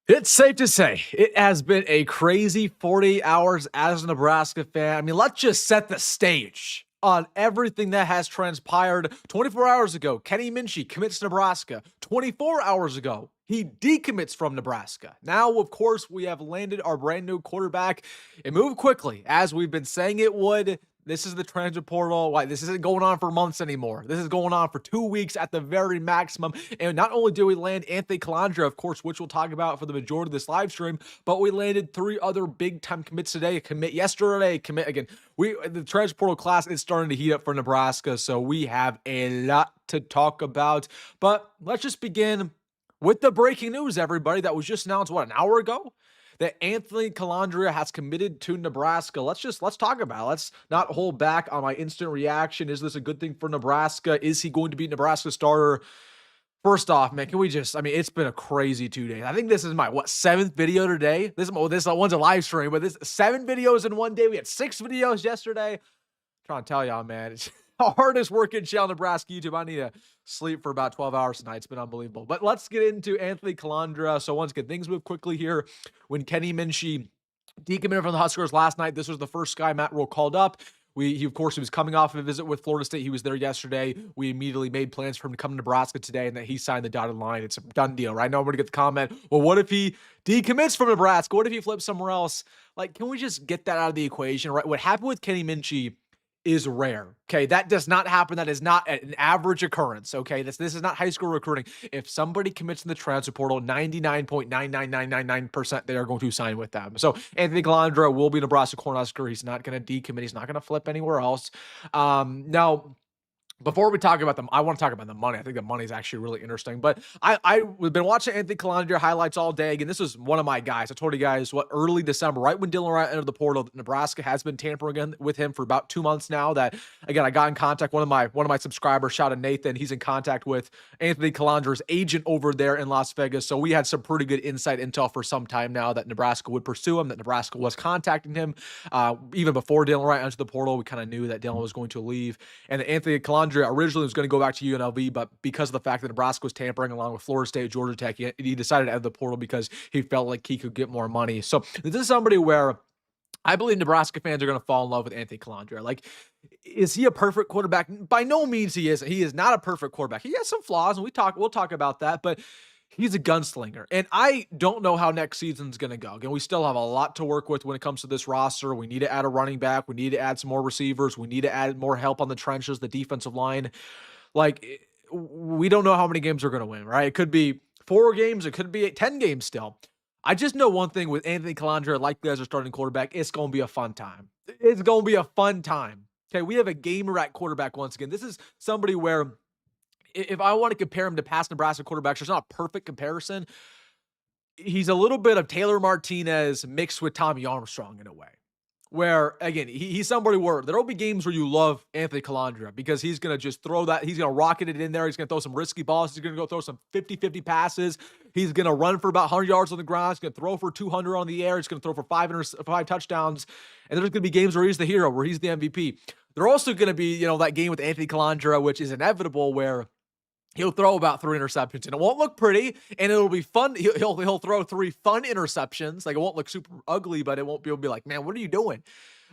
It's safe to say it has been a crazy 40 hours as a Nebraska fan. I mean, let's just set the stage on everything that has transpired. 24 hours ago, Kenny Minchey commits to Nebraska. 24 hours ago, he decommits from Nebraska. Now, of course, we have landed our brand new quarterback. It moved quickly, as we've been saying it would. This is the transfer portal. Why, this isn't going on for months anymore. This is going on for 2 weeks at the very maximum. And not only do we land Anthony Calandra, of course, which we'll talk about for the majority of this live stream, but we landed 3 other big-time commits today. A commit yesterday, a commit again. The transfer portal class is starting to heat up for Nebraska, so we have a lot to talk about. But let's just begin with the breaking news, everybody, that was just announced, an hour ago? That Anthony Calandra has committed to Nebraska. Let's talk about it. Let's not hold back on my instant reaction. Is this a good thing for Nebraska? Is he going to be Nebraska starter? First off, man, it's been a crazy 2 days. I think this is my, 7th video today? This one's a live stream, but this 7 videos in one day. We had 6 videos yesterday. I'm trying to tell y'all, man, it's hardest working channel Nebraska YouTube. I need to sleep for about 12 hours tonight. It's been unbelievable. But let's get into Anthony Calandra. So once again, things move quickly here. When Kenny Minchey decommitted from the Huskers last night, this was the first guy Matt Rhule called up. He was coming off of a visit with Florida State. He was there yesterday. We immediately made plans for him to come to Nebraska today, and that he signed the dotted line. It's a done deal, right? Now we're going to get the comment, well, what if he decommits from Nebraska? What if he flips somewhere else? Like, can we just get that out of the equation, right? What happened with Kenny Minchey is rare. Okay, that does not happen. That is not an average occurrence. Okay, this is not high school recruiting. If somebody commits in the transfer portal, 99.99999% they are going to sign with them. So Anthony Calandra will be Nebraska Cornhusker. He's not going to decommit. He's not going to flip anywhere else. Now, before we talk about them, I want to talk about the money. I think the money is actually really interesting. But we've been watching Anthony Calandra highlights all day. Again, this was one of my guys. I told you guys early December, right when Dylan Wright entered the portal, Nebraska has been tampering with him for about 2 months now. That again, I got in contact. One of my subscribers, shout out Nathan, he's in contact with Anthony Calandra's agent over there in Las Vegas. So we had some pretty good inside intel for some time now that Nebraska would pursue him, that Nebraska was contacting him. Even before Dylan Wright entered the portal, we kind of knew that Dylan was going to leave, and Anthony Calandra originally was going to go back to UNLV, but because of the fact that Nebraska was tampering along with Florida State, Georgia Tech, he decided to enter the portal because he felt like he could get more money. So this is somebody where I believe Nebraska fans are going to fall in love with Anthony Calandra. Like, is he a perfect quarterback? By no means he is. He is not a perfect quarterback. He has some flaws, and we'll talk about that, but he's a gunslinger, and I don't know how next season's going to go. Again, we still have a lot to work with when it comes to this roster. We need to add a running back. We need to add some more receivers. We need to add more help on the trenches, the defensive line. Like, we don't know how many games we're going to win, right? It could be 4 games. It could be 10 games still. I just know one thing with Anthony Calandra, likely as a starting quarterback, it's going to be a fun time. It's going to be a fun time. Okay, we have a gamer at quarterback once again. This is somebody where, if I want to compare him to past Nebraska quarterbacks, there's not a perfect comparison. He's a little bit of Taylor Martinez mixed with Tommy Armstrong in a way. Where, again, he's somebody where there will be games where you love Anthony Calandra because he's going to just throw that. He's going to rocket it in there. He's going to throw some risky balls. He's going to go throw some 50-50 passes. He's going to run for about 100 yards on the ground. He's going to throw for 200 on the air. He's going to throw for 5 touchdowns. And there's going to be games where he's the hero, where he's the MVP. There are also going to be, that game with Anthony Calandra, which is inevitable, where he'll throw about 3 interceptions, and it won't look pretty, and it'll be fun. He'll throw 3 fun interceptions. Like, it won't look super ugly, but it won't be like, man, what are you doing?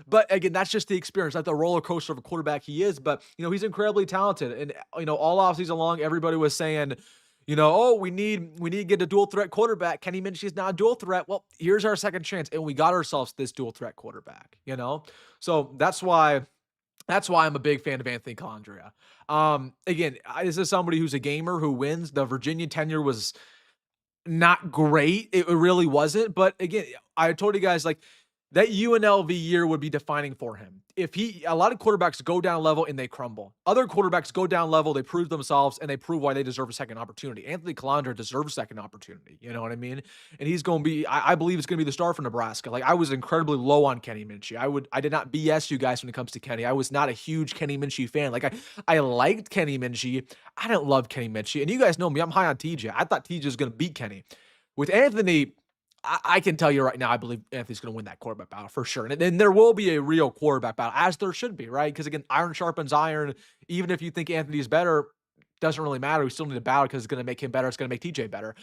But again, that's just the experience. That's the roller coaster of a quarterback he is. But he's incredibly talented, and all offseason long, everybody was saying, oh, we need to get a dual threat quarterback. Kenny Minchey's not a dual threat. Well, here's our second chance, and we got ourselves this dual threat quarterback. So that's why I'm a big fan of Anthony Calandra. Again, this is somebody who's a gamer who wins. The Virginia tenure was not great. It really wasn't. But again, I told you guys, like, that UNLV year would be defining for him. A lot of quarterbacks go down level and they crumble. Other quarterbacks go down level, they prove themselves, and they prove why they deserve a second opportunity. Anthony Calandra deserves a second opportunity. You know what I mean? And he's going to be, I believe it's going to be the star for Nebraska. Like, I was incredibly low on Kenny Minchey. I did not BS you guys when it comes to Kenny. I was not a huge Kenny Minchey fan. Like, I liked Kenny Minchey. I didn't love Kenny Minchey. And you guys know me, I'm high on TJ. I thought TJ was going to beat Kenny. With Anthony, I can tell you right now, I believe Anthony's going to win that quarterback battle for sure. And then there will be a real quarterback battle, as there should be, right? Because again, iron sharpens iron. Even if you think Anthony's better, doesn't really matter. We still need a battle because it's going to make him better. It's going to make TJ better.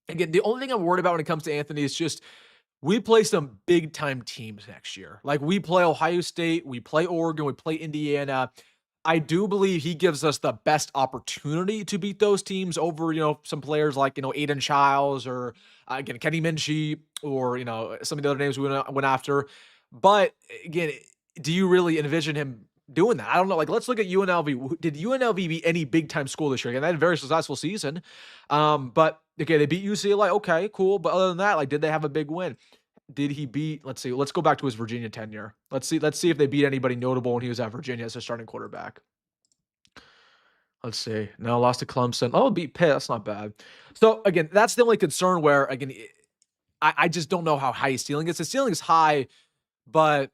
Again, the only thing I'm worried about when it comes to Anthony is just we play some big time teams next year. Like we play Ohio State, we play Oregon, we play Indiana. I do believe he gives us the best opportunity to beat those teams over, some players like, Aiden Childs or again, Kenny Minchie or, some of the other names we went after. But again, do you really envision him doing that? I don't know. Like, let's look at UNLV. Did UNLV beat any big time school this year? Again, they had a very successful season. But okay, they beat UCLA. Okay, cool. But other than that, like, did they have a big win? Did he beat, let's see, let's go back to his Virginia tenure. Let's see if they beat anybody notable when he was at Virginia as a starting quarterback. Let's see. No, lost to Clemson. Oh, beat Pitt. That's not bad. So again, that's the only concern where, again, I just don't know how high his ceiling is. His ceiling is high, but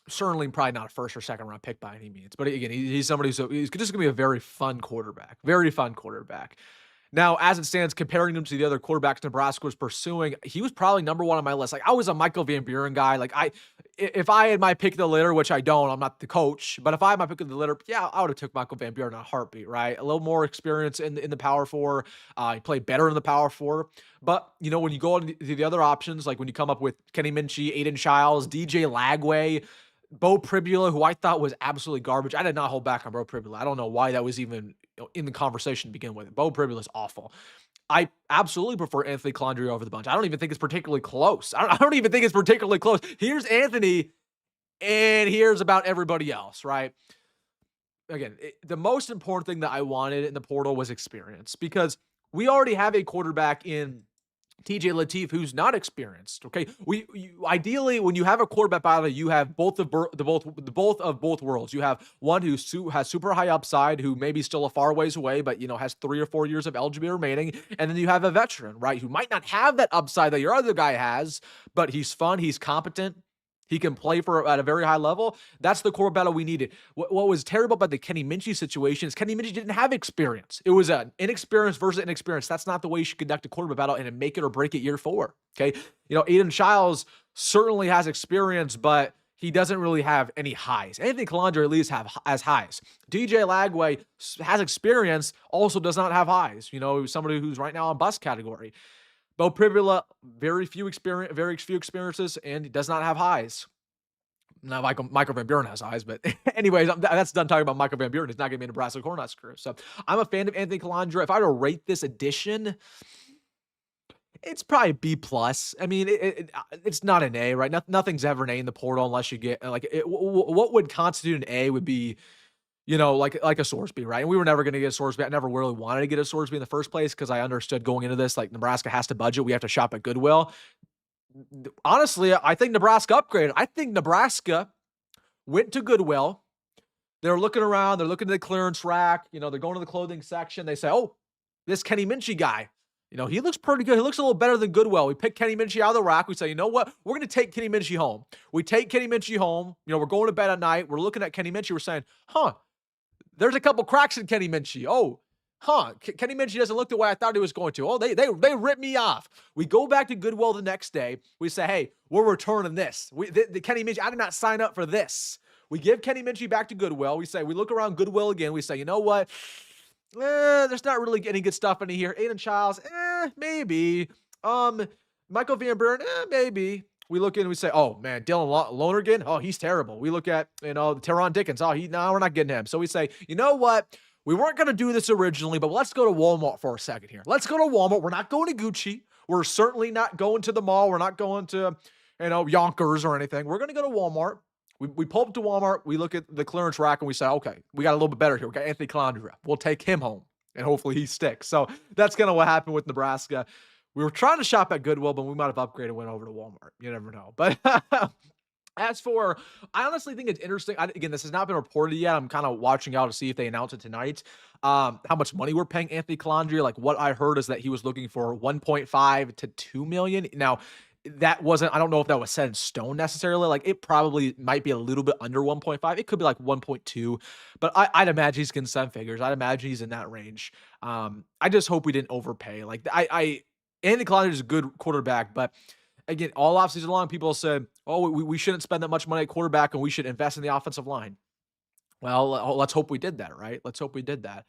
certainly probably not a first or second round pick by any means. But again, he's somebody he's just gonna be a very fun quarterback. Very fun quarterback. Now, as it stands, comparing him to the other quarterbacks Nebraska was pursuing, he was probably number one on my list. Like, I was a Michael Van Buren guy. Like, if I had my pick of the litter, which I don't, I'm not the coach, but if I had my pick of the litter, yeah, I would have took Michael Van Buren in a heartbeat, right? A little more experience in the Power Four. He played better in the Power Four. But, when you go on to the other options, like when you come up with Kenny Minchie, Aiden Childs, DJ Lagway, Bo Pribula, who I thought was absolutely garbage. I did not hold back on Bo Pribula. I don't know why that was even in the conversation to begin with. Bo Pribula is awful. I absolutely prefer Anthony Colandrea over the bunch. I don't even think it's particularly close. I don't even think it's particularly close. Here's Anthony, and here's about everybody else, right? Again, the most important thing that I wanted in the portal was experience because we already have a quarterback in TJ Lateef, who's not experienced. Okay, ideally when you have a quarterback battle, you have both of both worlds. You have one who has super high upside, who maybe still a far ways away, but has 3 or 4 years of eligibility remaining, and then you have a veteran, right, who might not have that upside that your other guy has, but he's fun, he's competent. He can play at a very high level. That's the core battle we needed. What was terrible about the Kenny Minchie situation is Kenny Minchie didn't have experience. It was an inexperience versus inexperience. That's not the way you should conduct a quarterback battle and make it or break it year 4. Okay. Aiden Childs certainly has experience, but he doesn't really have any highs. Anthony Colandrea at least has highs. DJ Lagway has experience, also does not have highs. Somebody who's right now on bus category. Bo Pribula, very few experiences, and he does not have highs. Now, Michael Van Buren has highs, but anyways, that's done talking about Michael Van Buren. He's not going to be in Nebraska Cornhusker. So I'm a fan of Anthony Colandrea. If I were to rate this edition, it's probably B+. I mean, it's not an A, right? Nothing's ever an A in the portal unless you get, what would constitute an A would be, like a Sorsby, right? And we were never going to get a Sorsby. I never really wanted to get a Sorsby in the first place because I understood going into this, like Nebraska has to budget. We have to shop at Goodwill. Honestly, I think Nebraska upgraded. I think Nebraska went to Goodwill. They're looking around. They're looking at the clearance rack. They're going to the clothing section. They say, oh, this Kenny Minchie guy, he looks pretty good. He looks a little better than Goodwill. We pick Kenny Minchie out of the rack. We say, you know what? We're going to take Kenny Minchie home. We take Kenny Minchie home. We're going to bed at night. We're looking at Kenny Minchie. We're saying, there's a couple cracks in Kenny Minchie. Kenny Minchie doesn't look the way I thought he was going to. Oh, they ripped me off. We go back to Goodwill the next day. We say, hey, we're returning this. The Kenny Minchie, I did not sign up for this. We give Kenny Minchie back to Goodwill. We look around Goodwill again. We say, you know what? There's not really any good stuff in here. Aiden Childs, maybe. Michael Van Buren, maybe. We look in and we say, oh, man, Dylan Lonergan, oh, he's terrible. We look at, Teron Dickens, we're not getting him. So we say, you know what? We weren't going to do this originally, but let's go to Walmart for a second here. Let's go to Walmart. We're not going to Gucci. We're certainly not going to the mall. We're not going to, Yonkers or anything. We're going to go to Walmart. We pull up to Walmart. We look at the clearance rack and we say, okay, we got a little bit better here. We got Anthony Colandrea. We'll take him home and hopefully he sticks. So that's kind of what happened with Nebraska. We were trying to shop at Goodwill, but we might have upgraded and went over to Walmart. You never know. But I honestly think it's interesting. Again, this has not been reported yet. I'm kind of watching out to see if they announce it tonight. How much money we're paying Anthony Colandrea. Like what I heard is that he was looking for 1.5 to 2 million. Now, that wasn't, I don't know if that was set in stone necessarily. Like it probably might be a little bit under 1.5. It could be like 1.2, but I'd imagine he's getting 7 figures. I'd imagine he's in that range. I just hope we didn't overpay. Like Anthony Colandrea is a good quarterback, but again, all offseason long, people said, oh, we shouldn't spend that much money at quarterback and we should invest in the offensive line. Well, let's hope we did that, right? Let's hope we did that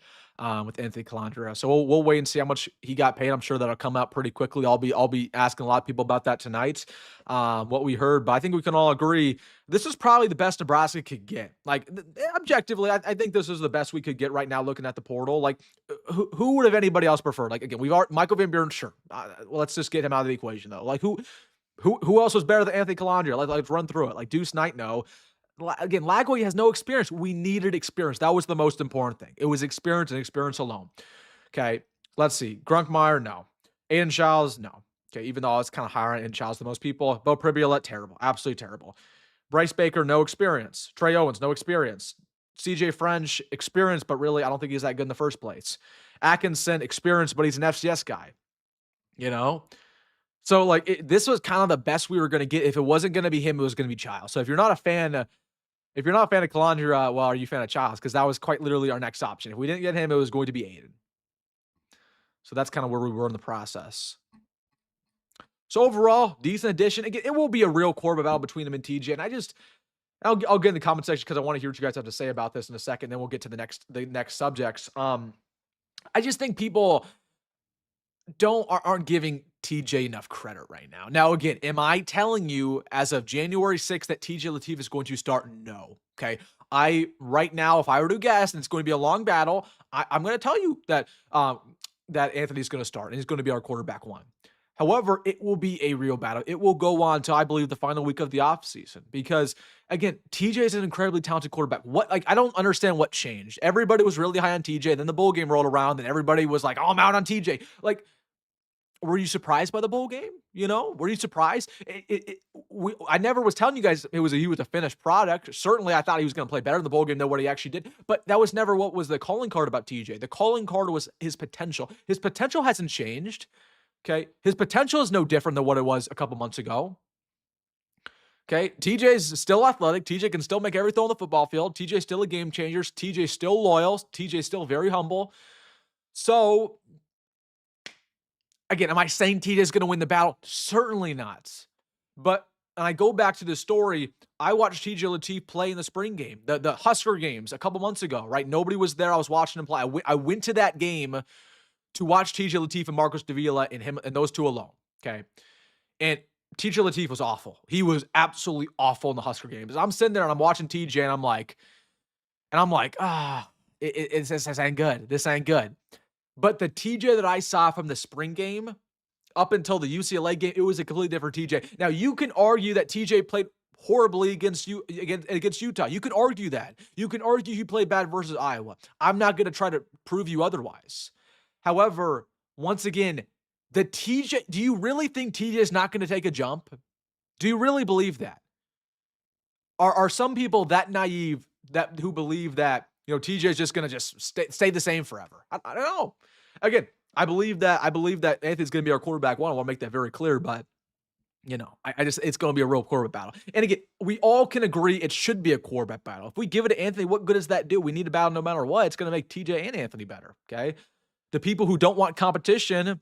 with Anthony Calandra. So we'll wait and see how much he got paid. I'm sure that'll come out pretty quickly. I'll be asking a lot of people about that tonight. What we heard, but I think we can all agree this is probably the best Nebraska could get. Like objectively, I think this is the best we could get right now. Looking at the portal, like who would have anybody else preferred? Like again, we've already Michael Van Buren, sure. Well, let's just get him out of the equation though. Like who else was better than Anthony Calandra? Let's run through it. Like Deuce Knight, no. Again, Lagway has no experience. We needed experience. That was the most important thing. It was experience and experience alone. Okay, let's see. Grunkmeyer, no. Aiden Childs, no. Okay, even though I was kind of higher on Aiden Childs than most people. Bo Pribulette, terrible. Absolutely terrible. Bryce Baker, no experience. Trey Owens, no experience. CJ French, experience, but really, I don't think he's that good in the first place. Atkinson, experience, but he's an FCS guy. You know? So, like, this was kind of the best we were going to get. If it wasn't going to be him, it was going to be Childs. So, if you're not a fan of Calandra, well, are you a fan of Childs? Because that was quite literally our next option. If we didn't get him, it was going to be Aiden. So that's kind of where we were in the process. So overall, decent addition. Again, it will be a real quarterback battle between him and TJ. And I'll get in the comment section because I want to hear what you guys have to say about this in a second. Then we'll get to the next subjects. I just think people aren't giving TJ enough credit right now. Now, again, am I telling you as of January 6th that TJ Lateef is going to start? No. Okay. Right now, if I were to guess, and it's going to be a long battle, I'm going to tell you that Anthony's going to start and he's going to be our quarterback one. However, it will be a real battle. It will go on to, I believe, the final week of the offseason because, again, TJ is an incredibly talented quarterback. I don't understand what changed. Everybody was really high on TJ. Then the bowl game rolled around and everybody was like, oh, I'm out on TJ. Like, were you surprised by the bowl game? You know, were you surprised? I never was telling you guys he was a finished product. Certainly, I thought he was going to play better in the bowl game than what he actually did. But that was never what was the calling card about TJ. The calling card was his potential. His potential hasn't changed. Okay, his potential is no different than what it was a couple months ago. Okay, TJ's still athletic. TJ can still make every throw on the football field. TJ's still a game changer. TJ's still loyal. TJ's still very humble. So, again, am I saying TJ's going to win the battle? Certainly not. But and I go back to the story. I watched TJ Lateef play in the spring game, the Husker games a couple months ago, right? Nobody was there. I was watching him play. I went to that game to watch TJ Lateef and Marcus Davila and those two alone, okay? And TJ Lateef was awful. He was absolutely awful in the Husker games. I'm sitting there and I'm watching TJ and I'm like, this ain't good. This ain't good. But the TJ that I saw from the spring game up until the UCLA game, it was a completely different TJ. Now, you can argue that TJ played horribly against Utah. You can argue that. You can argue he played bad versus Iowa. I'm not going to try to prove you otherwise. However, once again, do you really think TJ is not going to take a jump? Do you really believe that? Are some people that naive who believe that, TJ is just going to just stay the same forever? I don't know. Again, I believe that Anthony's going to be our quarterback one. I want to make that very clear, but it's going to be a real quarterback battle. And again, we all can agree it should be a quarterback battle. If we give it to Anthony, what good does that do? We need a battle no matter what. It's going to make TJ and Anthony better, okay? The people who don't want competition,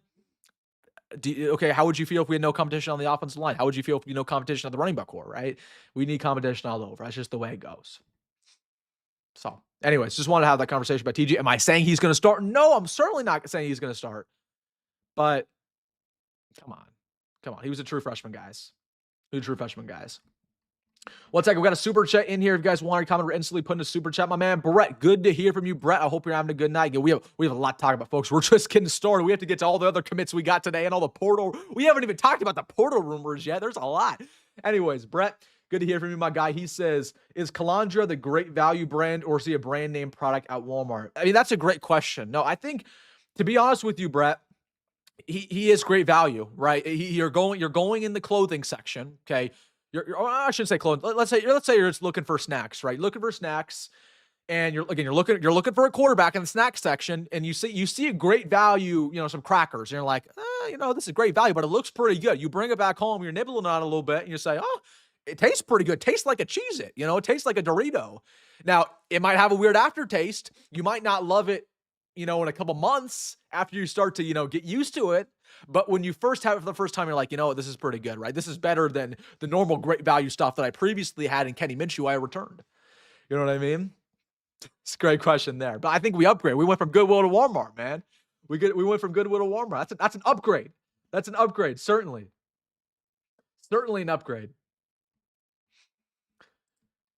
how would you feel if we had no competition on the offensive line? How would you feel if we had no competition on the running back core, right? We need competition all over. That's just the way it goes. So, anyways, just wanted to have that conversation about TJ. Am I saying he's going to start? No, I'm certainly not saying he's going to start. But, come on. He was a true freshman, guys. One second, we got a super chat in here. If you guys want to comment, we're instantly putting a super chat. My man, Brett, good to hear from you, Brett. I hope you're having a good night. We have a lot to talk about, folks. We're just getting started. We have to get to all the other commits we got today and all the portal. We haven't even talked about the portal rumors yet. There's a lot. Anyways, Brett, good to hear from you, my guy. He says, is Calandra the great value brand or is he a brand name product at Walmart? I mean, that's a great question. No, I think, to be honest with you, Brett, he is great value, right? You're going in the clothing section, okay? I shouldn't say clothing. Let's say you're just looking for snacks, right? Looking for snacks, and you're looking for a quarterback in the snack section, and you see a great value, some crackers, and you're like, this is great value, but it looks pretty good. You bring it back home, you're nibbling on it a little bit, and you say, oh, it tastes pretty good. It tastes like a Cheez-It, it tastes like a Dorito. Now, it might have a weird aftertaste. You might not love it, in a couple months after you start to, get used to it. But when you first have it for the first time, you're like, this is pretty good, right? This is better than the normal great value stuff that I previously had in Kenny Minshew I returned. You know what I mean? It's a great question there. But I think we upgrade. We went from Goodwill to Walmart, man. We went from Goodwill to Walmart. That's an upgrade. That's an upgrade, certainly. Certainly an upgrade.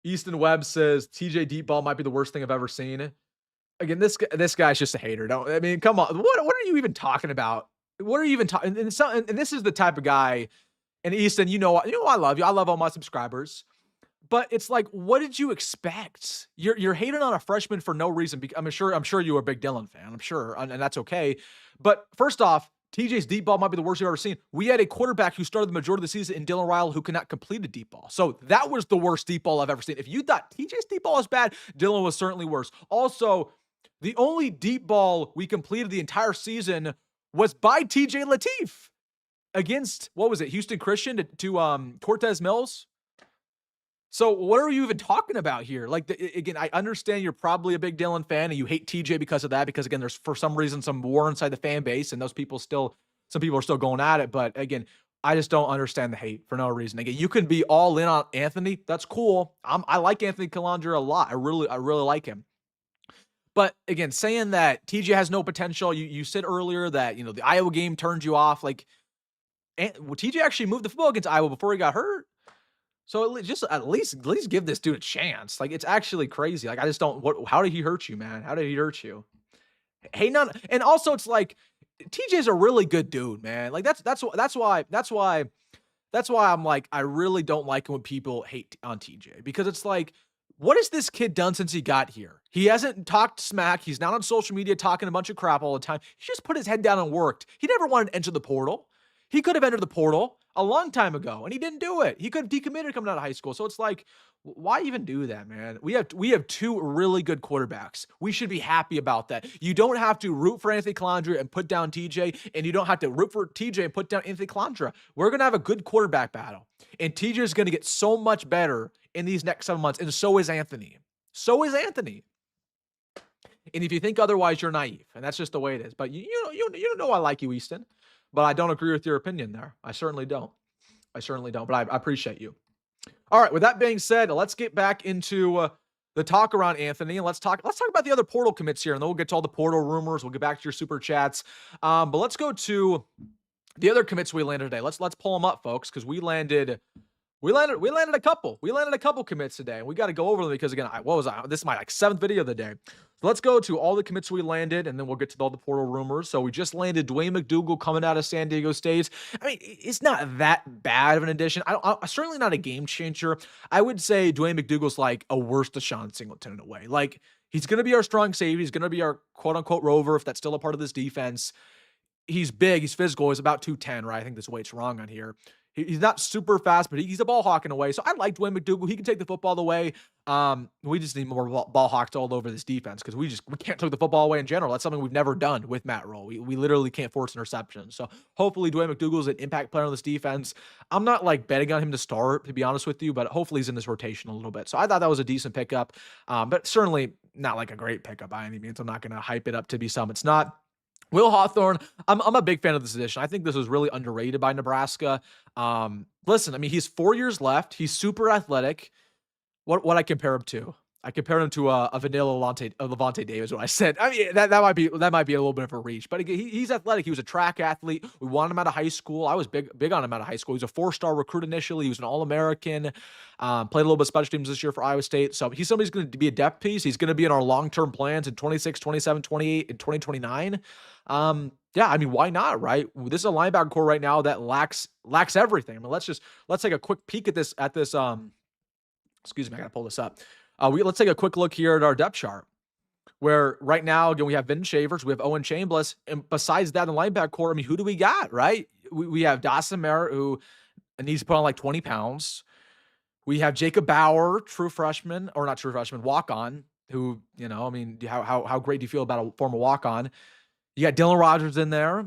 Easton Webb says TJ deep ball might be the worst thing I've ever seen. Again, this guy's just a hater. I mean, come on. What are you even talking about? What are you even talking? And this is the type of guy. And Easton, I love you. I love all my subscribers. But it's like, what did you expect? You're hating on a freshman for no reason. I'm sure you were a big Dylan fan. I'm sure, and that's okay. But first off, TJ's deep ball might be the worst you've ever seen. We had a quarterback who started the majority of the season in Dylan Raiola who could not complete a deep ball. So that was the worst deep ball I've ever seen. If you thought TJ's deep ball was bad, Dylan was certainly worse. Also, the only deep ball we completed the entire season was by TJ Lateef against, what was it, Houston Christian to Cortez Mills? So what are you even talking about here? Like, again, I understand you're probably a big Dylan fan and you hate TJ because of that, because again, there's for some reason some war inside the fan base and some people are still going at it. But again, I just don't understand the hate for no reason. Again, you can be all in on Anthony. That's cool. I like Anthony Calandra a lot. I really like him. But again, saying that TJ has no potential, you said earlier that, the Iowa game turned you off. Like, TJ actually moved the football against Iowa before he got hurt. So at least give this dude a chance. Like, it's actually crazy. Like, I just don't. How did he hurt you, man? How did he hurt you? Hey, and also it's like TJ's a really good dude, man. Like that's why I'm like, I really don't like when people hate on TJ, because it's like, what has this kid done since he got here? He hasn't talked smack. He's not on social media talking a bunch of crap all the time. He just put his head down and worked. He never wanted to enter the portal. He could have entered the portal a long time ago, and he didn't do it. He could have decommitted coming out of high school. So it's like, why even do that, man? We have two really good quarterbacks. We should be happy about that. You don't have to root for Anthony Calandra and put down TJ, and you don't have to root for TJ and put down Anthony Calandra. We're going to have a good quarterback battle, and TJ is going to get so much better in these next 7 months, and so is Anthony. So is Anthony. And if you think otherwise, you're naive, and that's just the way it is. But you know I like you, Easton. But I don't agree with your opinion there. I certainly don't. But I appreciate you. All right. With that being said, let's get back into the talk around Anthony, and let's talk about the other portal commits here, and then we'll get to all the portal rumors. We'll get back to your super chats. But let's go to the other commits we landed today. Let's pull them up, folks, because we landed a couple. We landed a couple commits today, and we got to go over them because, again, this is my 7th video of the day. So let's go to all the commits we landed, and then we'll get to all the portal rumors. So we just landed Dwayne McDougal coming out of San Diego State. I mean, it's not that bad of an addition. Certainly not a game changer. I would say Dwayne McDougal's like a worse Deshaun Singleton in a way. Like, he's going to be our strong safety. He's going to be our quote-unquote rover, if that's still a part of this defense. He's big. He's physical. He's about 210, right? I think this weight's wrong on here. He's not super fast, but he's a ball hawk in a way. So I like Dwayne McDougal. He can take the football away. We just need more ball hawks all over this defense, because we can't take the football away in general. That's something we've never done with Matt Rule. We literally can't force interceptions. So hopefully Dwayne McDougal is an impact player on this defense. I'm not like betting on him to start, to be honest with you, but hopefully he's in this rotation a little bit. So I thought that was a decent pickup, but certainly not like a great pickup by any means. I'm not going to hype it up to be some it's not. Will Hawthorne, I'm a big fan of this addition. I think this was really underrated by Nebraska. Listen, I mean, he's 4 years left. He's super athletic. What I compare him to? I compare him to a vanilla Levante Davis. What I said. I mean, that might be a little bit of a reach, but he's athletic. He was a track athlete. We wanted him out of high school. I was big on him out of high school. He was a 4-star recruit initially. He was an All-American. Played a little bit of special teams this year for Iowa State. So he's somebody who's going to be a depth piece. He's going to be in our long-term plans in 26, 27, 28, and 2029. Yeah, I mean, why not, right? This is a linebacker core right now that lacks everything. I mean, let's take a quick peek at this. Excuse me, I gotta pull this up. Let's take a quick look here at our depth chart, where right now, again, we have Vin Shavers, we have Owen Chambliss, and besides that, in the linebacker core, I mean, who do we got, right? We have Dawson Merritt, who needs to put on like 20 pounds. We have Jacob Bauer, walk-on, who, I mean, how great do you feel about a former walk-on? You got Dylan Rogers in there.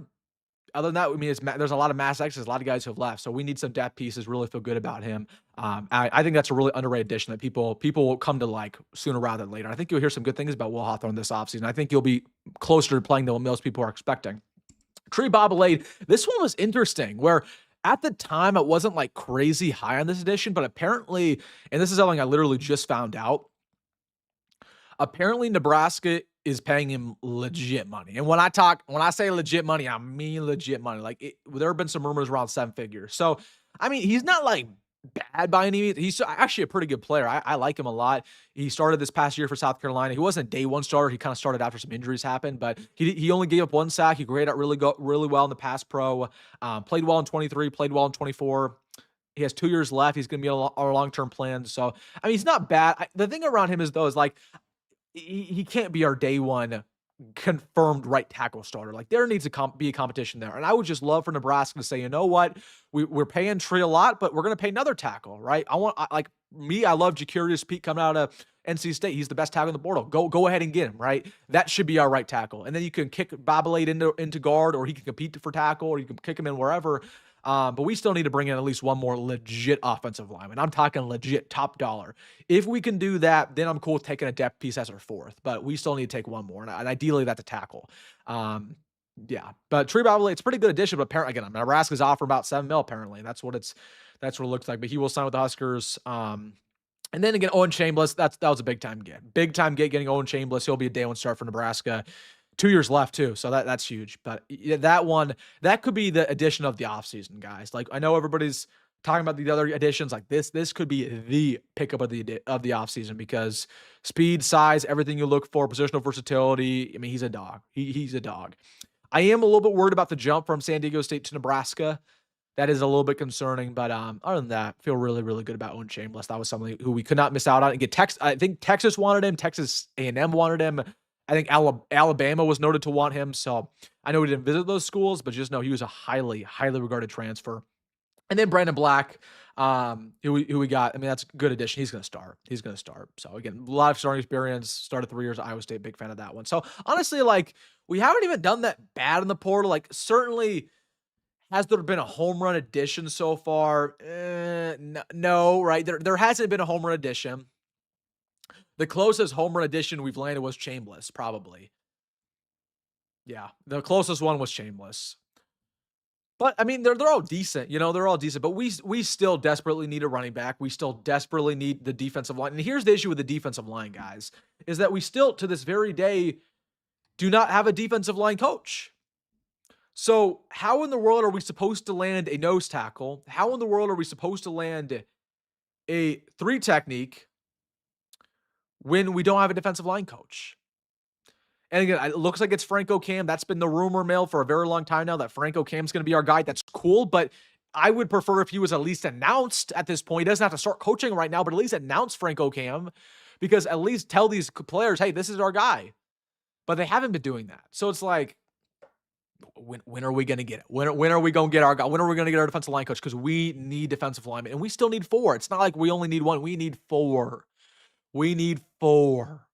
Other than that, I mean, there's a lot of mass exits, a lot of guys who have left. So we need some depth pieces, really feel good about him. I think that's a really underrated addition that people will come to like sooner rather than later. I think you'll hear some good things about Will Hawthorne this offseason. I think you'll be closer to playing than what most people are expecting. Tree Bobolade, this one was interesting, where at the time, it wasn't like crazy high on this edition, but apparently, and this is something I literally just found out, Apparently, Nebraska is paying him legit money. And when I say legit money, I mean legit money. Like, there have been some rumors around 7 figures. So, I mean, he's not like bad by any means. He's actually a pretty good player. I like him a lot. He started this past year for South Carolina. He wasn't a day one starter. He kind of started after some injuries happened, but he only gave up 1 sack. He graded out really well in the pass pro. Played well in 23, played well in 24. He has 2 years left. He's going to be our long-term plan. So, I mean, he's not bad. The thing around him is, though, is like, he can't be our day one confirmed right tackle starter. Like, there needs to be a competition there. And I would just love for Nebraska to say, you know what, we're paying Tree a lot, but we're going to pay another tackle, right? I love Jacory Pete coming out of NC State. He's the best tackle in the portal. Go ahead and get him, right? That should be our right tackle. And then you can kick Babalade into guard, or he can compete for tackle, or you can kick him in wherever. But we still need to bring in at least one more legit offensive lineman. I'm talking legit top dollar. If we can do that, then I'm cool with taking a depth piece as our 4th. But we still need to take one more, and ideally that's a tackle. Yeah, but Tree Babalade, it's a pretty good addition. But apparently, again, Nebraska's offering about $7 million. Apparently, that's what it looks like. But he will sign with the Huskers. And then again, Owen Chambliss, that was a big time get. Big time get getting Owen Chambliss. He'll be a day one start for Nebraska. 2 years left too, so that's huge. But yeah, that could be the addition of the offseason, guys. Like, I know everybody's talking about the other additions. Like, this could be the pickup of the offseason, because speed, size, everything you look for, positional versatility. I mean, he's a dog. He's a dog. I am a little bit worried about the jump from San Diego State to Nebraska. That is a little bit concerning, but other than that, feel really, really good about Owen Chambliss. That was something who we could not miss out on. And get I think Texas wanted him. Texas A&M wanted him. I think Alabama was noted to want him. So I know we didn't visit those schools, but just know he was a highly, highly regarded transfer. And then Brandon Black, who we got. I mean, that's a good addition. He's going to start. So again, a lot of starting experience. Started 3 years at Iowa State. Big fan of that one. So honestly, like, we haven't even done that bad in the portal. Like, certainly, has there been a home run addition so far? No, right? There hasn't been a home run addition. The closest home run addition we've landed was Chambliss, probably. Yeah, the closest one was Chambliss. But I mean, they're all decent, they're all decent. But we still desperately need a running back. We still desperately need the defensive line. And here's the issue with the defensive line, guys, is that we still, to this very day, do not have a defensive line coach. So how in the world are we supposed to land a nose tackle? How in the world are we supposed to land a 3 technique when we don't have a defensive line coach? And again, it looks like it's Franco Cam. That's been the rumor mill for a very long time now, that Franco Cam's going to be our guy. That's cool, but I would prefer if he was at least announced at this point. He doesn't have to start coaching right now, but at least announce Franco Cam, because at least tell these players, hey, this is our guy. But they haven't been doing that. So it's like, when are we going to get it? When are we going to get our guy? When are we going to get our defensive line coach? Because we need defensive linemen, and we still need 4. It's not like we only need 1. We need 4. We need 4.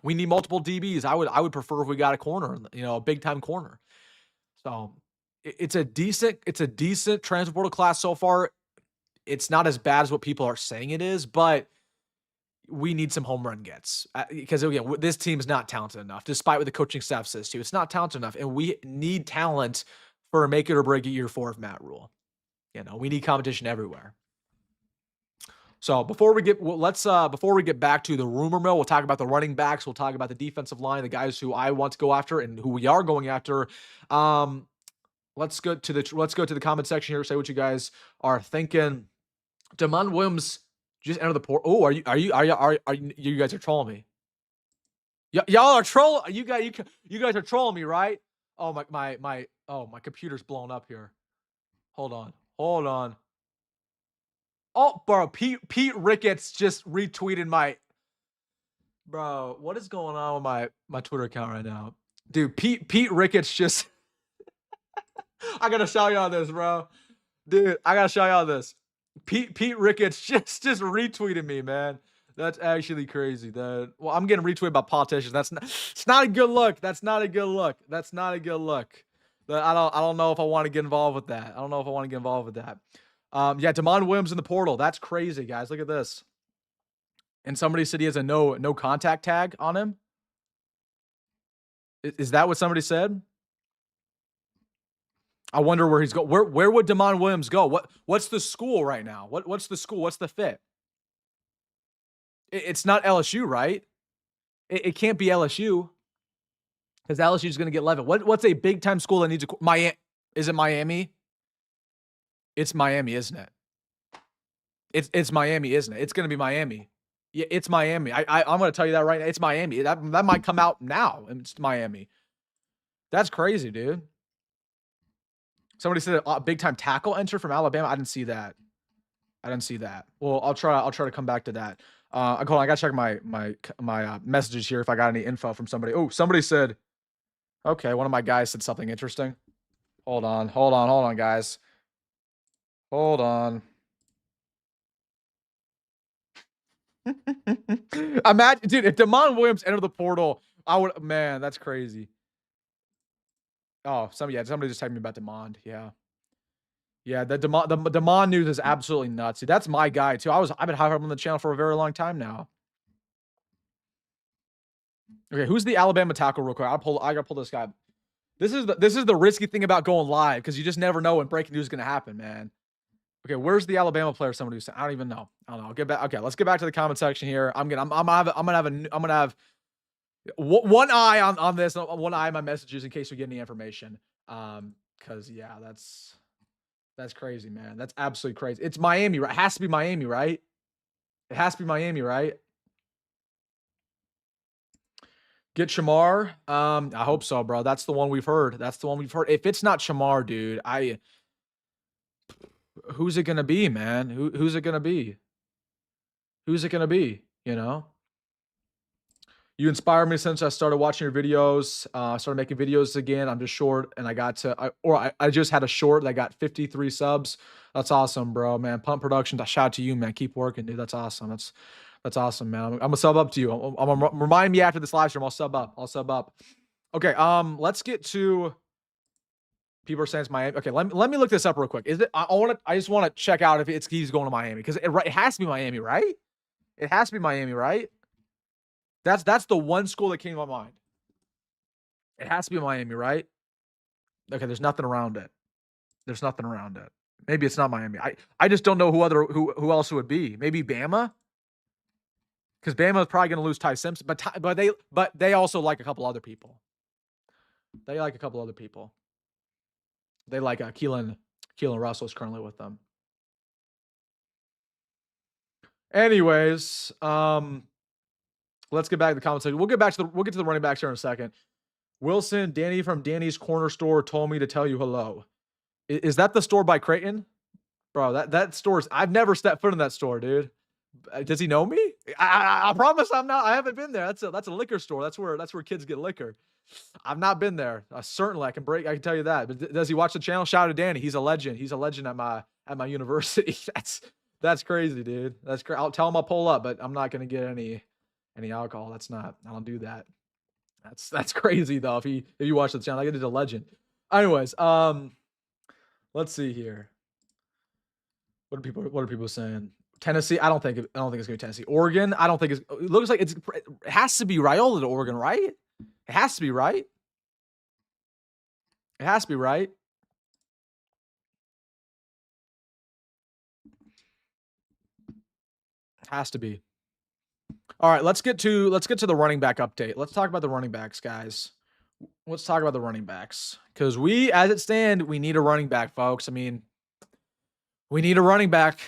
We need multiple DBs. I would prefer if we got a corner, a big time corner. So it's a decent transfer portal class so far. It's not as bad as what people are saying it is, but we need some home run gets, because again, this team's not talented enough, despite what the coaching staff says too. It's not talented enough, and we need talent for a make it or break it year 4 of Matt Rule. We need competition everywhere. So before we get back to the rumor mill, we'll talk about the running backs. We'll talk about the defensive line, the guys who I want to go after and who we are going after. Let's go to the comment section here. Say what you guys are thinking. Damon Williams just entered the port. Oh, are you guys are trolling me? Y'all are trolling. You guys are trolling me, right? Oh my computer's blown up here. Hold on. Oh, bro, Pete Ricketts just retweeted my. Bro, what is going on with my Twitter account right now? Dude, Pete Ricketts just. I gotta show y'all this, bro. Dude, I gotta show y'all this. Pete Ricketts just retweeted me, man. That's actually crazy. Well, I'm getting retweeted by politicians. It's not a good look. That's not a good look. I don't know if I want to get involved with that. Yeah, Damon Williams in the portal. That's crazy, guys. Look at this. And somebody said he has a no contact tag on him. Is that what somebody said? I wonder where he's going. Where would Damon Williams go? What's the school right now? What's the school? What's the fit? It's not LSU, right? It can't be LSU because LSU is going to get Levitt. What's a big time school that needs a Miami? Is it Miami? It's Miami, isn't it? It's Miami, isn't it? It's going to be Miami. Yeah, it's Miami. I'm going to tell you that right now. It's Miami. That might come out now. And it's Miami. That's crazy, dude. Somebody said a big time tackle enter from Alabama. I didn't see that. Well, I'll try to come back to that. Hold on, I gotta check my messages here if I got any info from somebody. Oh, somebody said, okay, one of my guys said something interesting. Hold on, guys. Hold on. Imagine, dude, if Damon Williams entered the portal, I would. Man, that's crazy. Oh, somebody just typed me about Demond. Yeah, the Demond news is absolutely nuts. Dude, that's my guy too. I've been hyping him on the channel for a very long time now. Okay, who's the Alabama tackle real quick? I gotta pull this guy. This is the risky thing about going live because you just never know when breaking news is gonna happen, man. Okay, where's the Alabama player? Somebody who's I don't even know. I don't know. I'll get back. Okay, let's get back to the comment section here. I'm gonna have one eye on this, one eye on my messages in case we get any information. Because yeah, that's crazy, man. That's absolutely crazy. It's Miami, right? It has to be Miami, right? It has to be Miami, right? Get Shamar. I hope so, bro. That's the one we've heard. If it's not Shamar, dude, who's it gonna be, man? Who's it gonna be? You know? You inspired me since I started watching your videos. Started making videos again. I'm just short, and I just had a short that got 53 subs. That's awesome, bro, man. Pump production. Shout out to you, man. Keep working, dude. That's awesome. That's awesome, man. I'm gonna sub up to you. I'm gonna remind me after this live stream. I'll sub up. Okay. Let's get to. People are saying it's Miami. Okay, let me look this up real quick. Is it? I just want to check out if he's going to Miami because it has to be Miami, right? It has to be Miami, right? That's the one school that came to my mind. It has to be Miami, right? Okay, there's nothing around it. Maybe it's not Miami. I just don't know who else it would be. Maybe Bama? Because Bama is probably going to lose Ty Simpson, but they also like a couple other people. They like Keelan Russell is currently with them. Anyways, let's get back to the comment section. We'll get to the running backs here in a second. Wilson, Danny from Danny's Corner Store told me to tell you hello. Is that the store by Creighton? Bro, that store's... I've never stepped foot in that store, dude. Does he know me? I promise I'm not. I haven't been there. That's a liquor store. That's where kids get liquor. I've not been there. Certainly, I can tell you that. But does he watch the channel? Shout out to Danny. He's a legend. He's a legend at my university. That's crazy, dude. That's crazy. I'll tell him I'll pull up, but I'm not gonna get any alcohol. I don't do that. That's crazy though. If you watch the channel, like, it is a legend. Anyways, let's see here. What are people saying? Tennessee? I don't think it's gonna be Tennessee. Oregon? I don't think it looks like it has to be Raiola to Oregon, right? It has to be, right? It has to be, right? Has to be. All right, let's get to the running back update. Let's talk about the running backs, guys. Let's talk about the running backs because as it stands, we need a running back, folks. I mean, we need a running back.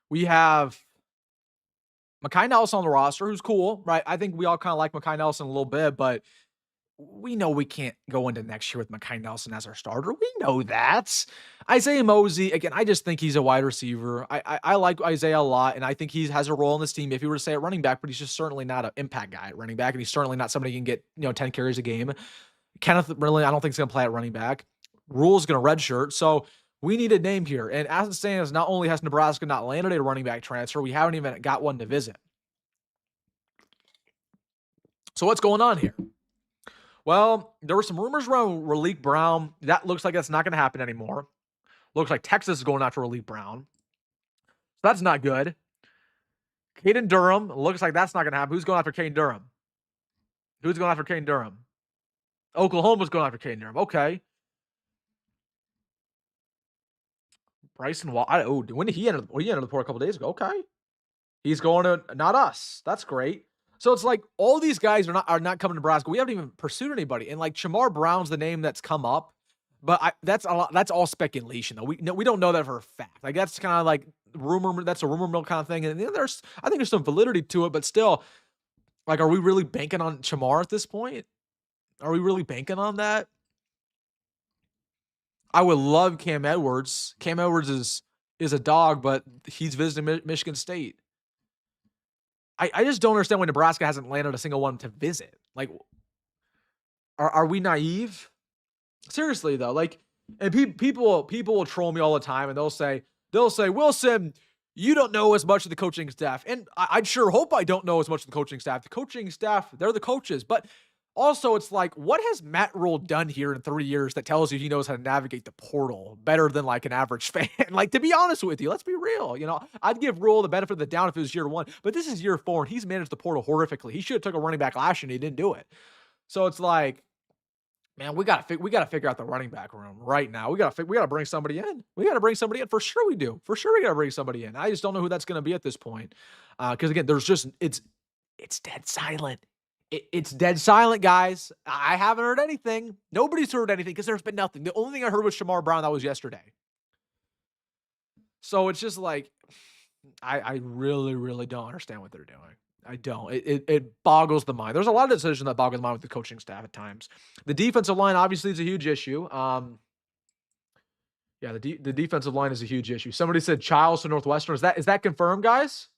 We have Mekhi Nelson on the roster, who's cool, right? I think we all kind of like Mekhi Nelson a little bit, but we know we can't go into next year with Mekhi Nelson as our starter. We know that. Isaiah Mozee, again, I just think he's a wide receiver. I like Isaiah a lot, and I think he has a role in this team if he were to stay at running back, but he's just certainly not an impact guy at running back, and he's certainly not somebody who can get 10 carries a game. Kenneth, really, I don't think he's going to play at running back. Rule's going to redshirt, so we need a name here. And as it stands, not only has Nebraska not landed a running back transfer, we haven't even got one to visit. So what's going on here? Well, there were some rumors around Raleek Brown. That looks like that's not going to happen anymore. Looks like Texas is going after Raleek Brown. So that's not good. Caden Durham. Looks like that's not going to happen. Who's going after Caden Durham? Oklahoma's going after Caden Durham. Okay. Bryson Wall. When did he enter? He entered the port a couple days ago. Okay, he's going to not us. That's great. So it's like all these guys are not coming to Nebraska. We haven't even pursued anybody, and like Shamar Brown's the name that's come up, but that's a lot. That's all speculation though. We don't know that for a fact. Like that's kind of like rumor. That's a rumor mill kind of thing. And then I think there's some validity to it, but still, like, are we really banking on Shamar at this point? Are we really banking on that? I would love Cam Edwards. Cam Edwards is a dog, but he's visiting Michigan State. I just don't understand why Nebraska hasn't landed a single one to visit. Like, are we naive? Seriously though, like, and people will troll me all the time, and they'll say, Wilson, you don't know as much of the coaching staff, and I sure hope I don't know as much of the coaching staff. The coaching staff, they're the coaches, but also it's like, what has Matt Rule done here in 3 years that tells you he knows how to navigate the portal better than like an average fan? Like, to be honest with you, let's be real. You know, I'd give Rule the benefit of the doubt if it was year 1, but this is year 4, and he's managed the portal horrifically. He should have took a running back last year, and he didn't do it. So it's like, man, we gotta figure out the running back room right now. We gotta bring somebody in. We gotta bring somebody in for sure. We do for sure. We gotta bring somebody in. I just don't know who that's gonna be at this point, because again, there's just it's dead silent. It's dead silent, guys. I haven't heard anything. Nobody's heard anything because there's been nothing. The only thing I heard was Shamar Brown. That was yesterday. So it's just like, I really, really don't understand what they're doing. I don't. It boggles the mind. There's a lot of decisions that boggle the mind with the coaching staff at times. The defensive line obviously is a huge issue. Yeah, the defensive line is a huge issue. Somebody said Childs to Northwestern. Is that confirmed, guys?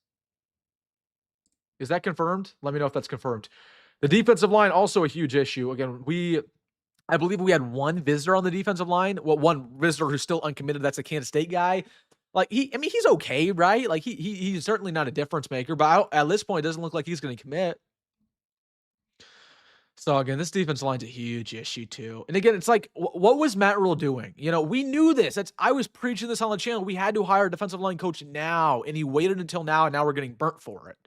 Is that confirmed? Let me know if that's confirmed. The defensive line also a huge issue. Again, I believe we had one visitor on the defensive line. Well, one visitor who's still uncommitted. That's a Kansas State guy. Like, he's okay, right? Like, he's certainly not a difference maker, but at this point, it doesn't look like he's going to commit. So, again, this defensive line's a huge issue, too. And again, it's like, what was Matt Rule doing? You know, we knew this. I was preaching this on the channel. We had to hire a defensive line coach now, and he waited until now, and now we're getting burnt for it.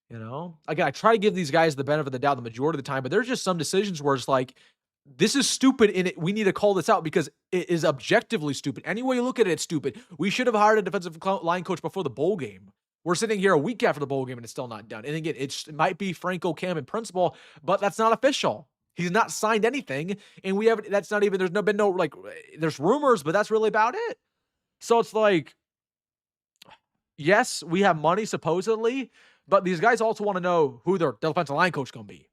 You know? Again, I try to give these guys the benefit of the doubt the majority of the time, but there's just some decisions where it's like, this is stupid, and we need to call this out because it is objectively stupid. Any way you look at it, it's stupid. We should have hired a defensive line coach before the bowl game. We're sitting here a week after the bowl game, and it's still not done. And again, it might be Franco Cam in principle, but that's not official. He's not signed anything, and there's rumors, but that's really about it. So it's like, yes, we have money supposedly, but these guys also want to know who their defensive line coach is going to be.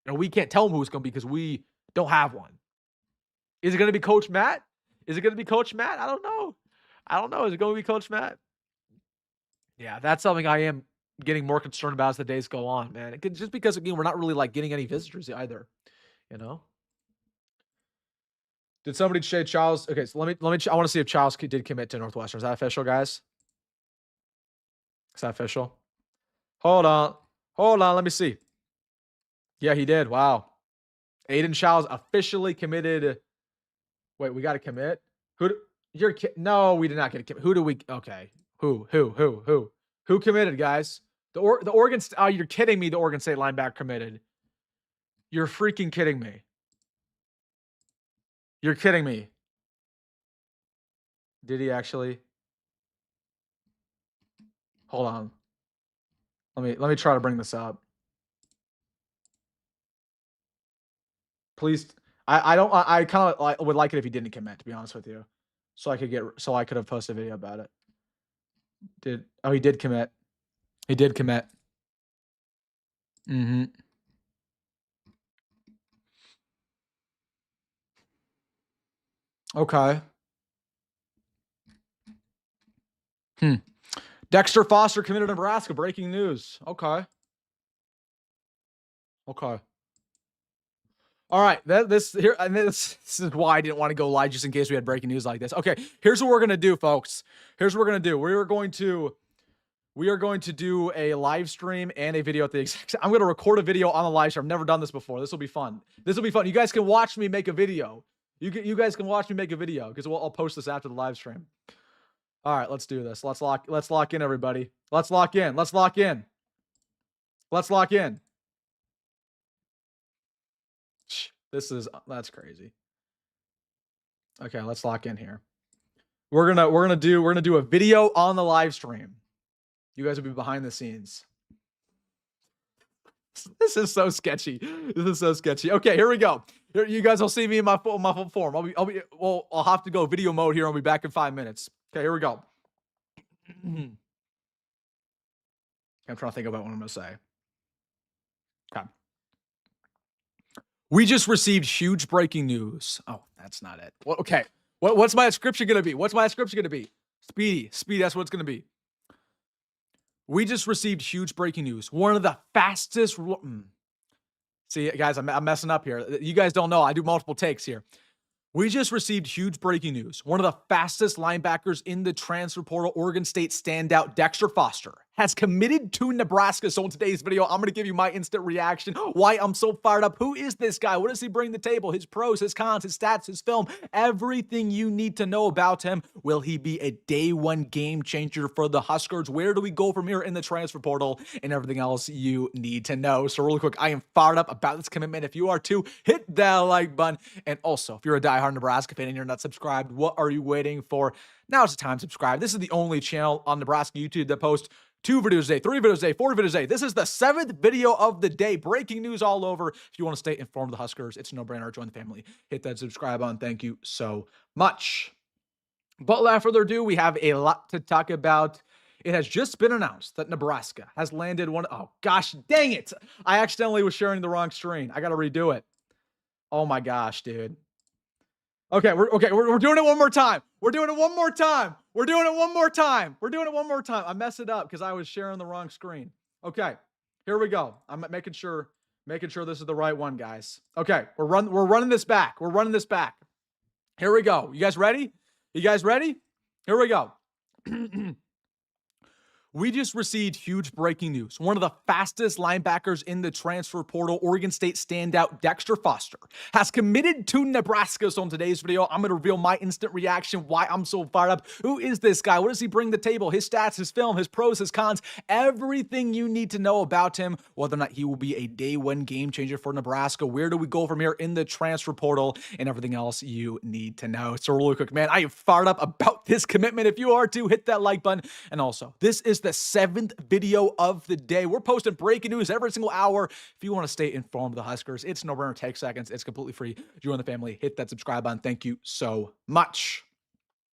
And we can't tell them who it's going to be because we don't have one. Is it going to be Coach Matt? I don't know. Is it going to be Coach Matt? Yeah, that's something I am getting more concerned about as the days go on, man. Just because, again, we're not really like getting any visitors either, you know? Did somebody say Charles? Okay, so let me. I want to see if Charles did commit to Northwestern. Is that official, guys? Is that official? Hold on. Let me see. Yeah, he did. Wow. Aiden Childs officially committed. Wait, we got to commit? No, we did not get a commit. Who do we? Okay. Who committed, guys? The Oregon. Oh, you're kidding me. The Oregon State linebacker committed. You're freaking kidding me. You're kidding me. Did he actually? Hold on. Let me try to bring this up. Please. I kind of would like it if he didn't commit, to be honest with you. So I could have posted a video about it. He did commit. He did commit. Mm-hmm. Okay. Dexter Foster committed to Nebraska. Breaking news. Okay. All right. This is why I didn't want to go live, just in case we had breaking news like this. Okay. Here's what we're gonna do, folks. We are going to do a live stream and a video at the exact. I'm gonna record a video on the live stream. I've never done this before. This will be fun. You guys can watch me make a video. You guys can watch me make a video because I'll post this after the live stream. All right, let's do this. Let's lock in, everybody. Let's lock in. That's crazy. Okay, let's lock in here. We're gonna do a video on the live stream. You guys will be behind the scenes. This is so sketchy. This is so sketchy. Okay, here we go. Here, you guys will see me in my full form. I'll have to go video mode here. I'll be back in 5 minutes. Okay, here we go. I'm trying to think about what I'm gonna say. Okay. We just received huge breaking news. Oh, that's not it. Well, okay. What's my description gonna be? What's my description gonna be? Speedy. That's what it's gonna be. We just received huge breaking news. One of the fastest. See, guys, I'm messing up here. You guys don't know. I do multiple takes here. We just received huge breaking news. One of the fastest linebackers in the transfer portal, Oregon State standout Dexter Foster, has committed to Nebraska. So in today's video, I'm going to give you my instant reaction, why I'm so fired up. Who is this guy? What does he bring to the table? His pros, his cons, his stats, his film, everything you need to know about him. Will he be a day one game changer for the Huskers? Where do we go from here in the transfer portal? And everything else you need to know. So really quick, I am fired up about this commitment. If you are too, hit that like button. And also, if you're a diehard Nebraska fan and you're not subscribed, what are you waiting for? Now's the time to subscribe. This is the only channel on Nebraska YouTube that posts 2 videos a day, 3 videos a day, 4 videos a day. This is the 7th video of the day. Breaking news all over. If you want to stay informed of the Huskers, it's a no-brainer. Join the family. Hit that subscribe button. Thank you so much. But without further ado, we have a lot to talk about. It has just been announced that Nebraska has landed one. Oh, gosh, dang it. I accidentally was sharing the wrong screen. I got to redo it. Oh, my gosh, dude. Okay, we're doing it one more time. We're doing it one more time. We're doing it one more time. We're doing it one more time. I messed it up because I was sharing the wrong screen. Okay, here we go. I'm making sure this is the right one, guys. Okay, we're running this back. We're running this back. Here we go. You guys ready? You guys ready? Here we go. We just received huge breaking news. One of the fastest linebackers in the transfer portal, Oregon State standout Dexter Foster, has committed to Nebraska. So in today's video, I'm going to reveal my instant reaction, why I'm so fired up. Who is this guy? What does he bring to the table? His stats, his film, his pros, his cons, everything you need to know about him, whether or not he will be a day one game changer for Nebraska. Where do we go from here in the transfer portal, and everything else you need to know. So really quick, man, I am fired up about this commitment. If you are too, hit that like button. And also, this is the 7th video of the day. We're posting breaking news every single hour. If you want to stay informed of the Huskers, it's no brainer. Take seconds. It's completely free. Join the family. Hit that subscribe button. Thank you so much.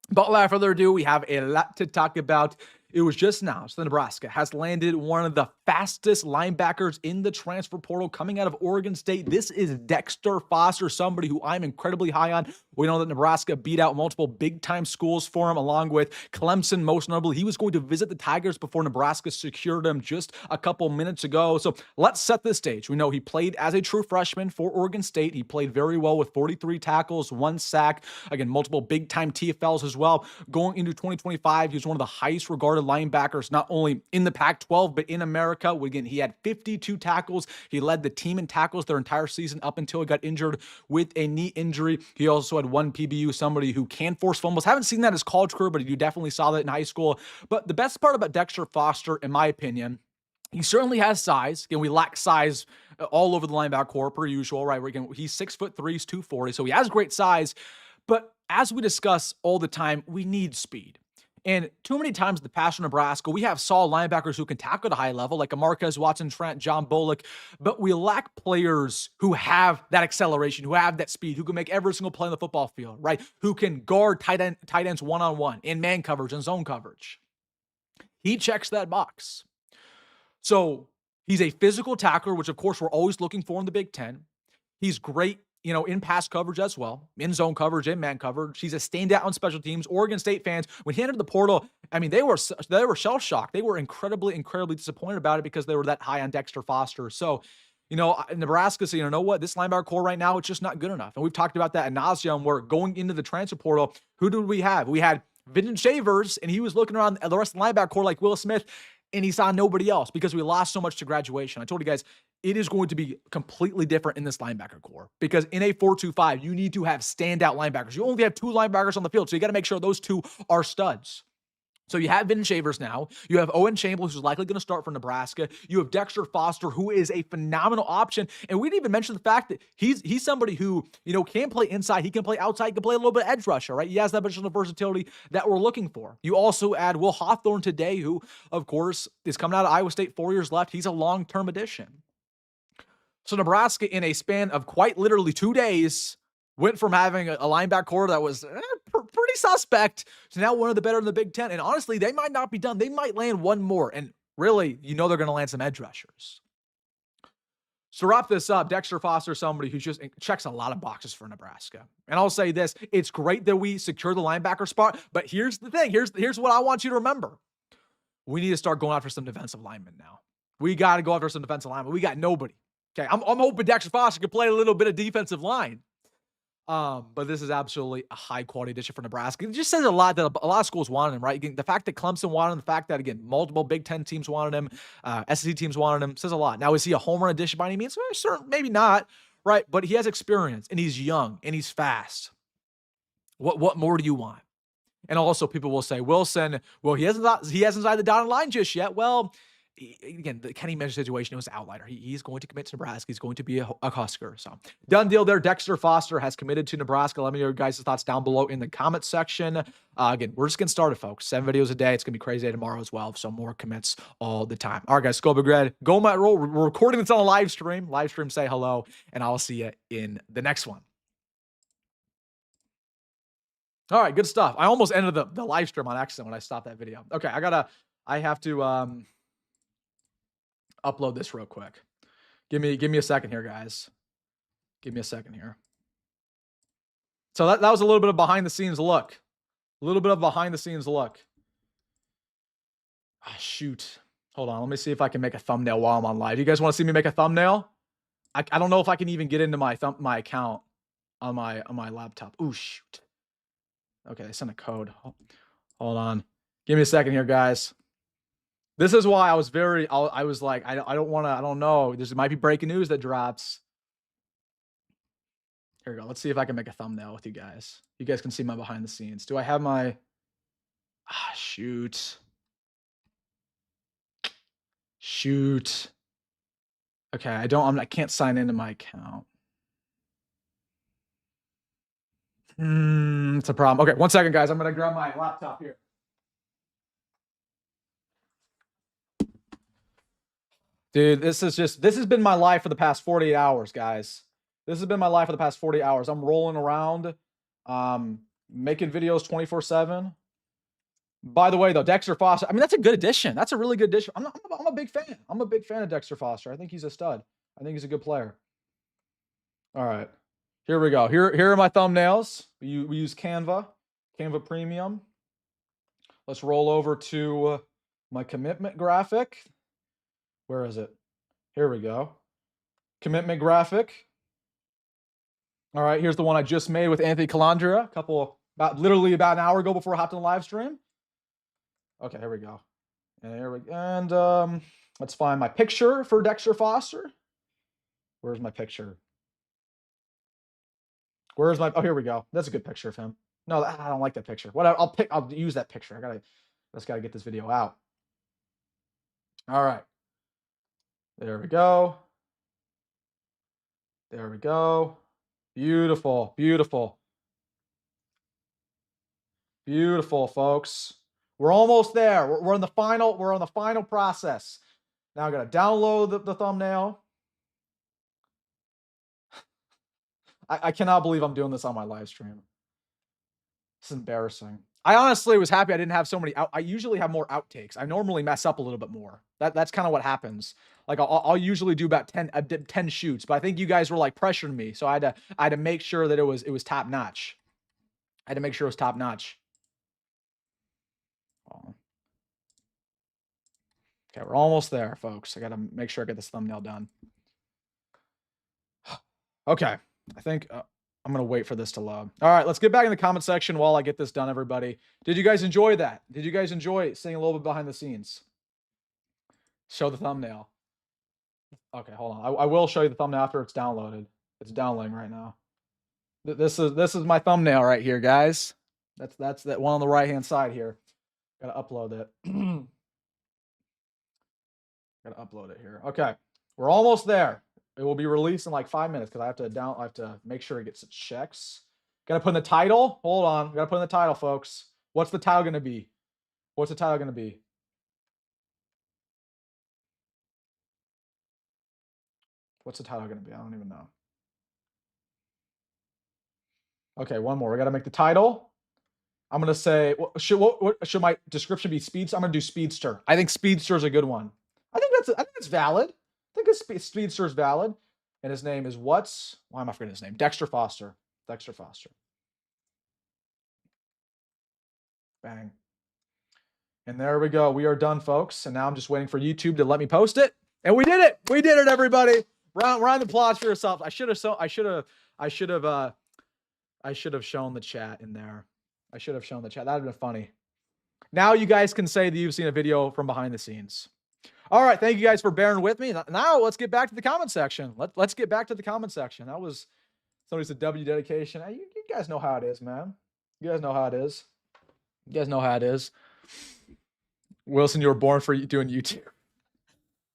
But without further ado, we have a lot to talk about. It was just announced that Nebraska has landed one of the fastest linebackers in the transfer portal coming out of Oregon State. This is Dexter Foster, somebody who I'm incredibly high on. We know that Nebraska beat out multiple big-time schools for him, along with Clemson, most notably. He was going to visit the Tigers before Nebraska secured him just a couple minutes ago. So let's set the stage. We know he played as a true freshman for Oregon State. He played very well with 43 tackles, 1 sack. Again, multiple big-time TFLs as well. Going into 2025, he was one of the highest regarded linebackers, not only in the Pac-12, but in America. Again, he had 52 tackles. He led the team in tackles their entire season up until he got injured with a knee injury. He also had 1 PBU, somebody who can force fumbles. Haven't seen that in his college career, but you definitely saw that in high school. But the best part about Dexter Foster, in my opinion, he certainly has size. Again, we lack size all over the linebacker corps per usual, right? Again, he's 6'3", he's 240, so he has great size. But as we discuss all the time, we need speed. And too many times in the past for Nebraska, we have solid linebackers who can tackle at a high level, like a Marquez, Watson, Trent, John Bullock, but we lack players who have that acceleration, who have that speed, who can make every single play on the football field, right? Who can guard tight ends one-on-one in man coverage and zone coverage. He checks that box. So he's a physical tackler, which of course we're always looking for in the Big Ten. He's great, in pass coverage as well, in zone coverage, in man coverage. He's a standout on special teams. Oregon State fans, when he entered the portal, I mean, they were shell-shocked. They were incredibly, incredibly disappointed about it because they were that high on Dexter Foster. So, Nebraska said, you know what? This linebacker core right now, it's just not good enough. And we've talked about that ad nauseum, where going into the transfer portal, who did we have? We had Vincent Shavers, and he was looking around the rest of the linebacker core like Will Smith, and he saw nobody else because we lost so much to graduation. I told you guys, it is going to be completely different in this linebacker core because in a 4-2-5, you need to have standout linebackers. You only have 2 linebackers on the field, so you got to make sure those 2 are studs. So you have Vin Shavers now. You have Owen Chambliss, who's likely going to start for Nebraska. You have Dexter Foster, who is a phenomenal option. And we didn't even mention the fact that he's somebody who, can play inside. He can play outside. He can play a little bit of edge rusher, right? He has that additional versatility that we're looking for. You also add Will Hawthorne today, who, of course, is coming out of Iowa State, 4 years left. He's a long-term addition. So Nebraska, in a span of quite literally 2 days, went from having a linebacker core that was pretty suspect to now one of the better in the Big Ten. And honestly, they might not be done. They might land one more. And really, they're going to land some edge rushers. So to wrap this up, Dexter Foster, somebody who just checks a lot of boxes for Nebraska. And I'll say this, it's great that we secure the linebacker spot, but here's the thing. Here's what I want you to remember. We need to start going after some defensive linemen now. We got to go after some defensive linemen. We got nobody. Okay, I'm hoping Dexter Foster can play a little bit of defensive line. But this is absolutely a high-quality addition for Nebraska. It just says a lot that a lot of schools wanted him, right? Again, the fact that Clemson wanted him, the fact that, again, multiple Big Ten teams wanted him, SEC teams wanted him, says a lot. Now, is he a home run addition by any means? Well, maybe not, right? But he has experience, and he's young, and he's fast. What more do you want? And also, people will say, Wilson, well, he hasn't signed the dotted line just yet. Well, again, the Kenny Miller situation was an outlier. He's going to commit to Nebraska. He's going to be a Husker. So, done deal there. Dexter Foster has committed to Nebraska. Let me know your guys' thoughts down below in the comment section. Again, we're just getting started, folks. 7 videos a day. It's going to be crazy day tomorrow as well. So, more commits all the time. All right, guys, go big red. Go Matt roll. We're recording this on a live stream. Live stream, say hello, and I'll see you in the next one. All right, good stuff. I almost ended the live stream on accident when I stopped that video. Okay, I have to upload this real quick. Give me a second here, guys. Give me a second here. So that was a little bit of behind the scenes look. A little bit of behind the scenes look. Ah, shoot. Hold on. Let me see if I can make a thumbnail while I'm on live. You guys want to see me make a thumbnail? I don't know if I can even get into my account on my laptop. Ooh, shoot. Okay, they sent a code. Hold on. Give me a second here, guys. This is why I was like, I don't know. There might be breaking news that drops. Here we go. Let's see if I can make a thumbnail with you guys. You guys can see my behind the scenes. Do I have my, shoot. Okay, I can't sign into my account. It's a problem. Okay, 1 second, guys. I'm going to grab my laptop here. Dude, this has been my life for the past 48 hours, guys. This has been my life for the past 40 hours. I'm rolling around, making videos 24/7. By the way, though, Dexter Foster, I mean, that's a good addition. That's a really good addition. I'm a big fan. I'm a big fan of Dexter Foster. I think he's a stud. I think he's a good player. All right. Here we go. Here are my thumbnails. We use Canva Premium. Let's roll over to my commitment graphic. Where is it? Here we go. Commitment graphic. All right, here's the one I just made with Anthony Calandria, literally about an hour ago before I hopped on the live stream. Okay, here we go. And let's find my picture for Dexter Foster. Where's my picture? Oh, here we go. That's a good picture of him. No, I don't like that picture. Whatever, I'll use that picture. I just gotta get this video out. All right. There we go. There we go. Beautiful, beautiful. Beautiful, folks. We're almost there. We're on the final process. Now I gotta download the thumbnail. I cannot believe I'm doing this on my live stream. It's embarrassing. I honestly was happy I didn't have so many I usually have more outtakes. I normally mess up a little bit more. That's kind of what happens. Like I'll usually do about 10 shoots, but I think you guys were like pressuring me, so I had to make sure that it was top notch. I had to make sure it was top notch. Oh. Okay, we're almost there, folks. I got to make sure I get this thumbnail done. Okay, I think I'm going to wait for this to load. All right, let's get back in the comment section while I get this done, everybody. Did you guys enjoy that? Did you guys enjoy seeing a little bit behind the scenes? Show the thumbnail. Okay, hold on. I will show you the thumbnail after it's downloaded. It's downloading right now. This is my thumbnail right here, guys. That's that one on the right-hand side here. Gotta upload it. Gotta upload it here. Okay, we're almost there. It will be released in like 5 minutes because I have to make sure it gets its checks. Gotta put in the title. Hold on. Gotta put in the title, folks. What's the title gonna be? What's the title gonna be? What's the title gonna be? I don't even know. Okay, one more. We gotta make the title. I'm gonna say, what should my description be? Speedster. I'm gonna do Speedster. I think Speedster is a good one. I think it's valid. I think Speedster is valid. And his name is what's? Why am I forgetting his name? Dexter Foster. Dexter Foster. Bang. And there we go. We are done, folks. And now I'm just waiting for YouTube to let me post it. And we did it. We did it, everybody. Round of applause for yourself. I should have shown the chat in there. I should have shown the chat. That would have been funny. Now you guys can say that you've seen a video from behind the scenes. All right. Thank you guys for bearing with me. Now let's get back to the comment section. Let's get back to the comment section. That was somebody's a W dedication. You guys know how it is, man. You guys know how it is. You guys know how it is. Wilson, you were born for doing YouTube.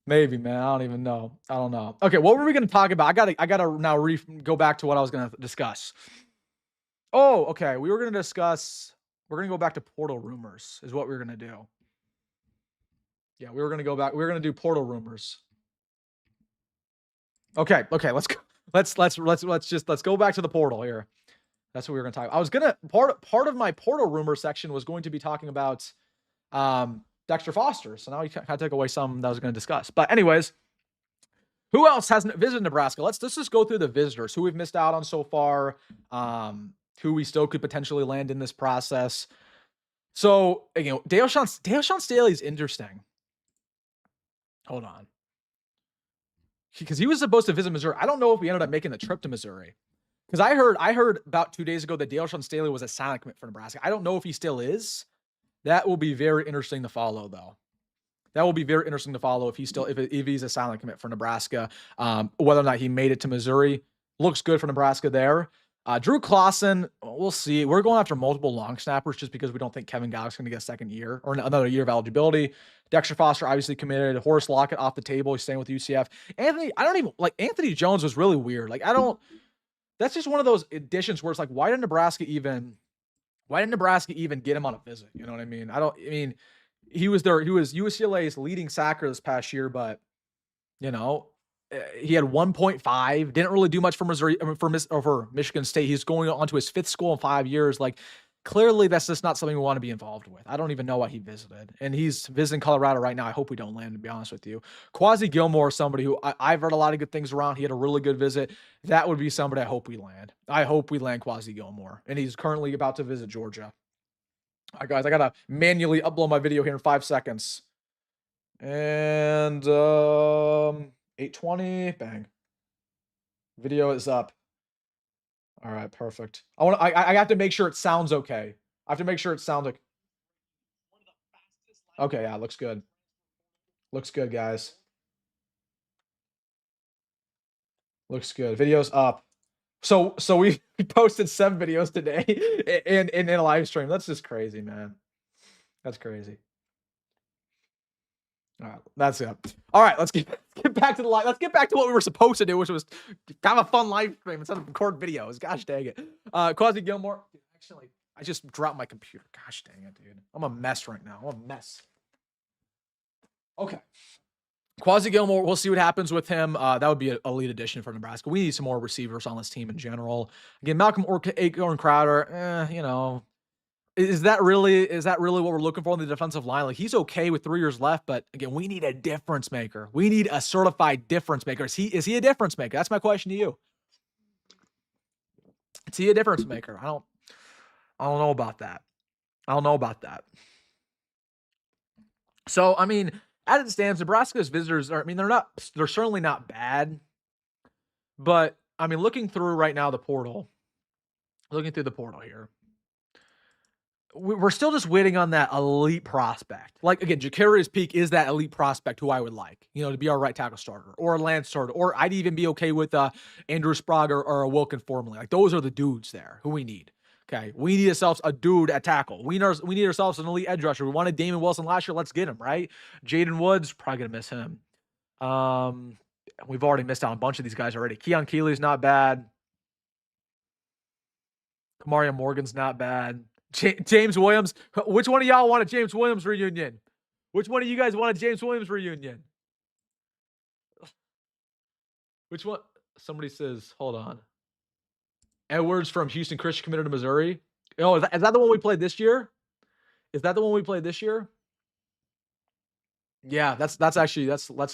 Maybe, man. I don't even know. I don't know. Okay, what were we going to talk about? I gotta now go back to what I was going to discuss. Oh, okay. We were going to discuss. We're going to go back to portal rumors. Is what we were going to do. Yeah, we were going to go back. We were going to do portal rumors. Okay. Let's go. Let's go back to the portal here. That's what we were going to talk. I was going to part of my portal rumor section was going to be talking about Dexter Foster. So now you kind of took away some that I was going to discuss. But anyways, who else hasn't visited Nebraska? Let's just go through the visitors, who we've missed out on so far, who we still could potentially land in this process. So, again, Dale-Sean Staley is interesting. Hold on. Because he was supposed to visit Missouri. I don't know if we ended up making the trip to Missouri. Because I heard about 2 days ago that Dale-Sean Staley was a silent commit for Nebraska. I don't know if he still is. That will be very interesting to follow, though. That will be very interesting to follow if he's a silent commit for Nebraska. Whether or not he made it to Missouri. Looks good for Nebraska there. Drew Clausen, we'll see. We're going after multiple long snappers just because we don't think Kevin Gauck's going to get a second year or another year of eligibility. Dexter Foster obviously committed. Horace Lockett off the table. He's staying with UCF. Anthony Jones was really weird. That's just one of those additions where it's like, why didn't Nebraska even get him on a visit? You know what I mean? He was UCLA's leading sacker this past year, but he had 1.5, didn't really do much for Missouri, for Michigan State. He's going on to his 5th school in 5 years. Clearly that's just not something we want to be involved with. I don't even know why he visited. And he's visiting Colorado right now. I hope we don't land, to be honest with you. Quasi Gilmore is somebody who I've read a lot of good things around. He had a really good visit. That would be somebody I hope we land. I hope we land Quasi Gilmore. And he's currently about to visit Georgia. All right, guys, I got to manually upload my video here in 5 seconds. And 8:20, bang. Video is up. All right, perfect. I have to make sure it sounds okay. I have to make sure it sounds like. Okay, yeah, looks good. Looks good, guys. Looks good. Video's up. So we posted 7 videos today in a live stream. That's just crazy, man. That's crazy. All right, that's it. All right, let's get back to the live. Let's get back to what we were supposed to do, which was have a fun live stream instead of record videos. Gosh dang it. Quasi Gilmore. Actually, I just dropped my computer. Gosh dang it, dude. I'm a mess right now. I'm a mess. Okay. Quasi Gilmore, we'll see what happens with him. That would be a lead addition for Nebraska. We need some more receivers on this team in general. Again, Malcolm Acorn Crowder, is that really what we're looking for on the defensive line? He's okay with 3 years left, but again, we need a difference maker. We need a certified difference maker. Is he a difference maker? That's my question to you. Is he a difference maker? I don't know about that. I don't know about that. So, as it stands, Nebraska's visitors they're certainly not bad. But looking through right now the portal, looking through the portal here, we're still just waiting on that elite prospect. Again, Jacary's peak is that elite prospect who I would like, to be our right tackle starter or a Lance starter, or I'd even be okay with Andrew Sprague or a Wilkin Formerly. Those are the dudes there who we need. Okay, we need ourselves a dude at tackle. We need ourselves an elite edge rusher. We wanted Damon Wilson last year. Let's get him, right? Jaden Woods, probably gonna miss him. We've already missed out on a bunch of these guys already. Keon Keeley's not bad. Kamarion Morgan's not bad. James Williams. Which one of y'all want a James Williams reunion? Which one of you guys want a James Williams reunion? Which one? Somebody says, hold on. Edwards from Houston Christian committed to Missouri. Oh, is that the one we played this year? Is that the one we played this year? Yeah, that's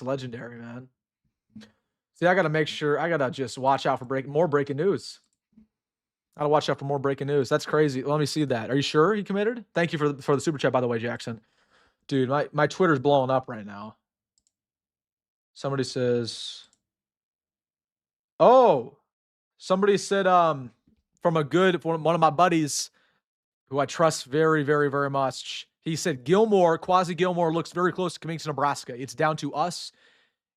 legendary, man. See, I gotta make sure. I gotta just watch out for more breaking news. I gotta watch out for more breaking news. That's crazy. Let me see that. Are you sure he committed? Thank you for the super chat, by the way, Jackson. Dude, my Twitter's blowing up right now. Somebody says, oh, somebody said from one of my buddies who I trust very, very, very much. He said Quasi Gilmore looks very close to coming to Nebraska. It's down to us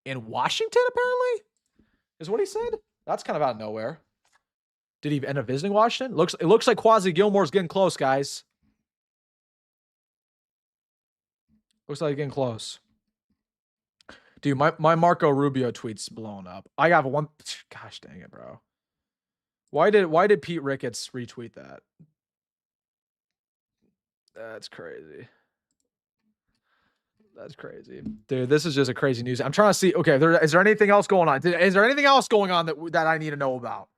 in Washington, apparently, is what he said. That's kind of out of nowhere. Did he end up visiting Washington? It looks like Quasi Gilmore's getting close, guys. Looks like getting close. Dude, my Marco Rubio tweet's blowing up. I got one. Gosh dang it, bro. Why did Pete Ricketts retweet that? That's crazy. That's crazy. Dude, this is just a crazy news. I'm trying to see. Okay, is there anything else going on? Is there anything else going on that I need to know about?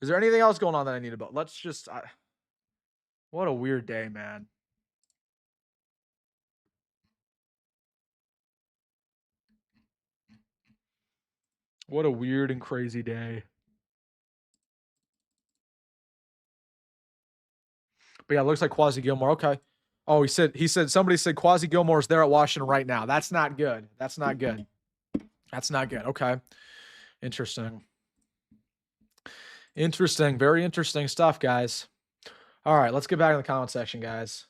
Is there anything else going on that I need to know? Let's just... what a weird day, man. What a weird and crazy day. But yeah, it looks like Quasi Gilmore. Okay. Oh, somebody said Quasi Gilmore's there at Washington right now. That's not good. That's not good. That's not good. Okay. Interesting. Interesting. Very interesting stuff, guys. All right, let's get back in the comment section, guys.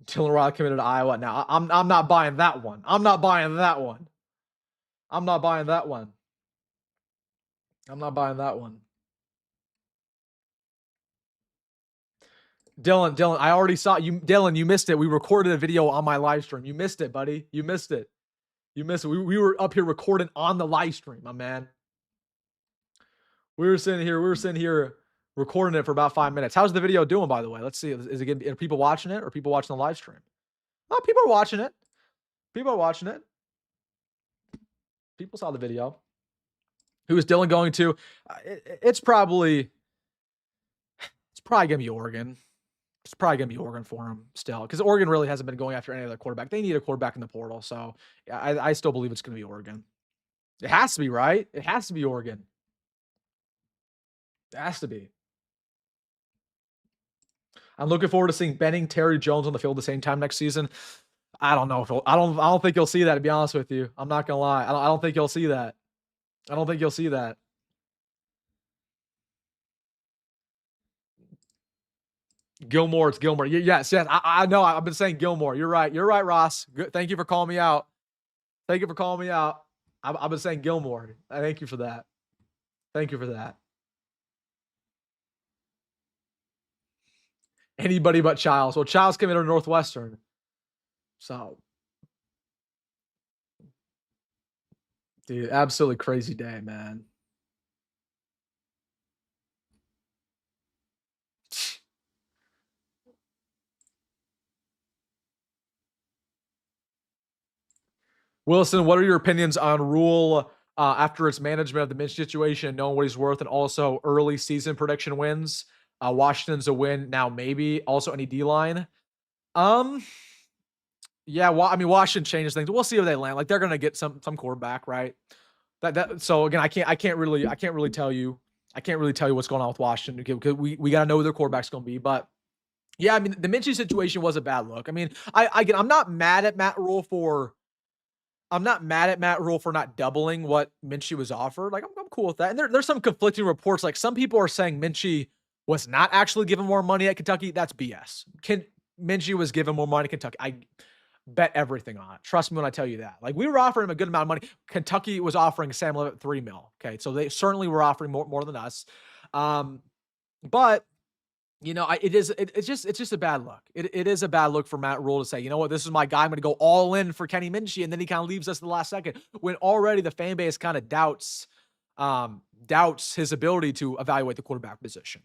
Dylan Rod committed to Iowa. Now, I'm not buying that one. I'm not buying that one. I'm not buying that one. I'm not buying that one. Dylan, I already saw you. Dylan, you missed it. We recorded a video on my live stream. You missed it, buddy. You missed it. You missed it. We were up here recording on the live stream, my man. We were sitting here recording it for about 5 minutes. How's the video doing, by the way? Let's see. Are people watching it or people watching the live stream? Oh, people are watching it. People are watching it. People saw the video. Who is Dylan going to? It's probably going to be Oregon. It's probably going to be Oregon for him still, because Oregon really hasn't been going after any other quarterback. They need a quarterback in the portal, so I still believe it's going to be Oregon. It has to be, right? It has to be Oregon. It has to be. I'm looking forward to seeing Benning, Terry Jones on the field at the same time next season. I don't know if I don't think you'll see that, to be honest with you. I'm not gonna lie. I don't think you'll see that. I don't think you'll see that. Gilmore, it's Gilmore. Yes. I know. I've been saying Gilmore. You're right. You're right, Ross. Good. Thank you for calling me out. Thank you for calling me out. I've been saying Gilmore. I thank you for that. Thank you for that. Anybody but Childs. Well, Childs came into Northwestern. So, dude, absolutely crazy day, man. Wilson, what are your opinions on Rule after its management of the Mitch situation, knowing what he's worth, and also early season prediction wins? Washington's a win now, maybe. Also, any D-line? Yeah, I mean, Washington changes things. We'll see where they land. Like, they're gonna get some quarterback, right? So again, I can't really tell you. I can't really tell you what's going on with Washington, because we gotta know who their quarterback's gonna be. But yeah, I mean, the Minchie situation was a bad look. I mean, I'm not mad at Matt Rule for not doubling what Minchie was offered. Like, I'm cool with that. And there's some conflicting reports. Like, some people are saying Minchie was not actually given more money at Kentucky. That's BS. Minchie was given more money at Kentucky. I bet everything on it. Trust me when I tell you that. Like, we were offering him a good amount of money. Kentucky was offering Sam Levitt $3 million. Okay, so they certainly were offering more than us. But You know, it's just a bad look. It is a bad look for Matt Rule to say, you know what, this is my guy. I'm going to go all in for Kenny Minchie, and then he kind of leaves us at the last second when already the fan base kind of doubts his ability to evaluate the quarterback position.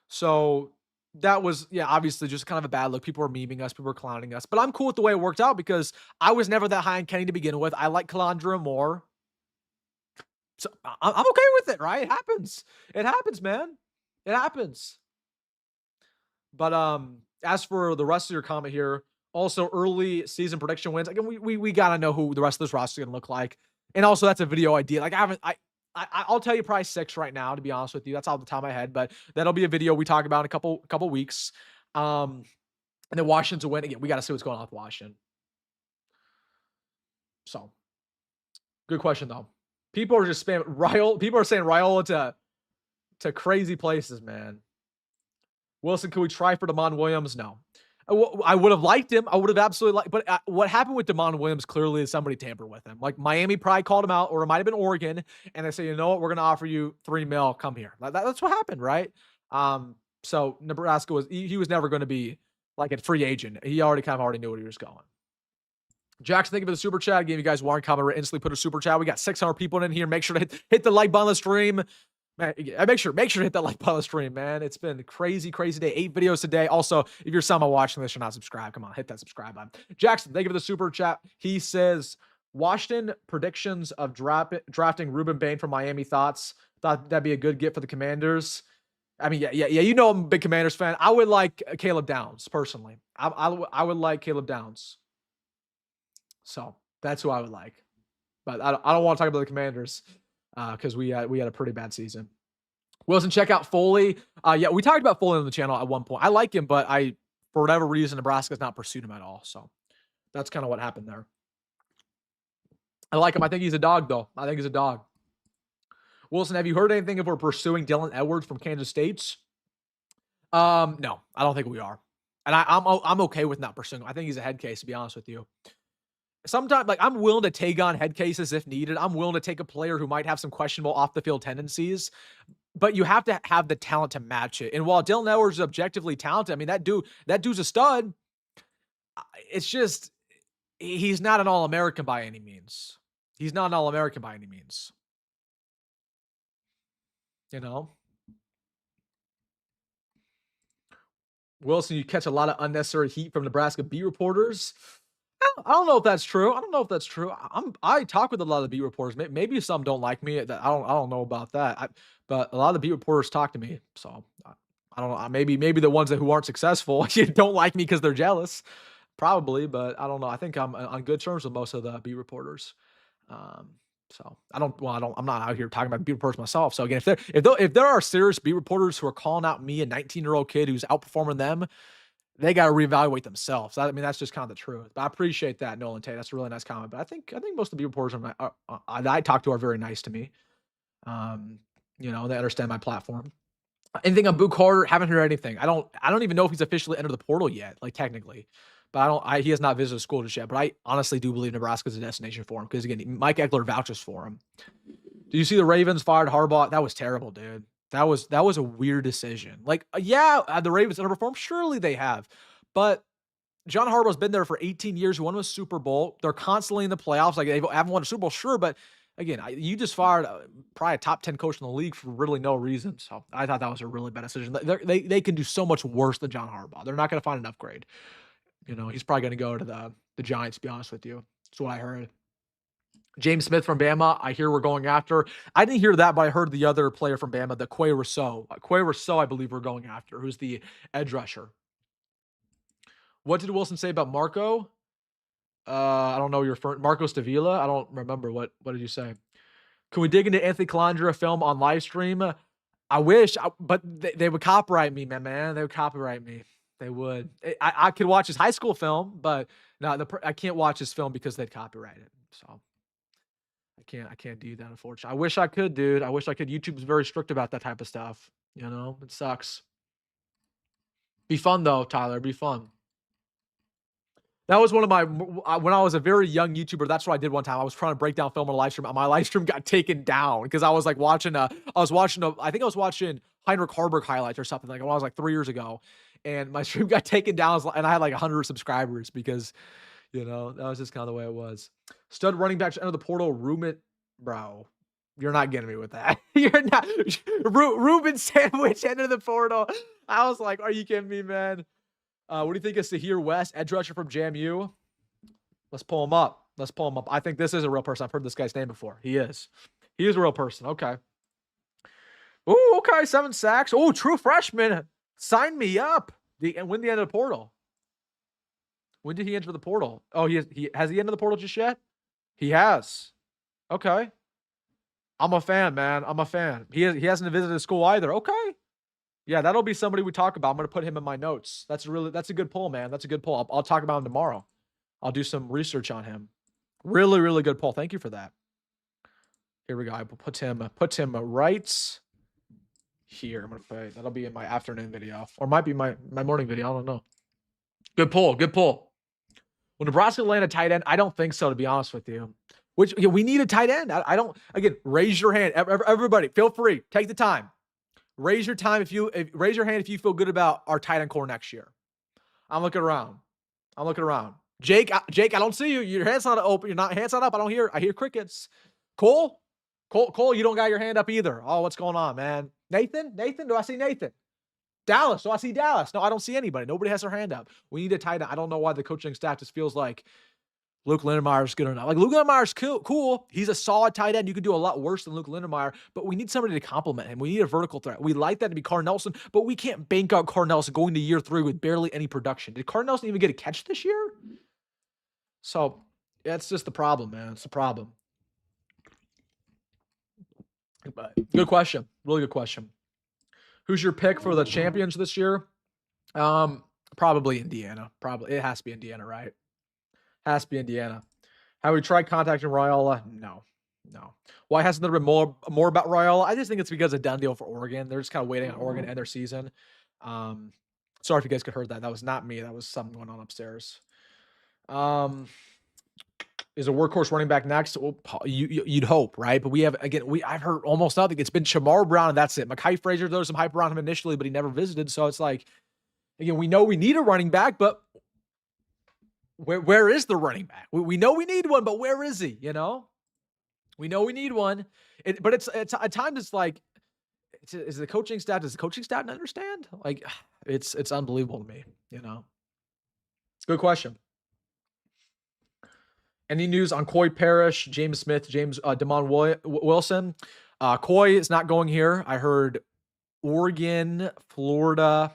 So that was, yeah, obviously just kind of a bad look. People were memeing us, people were clowning us, but I'm cool with the way it worked out because I was never that high on Kenny to begin with. I like Calandra more. So I'm okay with it, right? It happens. It happens, man. It happens. But as for the rest of your comment here, also early season prediction wins. Again, we gotta know who the rest of this roster is gonna look like. And also that's a video idea. Like I'll tell you probably 6 right now, to be honest with you. That's off the top of my head, but that'll be a video we talk about in a couple weeks. And then Washington's a win. Again, we gotta see what's going on with Washington. So good question though. People are just spamming Raiola. People are saying Raiola to crazy places, man. Wilson, can we try for Damon Williams? No. I would have liked him. I would have absolutely liked, but what happened with Damon Williams clearly is somebody tampered with him. Like Miami probably called him out, or it might have been Oregon, and they say, you know what, we're going to offer you $3 million. Come here. That's what happened, right? So Nebraska he was never going to be like a free agent. He already knew where he was going. Jackson, thank you for the super chat. Gave you guys one comment, instantly put a super chat. We got 600 people in here. Make sure to hit the like button on the stream. Man, make sure to hit that like button on the stream, man. It's been a crazy day. 8 videos today. Also, if you're someone watching this, you're not subscribed, come on, hit that subscribe button. Jackson, thank you for the super chat. He says, Washington predictions of drafting Ruben Bain from Miami. Thoughts? Thought that'd be a good get for the Commanders. I mean, yeah. You know I'm a big Commanders fan. I would like Caleb Downs, personally. I would like Caleb Downs. So that's who I would like. But I don't want to talk about the Commanders because we had a pretty bad season. Wilson, check out Foley. Yeah, we talked about Foley on the channel at one point. I like him, but for whatever reason, Nebraska's not pursued him at all. So that's kind of what happened there. I like him. I think he's a dog, though. I think he's a dog. Wilson, have you heard anything if we're pursuing Dylan Edwards from Kansas State? No, I don't think we are. And I'm okay with not pursuing him. I think he's a head case, to be honest with you. Sometimes, like, I'm willing to take on head cases if needed. I'm willing to take a player who might have some questionable off-the-field tendencies, but you have to have the talent to match it. And while Dylan Edwards is objectively talented, I mean, that dude's a stud. It's just, he's not an All-American by any means. He's not an All-American by any means. You know? Wilson, you catch a lot of unnecessary heat from Nebraska beat reporters. I don't know if that's true. I talk with a lot of the beat reporters. Maybe some don't like me. I don't know about that. But a lot of the beat reporters talk to me. So I don't know. Maybe the ones who aren't successful don't like me because they're jealous. Probably, but I don't know. I think I'm on good terms with most of the beat reporters. So I'm not out here talking about beat reporters myself. So again, if there are serious beat reporters who are calling out me, a 19-year-old kid who's outperforming them, they got to reevaluate themselves. I mean, that's just kind of the truth. But I appreciate that, Nolan Tate. That's a really nice comment. But I think most of the reporters that I talk to are very nice to me. They understand my platform. Anything on Boo Carter? Haven't heard anything. I don't even know if he's officially entered the portal yet, like technically. But he has not visited school just yet. But I honestly do believe Nebraska is a destination for him because again, Mike Eckler vouches for him. Do you see the Ravens fired Harbaugh? That was terrible, dude. That was a weird decision. Like, the Ravens underperformed. Surely they have. But John Harbaugh's been there for 18 years. Won a Super Bowl. They're constantly in the playoffs. Like, they haven't won a Super Bowl, sure. But, again, you just fired probably a top 10 coach in the league for really no reason. So, I thought that was a really bad decision. They can do so much worse than John Harbaugh. They're not going to find an upgrade. He's probably going to go to the Giants, to be honest with you. That's what I heard. James Smith from Bama, I hear we're going after. I didn't hear that, but I heard the other player from Bama, the Quay Rousseau. Quay Rousseau, I believe we're going after, who's the edge rusher. What did Wilson say about Marco? I don't know your first. Marcos Davila? I don't remember. What did you say? Can we dig into Anthony Calandra film on live stream? I wish, but they would copyright me, man. They would copyright me. They would. I could watch his high school film, but no, I can't watch his film because they'd copyright it. So. I can't do that, unfortunately. I wish I could, dude. I wish I could. YouTube's very strict about that type of stuff. It sucks. Be fun, though, Tyler. Be fun. That was one of my when I was a very young YouTuber. That's what I did one time. I was trying to break down film on a live stream. My live stream got taken down because I was like watching. I think I was watching Heinrich Haarberg highlights or something like when I was like 3 years ago, and my stream got taken down. And I had like 100 subscribers because that was just kind of the way it was. Stud running back to enter the portal. Bro, you're not getting me with that. You're not. Ruben Sandwich enter the portal. I was like, are you kidding me, man? What do you think of Sahir West, edge rusher from JMU? Let's pull him up. I think this is a real person. I've heard this guy's name before. He is. He is a real person. Okay. Ooh, okay. 7 sacks. Oh, true freshman. Sign me up. And when the end of the portal? When did he enter the portal? Oh, has he entered the portal just yet? He has. Okay. I'm a fan, man. I'm a fan. He hasn't visited school either. Okay. Yeah, that'll be somebody we talk about. I'm going to put him in my notes. That's a good pull, man. That's a good pull. I'll talk about him tomorrow. I'll do some research on him. Really, really good pull. Thank you for that. Here we go. I put him right here. I'm going to play. That'll be in my afternoon video. Or might be my morning video. I don't know. Good pull. Good pull. Will Nebraska land a tight end? I don't think so, to be honest with you. We need a tight end. I don't. Again, raise your hand. Everybody, feel free. Take the time. Raise your hand if you feel good about our tight end core next year. I'm looking around. Jake, I don't see you. Your hand's not open. Hand's not up. I hear crickets. Cole, you don't got your hand up either. Oh, what's going on, man? Nathan, do I see Nathan? Dallas, do I see Dallas? No, I don't see anybody. Nobody has their hand up. We need a tight end. I don't know why the coaching staff just feels like Luke Lindenmeyer is good enough. Like, Luke Lindenmeyer's cool. He's a solid tight end. You could do a lot worse than Luke Lindenmeyer, but we need somebody to complement him. We need a vertical threat. We like that to be Carr Nelson, but we can't bank out Carr Nelson going to year 3 with barely any production. Did Carr Nelson even get a catch this year? So, that's just the problem, man. It's the problem. But good question. Really good question. Who's your pick for the champions this year? Probably Indiana. It has to be Indiana, right? Has to be Indiana. Have we tried contacting Raiola? No. Why hasn't there been more about Raiola? I just think it's because of done deal for Oregon. They're just kind of waiting on Oregon to end their season. Sorry if you guys could heard that. That was not me. That was something going on upstairs. Is a workhorse running back next? Well, you'd hope, right? But I've heard almost nothing. It's been Shamar Brown, and that's it. Mekhi Frazier, there was some hype around him initially, but he never visited. So it's like, again, we know we need a running back, but where is the running back? We know we need one, but where is he? We know we need one. But it's at times it's like, does the coaching staff not understand? Like, it's unbelievable to me. It's a good question. Any news on Coy Parrish, James Smith, Damon Wilson? Coy is not going here. I heard Oregon, Florida,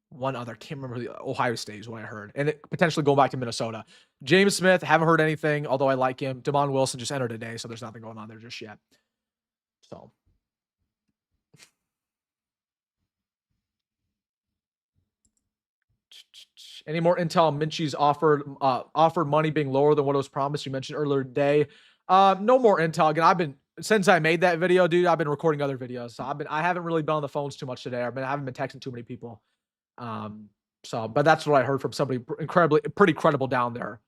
one other. Can't remember. Ohio State is what I heard. And potentially going back to Minnesota. James Smith, haven't heard anything, although I like him. Damon Wilson just entered today, so there's nothing going on there just yet. So. Any more intel on Minchie's offered money being lower than what was promised? You mentioned earlier today. No more intel. Again, since I made that video, dude, I've been recording other videos. So I haven't really been on the phones too much today. I haven't been texting too many people. But that's what I heard from somebody pretty credible down there.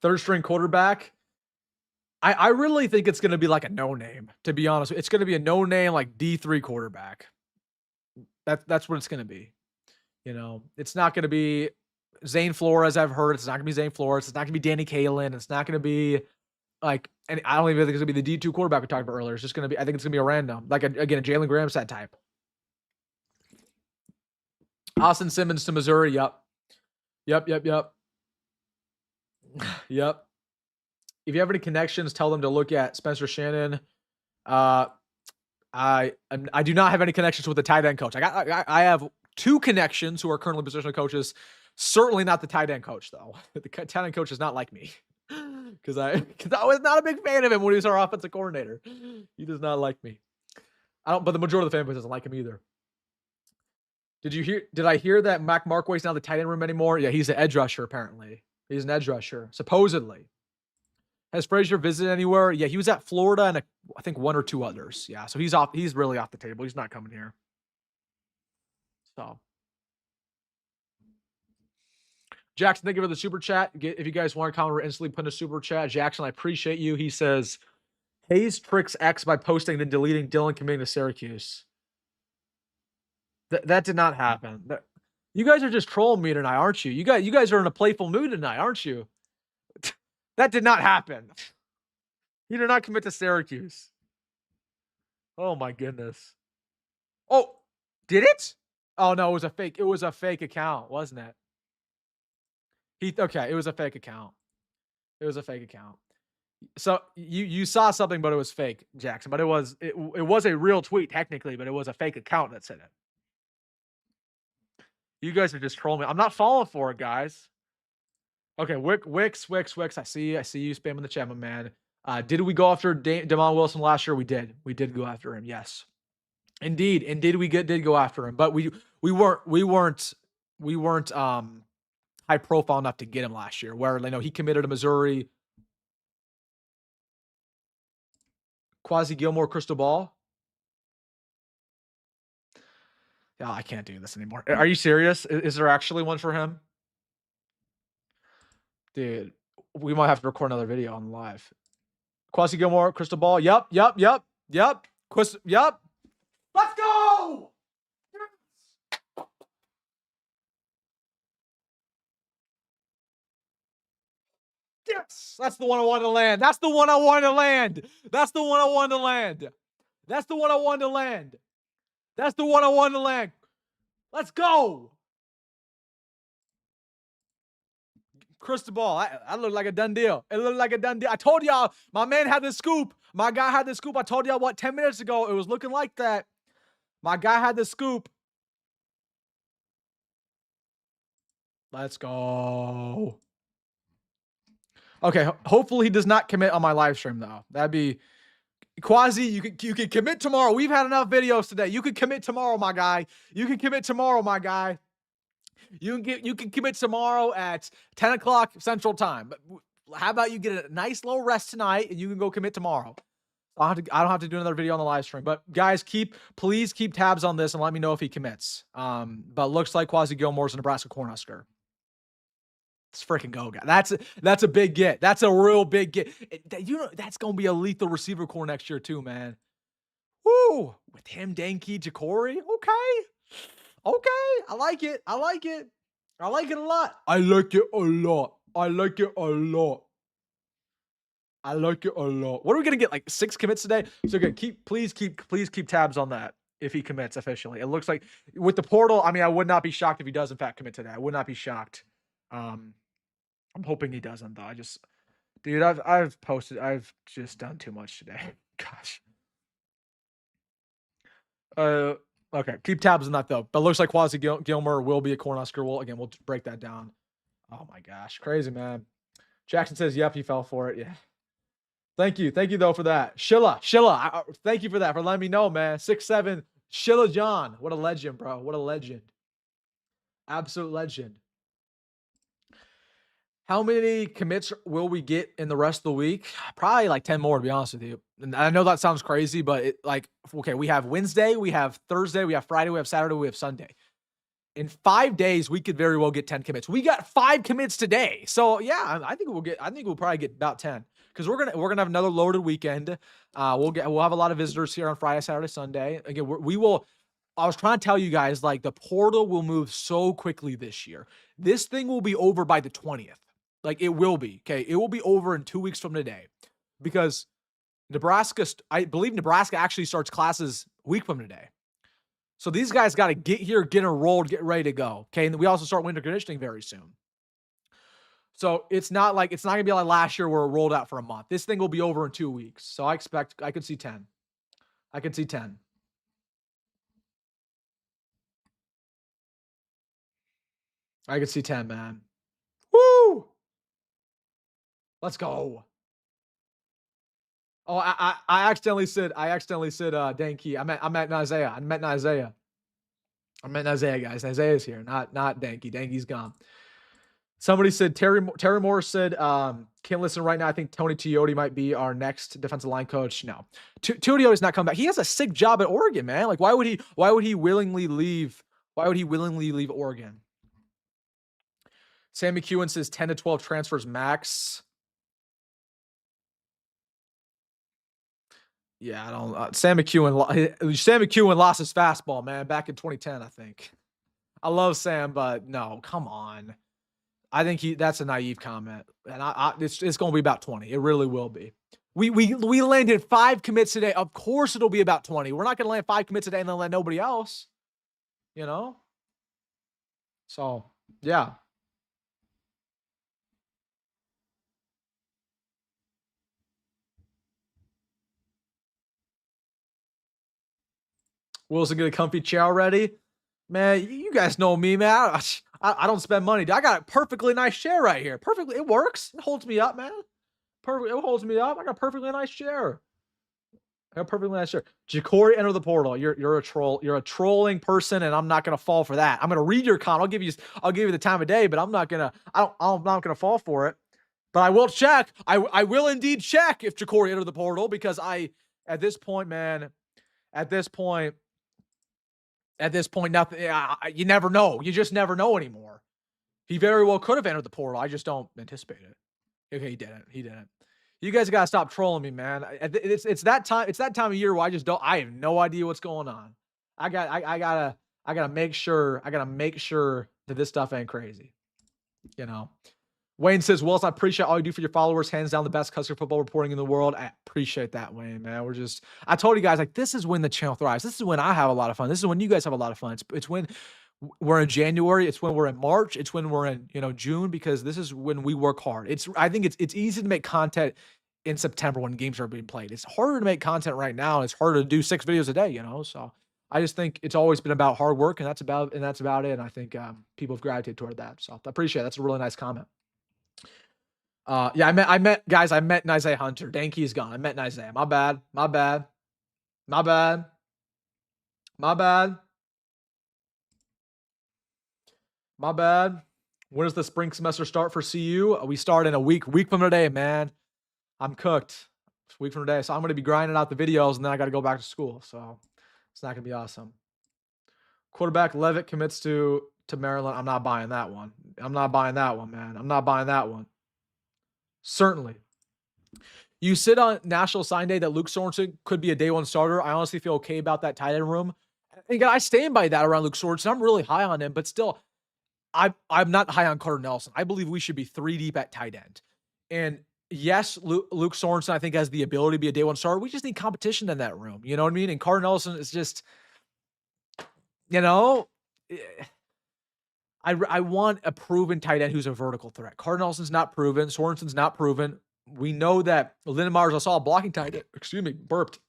Third string quarterback. I really think it's going to be like a no-name, to be honest. It's going to be a no-name, like D3 quarterback. That's what it's going to be. It's not going to be Zane Flores, I've heard. It's not going to be Zane Flores. It's not going to be Danny Kaelin. It's not going to be like, and I don't even think it's going to be the D2 quarterback we talked about earlier. It's just going to be, I think it's going to be a random, like, again, a Jalen Gramstad type. Austin Simmons to Missouri. Yep. If you have any connections, tell them to look at Spencer Shannon. I do not have any connections with the tight end coach. I have 2 connections who are currently positional coaches. Certainly not the tight end coach, though. The tight end coach is not like me, because I was not a big fan of him when he was our offensive coordinator. He does not like me. But the majority of the fan base doesn't like him either. Did I hear that Markway's not the tight end room anymore? Yeah, he's an edge rusher apparently. He's an edge rusher supposedly. Has Frazier visited anywhere? Yeah, he was at Florida and I think 1 or 2 others. Yeah, so he's off. He's really off the table. He's not coming here. So, Jackson, thank you for the super chat. If you guys want to comment, we're instantly put in a super chat. Jackson, I appreciate you. He says, Hayes tricks X by posting then deleting Dylan committing to Syracuse. That did not happen. You guys are just trolling me tonight, aren't you? You guys are in a playful mood tonight, aren't you? That did not happen. He did not commit to Syracuse. Oh my goodness. Oh, did it? Oh no, it was a fake. It was a fake account, wasn't it? Okay, it was a fake account. It was a fake account. So you saw something, but it was fake, Jackson. But it was a real tweet technically, but it was a fake account that said it. You guys are just trolling me. I'm not falling for it, guys. Okay, Wix. I see you spamming the chat, my man. Did we go after Damon Wilson last year? We did. We did go after him. Yes, indeed. We did go after him, but we weren't high profile enough to get him last year. Where he committed to Missouri. Quasi Gilmore crystal ball. Yeah, I can't do this anymore. Are you serious? Is there actually one for him? Dude, we might have to record another video on live. Quasi Gilmore, crystal ball. Yep. Yep. Let's go! Yes! That's the one I wanted to land. That's the one I wanted to land. That's the one I wanted to land. That's the one I wanted to land. That's the one I wanted to land. Let's go! Crystal ball. I look like a done deal. It looked like a done deal. I told y'all, my man had the scoop. My guy had the scoop. I told y'all, 10 minutes ago, it was looking like that. My guy had the scoop. Let's go. Okay, hopefully he does not commit on my live stream, though. That'd be... Quasi, you can commit tomorrow. We've had enough videos today. You can commit tomorrow, my guy. You can commit tomorrow, my guy. You can commit tomorrow at 10 o'clock Central Time. But how about you get a nice little rest tonight and you can go commit tomorrow? I don't have to do another video on the live stream. But guys, please keep tabs on this and let me know if he commits. But looks like Quasi Gilmore's a Nebraska Cornhusker. Let's freaking go, guys. That's a big get. That's a real big get. That's gonna be a lethal receiver core next year too, man. Woo! With him, Danke, Jacory. Okay. I like it. I like it a lot. I like it a lot. What are we gonna get? Like 6 commits today? So good. Please keep tabs on that if he commits officially. It looks like with the portal. I mean, I would not be shocked if he does in fact commit today. I would not be shocked. I'm hoping he doesn't though. Dude, I've just done too much today. Gosh. Okay. Keep tabs on that though. But it looks like Quasi Gilmore will be a Cornhusker. We'll break that down. Oh my gosh. Crazy, man. Jackson says, yep, he fell for it. Yeah. Thank you though for that. Shilla. Thank you for that, for letting me know, man. 6'7", Shilla John. What a legend, bro. What a legend. Absolute legend. How many commits will we get in the rest of the week? Probably like 10 more, to be honest with you. And I know that sounds crazy, but okay, we have Wednesday, we have Thursday, we have Friday, we have Saturday, we have Sunday. In 5 days, we could very well get 10 commits. We got 5 commits today. So yeah, I think we'll probably get about 10. Because we're gonna have another loaded weekend. We'll have a lot of visitors here on Friday, Saturday, Sunday. Again, we will. I was trying to tell you guys, like, the portal will move so quickly this year. This thing will be over by the 20th. Like, it will be, okay? It will be over in 2 weeks from today. Because I believe Nebraska actually starts classes a week from today. So these guys got to get here, get enrolled, get ready to go, okay? And we also start winter conditioning very soon. So it's not going to be like last year where it rolled out for a month. This thing will be over in 2 weeks. So I could see 10. I could see 10. I could see 10, man. Woo! Let's go. Oh, I accidentally said Danke. I meant Nyziah. I meant Nyziah, guys. Nyziah's here, not Danke. Danke's gone. Somebody said Terry Moore said, can't listen right now. I think Tony Teote might be our next defensive line coach. No, Teote's not coming back. He has a sick job at Oregon, man. Like, why would he willingly leave? Why would he willingly leave Oregon? Sam McEwen says 10 to 12 transfers max. Yeah, I don't. Sam McEwen lost his fastball, man, back in 2010, I think. I love Sam, but no, come on. I think that's a naive comment, and it's going to be about 20. It really will be. We landed 5 commits today. Of course, it'll be about 20. We're not going to land 5 commits today and then let nobody else. You know. So yeah. Wilson get a comfy chair already, man. You guys know me, man. I don't spend money. I got a perfectly nice chair right here. Perfectly, it works. It holds me up, man. Perfect. It holds me up. I got a perfectly nice chair. Jacory, enter the portal. You're a troll. You're a trolling person, and I'm not gonna fall for that. I'm gonna read your comment. I'll give you the time of day, but I'm not gonna fall for it. But I will check. I will indeed check if Jacory entered the portal, because at this point, man, nothing. You never know. You just never know anymore. He very well could have entered the portal. I just don't anticipate it. Okay, he didn't. You guys gotta stop trolling me, man. It's that time. It's that time of year where I have no idea what's going on. I gotta make sure that this stuff ain't crazy. You know. Wayne says, Wilson, I appreciate all you do for your followers. Hands down the best Husker football reporting in the world. I appreciate that, Wayne, man. I told you guys, like, this is when the channel thrives. This is when I have a lot of fun. This is when you guys have a lot of fun. It's when we're in January. It's when we're in March. It's when we're in, June, because this is when we work hard. I think it's easy to make content in September when games are being played. It's harder to make content right now. It's harder to do 6 videos a day, so I just think it's always been about hard work, and that's about it. And I think people have gravitated toward that. So I appreciate it. That's a really nice comment. Yeah, I met Nyziah Hunter. Danke's gone. I met Nyziah. My bad. When does the spring semester start for CU? We start in a week from today, man. I'm cooked. It's a week from today. So I'm going to be grinding out the videos, and then I got to go back to school. So it's not going to be awesome. Quarterback Levitt commits to Maryland. I'm not buying that one. I'm not buying that one, man. I'm not buying that one. Certainly. You said on National Sign Day that Luke Sorensen could be a day 1 starter. I honestly feel okay about that tight end room. And I stand by that around Luke Sorensen. I'm really high on him, but still, I'm not high on Carter Nelson. I believe we should be 3 deep at tight end. And yes, Luke Sorensen, I think, has the ability to be a day 1 starter. We just need competition in that room. You know what I mean? And Carter Nelson is just, I want a proven tight end who's a vertical threat. Carter Nelson's not proven. Sorensen's not proven. We know that Lindenmeyer's a solid blocking tight end. Excuse me, burped.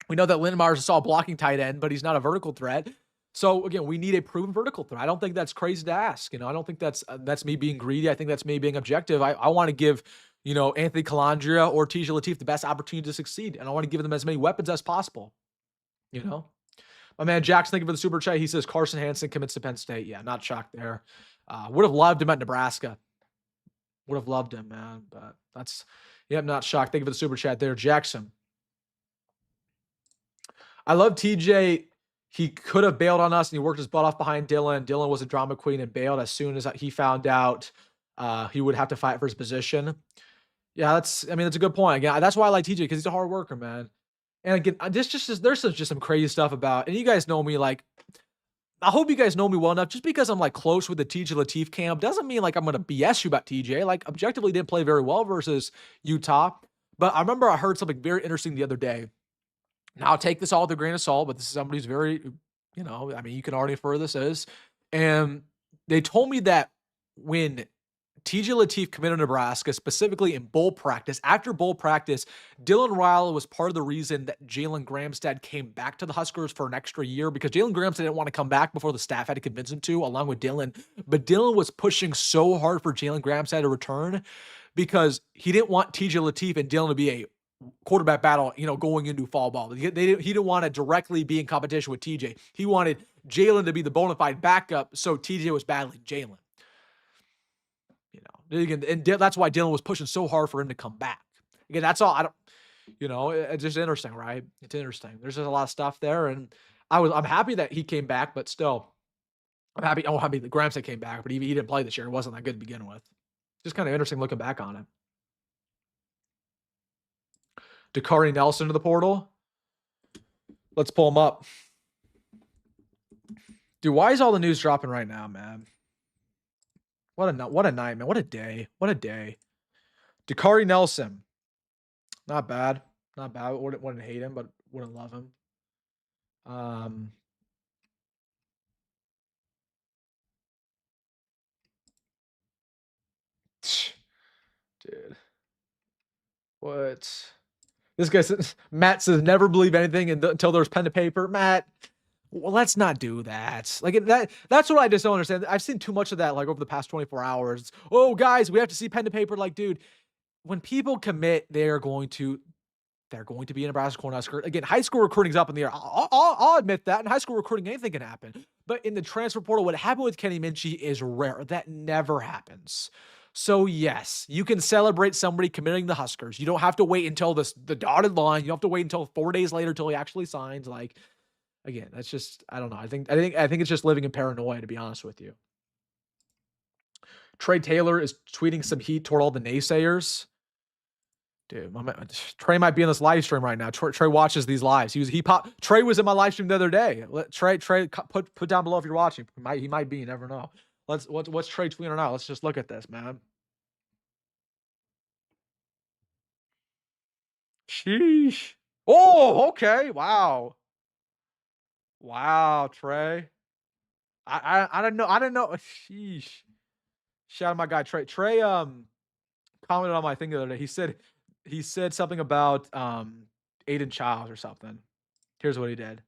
We know that Lindenmeyer's a solid blocking tight end, but he's not a vertical threat. So again, we need a proven vertical threat. I don't think that's crazy to ask. I don't think that's me being greedy. I think that's me being objective. I want to give, Anthony Calandria or TJ Lateef the best opportunity to succeed, and I want to give them as many weapons as possible. My man Jack's thinking for the super chat. He says Carson Hansen commits to Penn State. Yeah, not shocked there. Would have loved him at Nebraska. Would have loved him, man. But I'm not shocked. Thank you for the super chat there, Jackson. I love TJ. He could have bailed on us, and he worked his butt off behind Dylan. Dylan was a drama queen and bailed as soon as he found out he would have to fight for his position. Yeah, that's a good point. Again, that's why I like TJ, because he's a hard worker, man. And again, there's just some crazy stuff about, and you guys know me, like, I hope you guys know me well enough. Just because I'm like close with the TJ Lateef camp doesn't mean like I'm going to BS you about TJ. Like, objectively didn't play very well versus Utah. But I remember I heard something very interesting the other day. Now, take this all with a grain of salt, but this is somebody who's very, you can already infer this is. And they told me that when TJ Lateef committed to Nebraska, specifically in bowl practice, after bowl practice, Dylan Raiola was part of the reason that Jalyn Gramstad came back to the Huskers for an extra year, because Jalyn Gramstad didn't want to come back before the staff had to convince him to, along with Dylan. But Dylan was pushing so hard for Jalyn Gramstad to return because he didn't want TJ Lateef and Dylan to be a quarterback battle, going into fall ball. He didn't want to directly be in competition with TJ. He wanted Jalyn to be the bona fide backup, so TJ was battling Jalyn. Again, and that's why Dylan was pushing so hard for him to come back. Again, that's all. I don't, it's just interesting, right? It's interesting. There's just a lot of stuff there, and I'm happy that he came back, but still, I'm happy. Oh, happy that Gramstad came back, but he didn't play this year. It wasn't that good to begin with. Just kind of interesting looking back on it. Jacory Nelson to the portal. Let's pull him up. Dude, why is all the news dropping right now, man? What a night, man. What a day. What a day. Jacory Nelson. Not bad. Not bad. Wouldn't hate him, but wouldn't love him. Dude. What? This guy says, Matt says, never believe anything until there's pen to paper. Matt, well, let's not do that. Like that's what I just don't understand. I've seen too much of that, like over the past 24 hours. Oh, guys, we have to see pen to paper. Like, dude, when people commit, they're going to be in Nebraska Cornhusker. Again, high school recruiting's up in the air. I'll admit that. In high school recruiting, anything can happen. But in the transfer portal, what happened with Kenny Minchie is rare. That never happens. So yes, you can celebrate somebody committing the Huskers. You don't have to wait until the dotted line. You don't have to wait until 4 days later until he actually signs. Like, again, that's just, I don't know. I think it's just living in paranoia, to be honest with you. Trey Taylor is tweeting some heat toward all the naysayers. Dude, Trey might be in this live stream right now. Trey watches these lives. Trey was in my live stream the other day. Trey, put down below if you're watching. He might be. You never know. What's Trey tweeting now? Let's just look at this, man. Sheesh. Oh, okay. Wow. Wow, Trey. I don't know. I don't know. Sheesh. Shout out my guy Trey. Trey commented on my thing the other day. He said something about Aiden Childs or something. Here's what he did.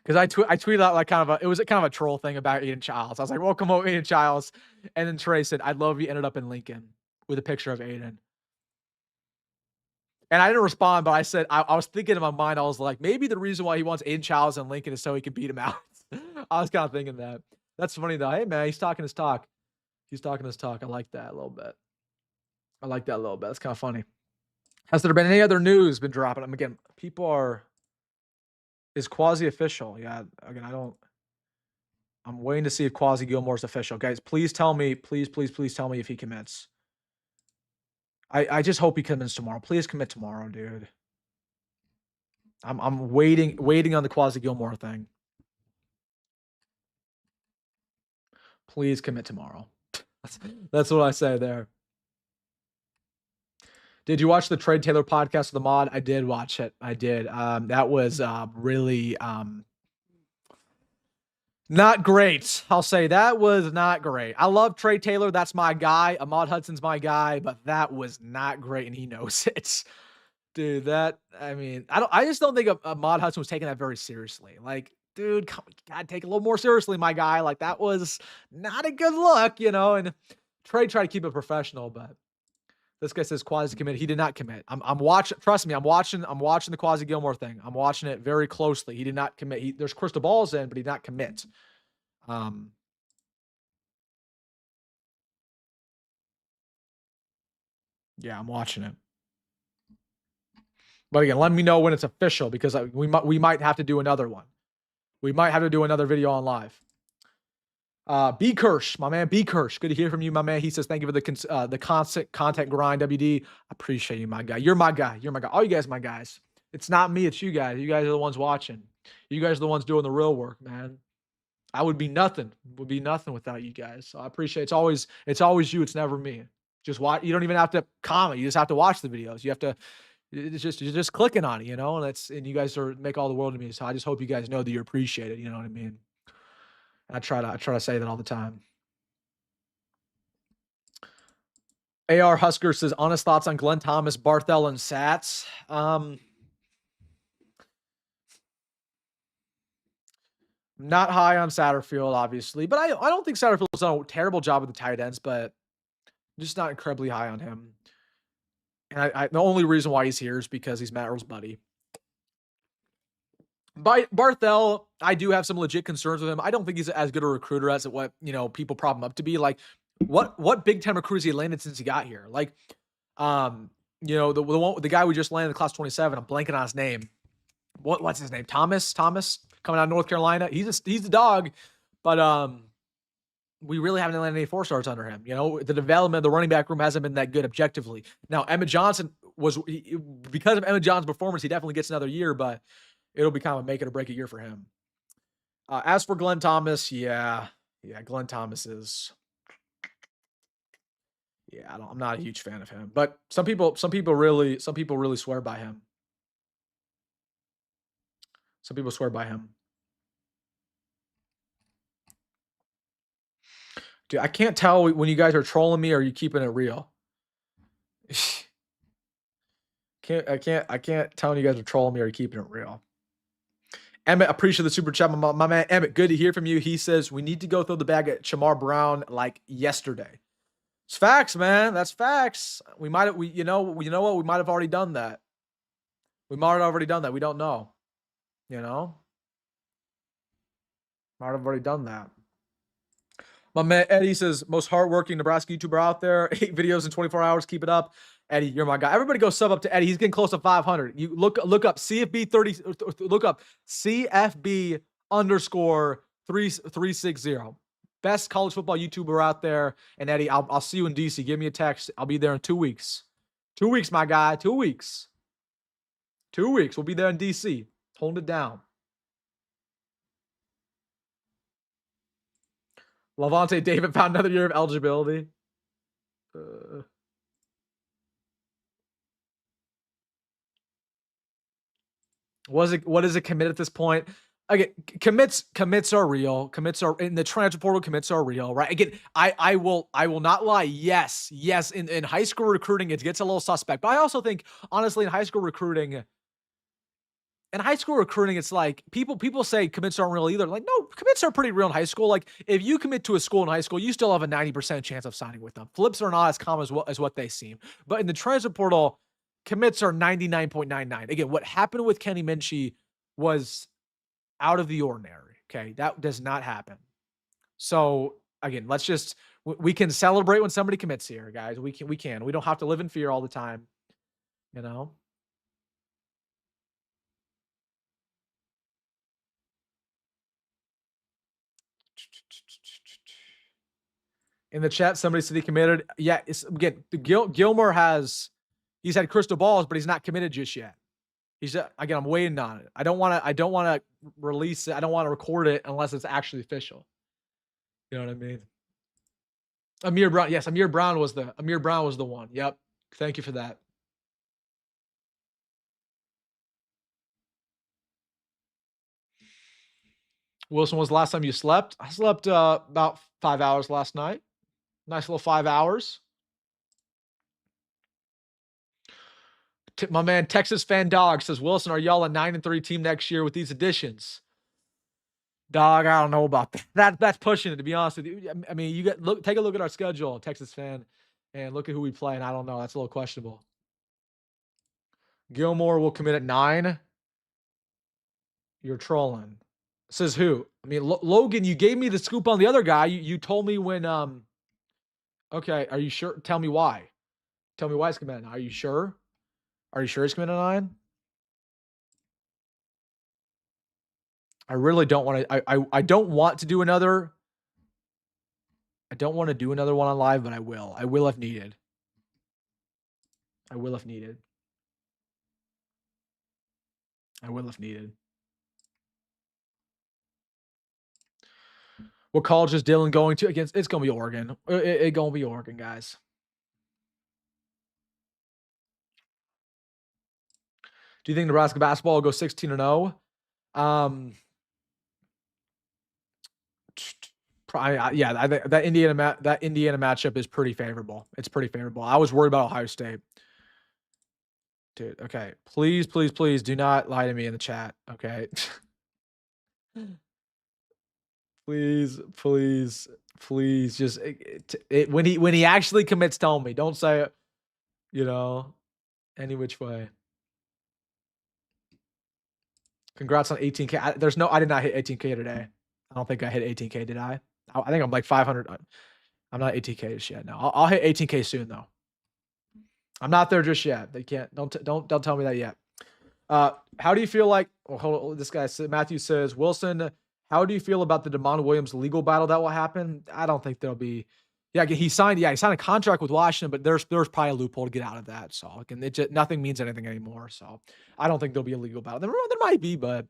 Because I tweeted out like it was kind of a troll thing about Aiden Childs. I was like, welcome home, Aiden Childs. And then Trey said, I'd love you ended up in Lincoln with a picture of Aiden. And I didn't respond, but I said, I was thinking in my mind, I was like, maybe the reason why he wants Aiden Childs in Lincoln is so he can beat him out. I was kind of thinking that. That's funny though. Hey man, he's talking his talk. He's talking his talk. I like that a little bit. I like that a little bit. That's kind of funny. Has there been any other news been dropping? Again, is quasi official? Yeah. Again, I'm waiting to see if Quasi Gilmore's official. Guys, please tell me, please tell me if he commits. I just hope he commits tomorrow. Please commit tomorrow, dude. I'm waiting on the Quasi Gilmore thing. Please commit tomorrow. That's what I say there. Did you watch the Trey Taylor podcast with the mod? I did watch it. I did. That was really not great. I'll say that was not great. I love Trey Taylor. That's my guy. Ahmad Hudson's my guy, but that was not great, and he knows it. Dude, I just don't think Ahmad Hudson was taking that very seriously. Like, dude, gotta take it a little more seriously, my guy. Like, that was not a good look, and Trey tried to keep it professional, but this guy says Quasi commit. He did not commit. I'm watching. Trust me, I'm watching the Quasi Gilmore thing. I'm watching it very closely. He did not commit. There's crystal balls in, but he did not commit. Yeah, I'm watching it. But again, let me know when it's official because we might have to do another one. We might have to do another video on live. B Kirsch, my man, B Kirsch. Good to hear from you, my man. He says, thank you for the constant content grind, WD. I appreciate you, my guy. You're my guy. You're my guy. All you guys, my guys. It's not me. It's you guys. You guys are the ones watching. You guys are the ones doing the real work, man. I would be nothing. Would be nothing without you guys. So I appreciate it's always you. It's never me. Just watch. You don't even have to comment. You just have to watch the videos. You have to. It's just you're just clicking on it, and you guys make all the world to me. So I just hope you guys know that you're appreciated. You know what I mean? I try to say that all the time. AR Husker says, honest thoughts on Glenn Thomas, Barthel, and Sats. Not high on Satterfield, obviously, but I don't think Satterfield's done a terrible job with the tight ends, but just not incredibly high on him. And the only reason why he's here is because he's Matt Earl's buddy. By Barthel, I do have some legit concerns with him. I don't think he's as good a recruiter as what people prop him up to be. Like, What Big Ten recruits he landed since he got here? Like, the guy we just landed in class 27. I'm blanking on his name. What's his name? Thomas coming out of North Carolina. He's the dog, but we really haven't landed any 4-stars under him. The development of the running back room hasn't been that good objectively. Now, Emmett Johnson because of Emmett Johnson's performance, he definitely gets another year, but it'll be kind of a make it or break it year for him. As for Glenn Thomas, Glenn Thomas is. Yeah, I'm not a huge fan of him, but some people really swear by him. Some people swear by him. Dude, I can't tell when you guys are trolling me or are you keeping it real. I can't tell when you guys are trolling me or you're keeping it real. Emmett, appreciate the super chat. My man Emmett, good to hear from you. He says we need to go throw the bag at Shamar Brown like yesterday. It's facts, man. That's facts. You know what? We might have already done that. We might have already done that. We don't know. Might have already done that. My man Eddie says, most hardworking Nebraska YouTuber out there. 8 videos in 24 hours. Keep it up. Eddie, you're my guy. Everybody go sub up to Eddie. He's getting close to 500. You look up CFB 30. Look up CFB _ 360. Best college football YouTuber out there. And Eddie, I'll see you in DC. Give me a text. I'll be there in 2 weeks. 2 weeks, my guy. 2 weeks. 2 weeks. We'll be there in DC. Holding it down. Lavonte David found another year of eligibility. What is a commit at this point? Again, commits are real. Commits are in the transfer portal. Commits are real, right? Again, I will not lie. Yes. In high school recruiting, it gets a little suspect. But I also think, honestly, in high school recruiting, it's like people say commits aren't real either. Like, no, commits are pretty real in high school. Like, if you commit to a school in high school, you still have a 90% chance of signing with them. Flips are not as common as what they seem. But in the transfer portal, commits are 99.99. Again, what happened with Kenny Minchie was out of the ordinary. Okay, that does not happen. So again, we can celebrate when somebody commits here, guys. We can. We don't have to live in fear all the time. In the chat, somebody said he committed. Yeah, again, Gilmore he's had crystal balls, but he's not committed just yet. I'm waiting on it. I don't want to release it. I don't want to record it unless it's actually official. You know what I mean? Amir Brown. Yes, Amir Brown was the one. Yep. Thank you for that. Wilson, was the last time you slept? I slept about 5 hours last night. Nice little 5 hours. My man, Texas Fan Dog says, Wilson, are y'all a 9-3 team next year with these additions? Dog, I don't know about that. That's pushing it, to be honest with you. I mean, take a look at our schedule, Texas Fan, and look at who we play, and I don't know. That's a little questionable. Gilmore will commit at 9. You're trolling. Says who? I mean, Logan, you gave me the scoop on the other guy. You told me when okay, are you sure? Tell me why. Tell me why it's committed at 9. Are you sure? Are you sure it's committed at 9? I really don't want to. I don't want to do another. I don't want to do another one on live, but I will. I will if needed. I will if needed. I will if needed. What college is Dylan going to? Against? It's going to be Oregon. It's going to be Oregon, guys. Do you think Nebraska basketball will go 16-0? Yeah, I think that Indiana matchup is pretty favorable. It's pretty favorable. I was worried about Ohio State. Dude, okay. Please do not lie to me in the chat, okay? please just when he actually commits, tell me. Don't say it, any which way. Congrats on 18K. I did not hit 18K today. I don't think I hit 18K, did I? I think I'm like 500. I'm not 18K just yet. No, I'll hit 18K soon though. I'm not there just yet. They can't. Don't tell me that yet. How do you feel like? Well, hold on. This guy Matthew says, Wilson, how do you feel about the Damon Williams legal battle that will happen? I don't think there'll be. Yeah, he signed a contract with Washington, but there's probably a loophole to get out of that. So nothing means anything anymore. So I don't think there'll be a legal battle. There might be, but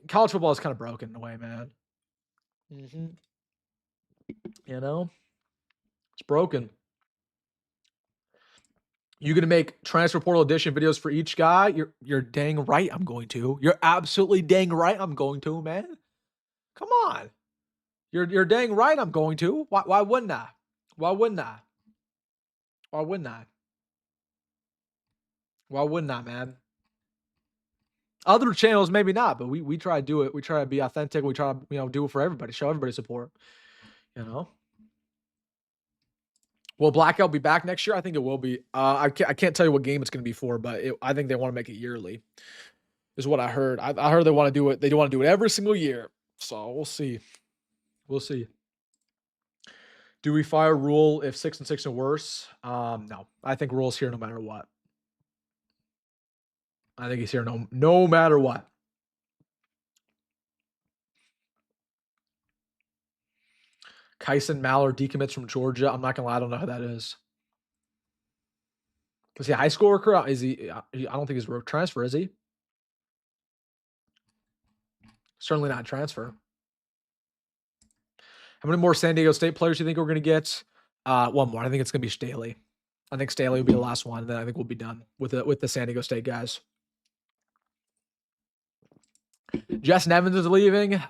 college football is kind of broken in a way, man. You know, it's broken. You gonna make transfer portal edition videos for each guy? You're dang right I'm going to. You're absolutely dang right I'm going to, man. Come on. You're dang right I'm going to. Why wouldn't I? Why wouldn't I? Why wouldn't I? Why wouldn't I, man? Other channels maybe not, but we try to do it. We try to be authentic. We try to do it for everybody. Show everybody support. You know. Will Blackout be back next year? I think it will be. I can't tell you what game it's going to be for, but I think they want to make it yearly. Is what I heard. I heard they want to do it. They do want to do it every single year. So we'll see. We'll see. Do we fire Rule if 6-6 and worse? No. I think Rule's here no matter what. I think he's here no matter what. Kyson Mallard decommits from Georgia. I'm not gonna lie, I don't know who that is. Is he a high school worker? Is he? I don't think he's a transfer. Is he? Certainly not a transfer. How many more San Diego State players do you think we're gonna get? One more. I think it's gonna be Staley. I think Staley will be the last one. Then I think we'll be done with the San Diego State guys. Justin Evans is leaving.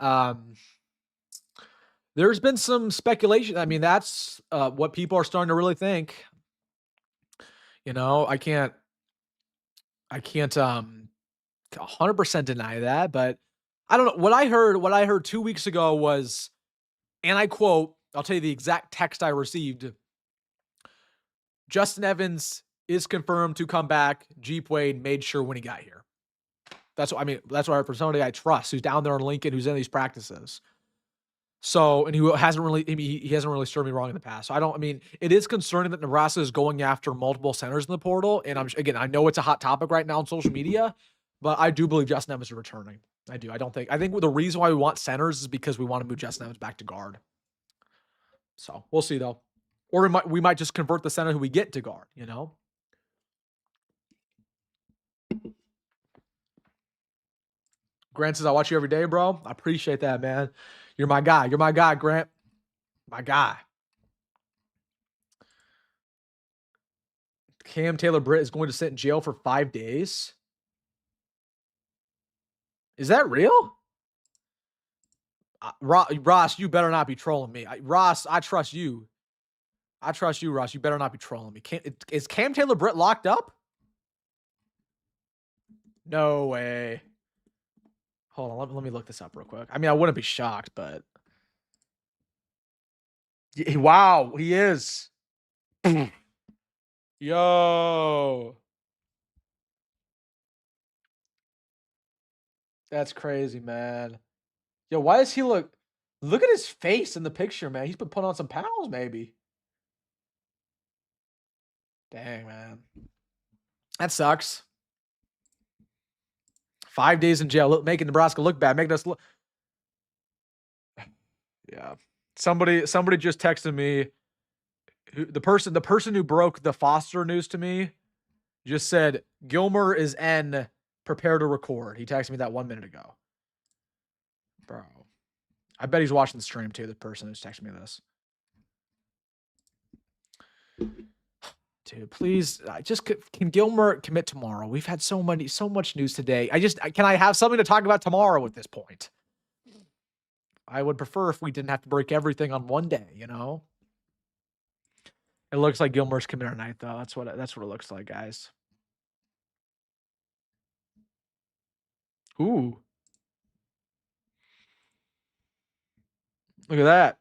There's been some speculation. I mean, that's what people are starting to really think. I can't 100% deny that, but I don't know. What I heard 2 weeks ago was, and I quote, I'll tell you the exact text I received. Justin Evans is confirmed to come back. Jeep Wade made sure when he got here. That's what I heard from somebody I trust who's down there in Lincoln, who's in these practices. So, and he hasn't really served me wrong in the past. So it is concerning that Nebraska is going after multiple centers in the portal. And I know it's a hot topic right now on social media, but I do believe Justin Evans is returning. I do. I think the reason why we want centers is because we want to move Justin Evans back to guard. So we'll see though. Or we might just convert the center who we get to guard, Grant says, I watch you every day, bro. I appreciate that, man. You're my guy. You're my guy, Grant. My guy. Cam Taylor-Britt is going to sit in jail for 5 days. Is that real? Ross, you better not be trolling me. Ross, I trust you. I trust you, Ross. You better not be trolling me. Is Cam Taylor-Britt locked up? No way. Hold on, let me look this up real quick. I wouldn't be shocked, but wow, he is. Yo. That's crazy, man. Yo, why does he look at his face in the picture, man. He's been putting on some pounds, maybe. Dang, man. That sucks. 5 days in jail, making Nebraska look bad, making us look. Yeah. Somebody just texted me. The person who broke the Foster news to me just said, Gilmer is N, prepare to record. He texted me that 1 minute ago. Bro. I bet he's watching the stream too, the person who's texting me this. Dude, please, can Gilmer commit tomorrow? We've had so much news today. Can I have something to talk about tomorrow at this point? I would prefer if we didn't have to break everything on one day, It looks like Gilmer's committing tonight, though. That's what it looks like, guys. Ooh. Look at that.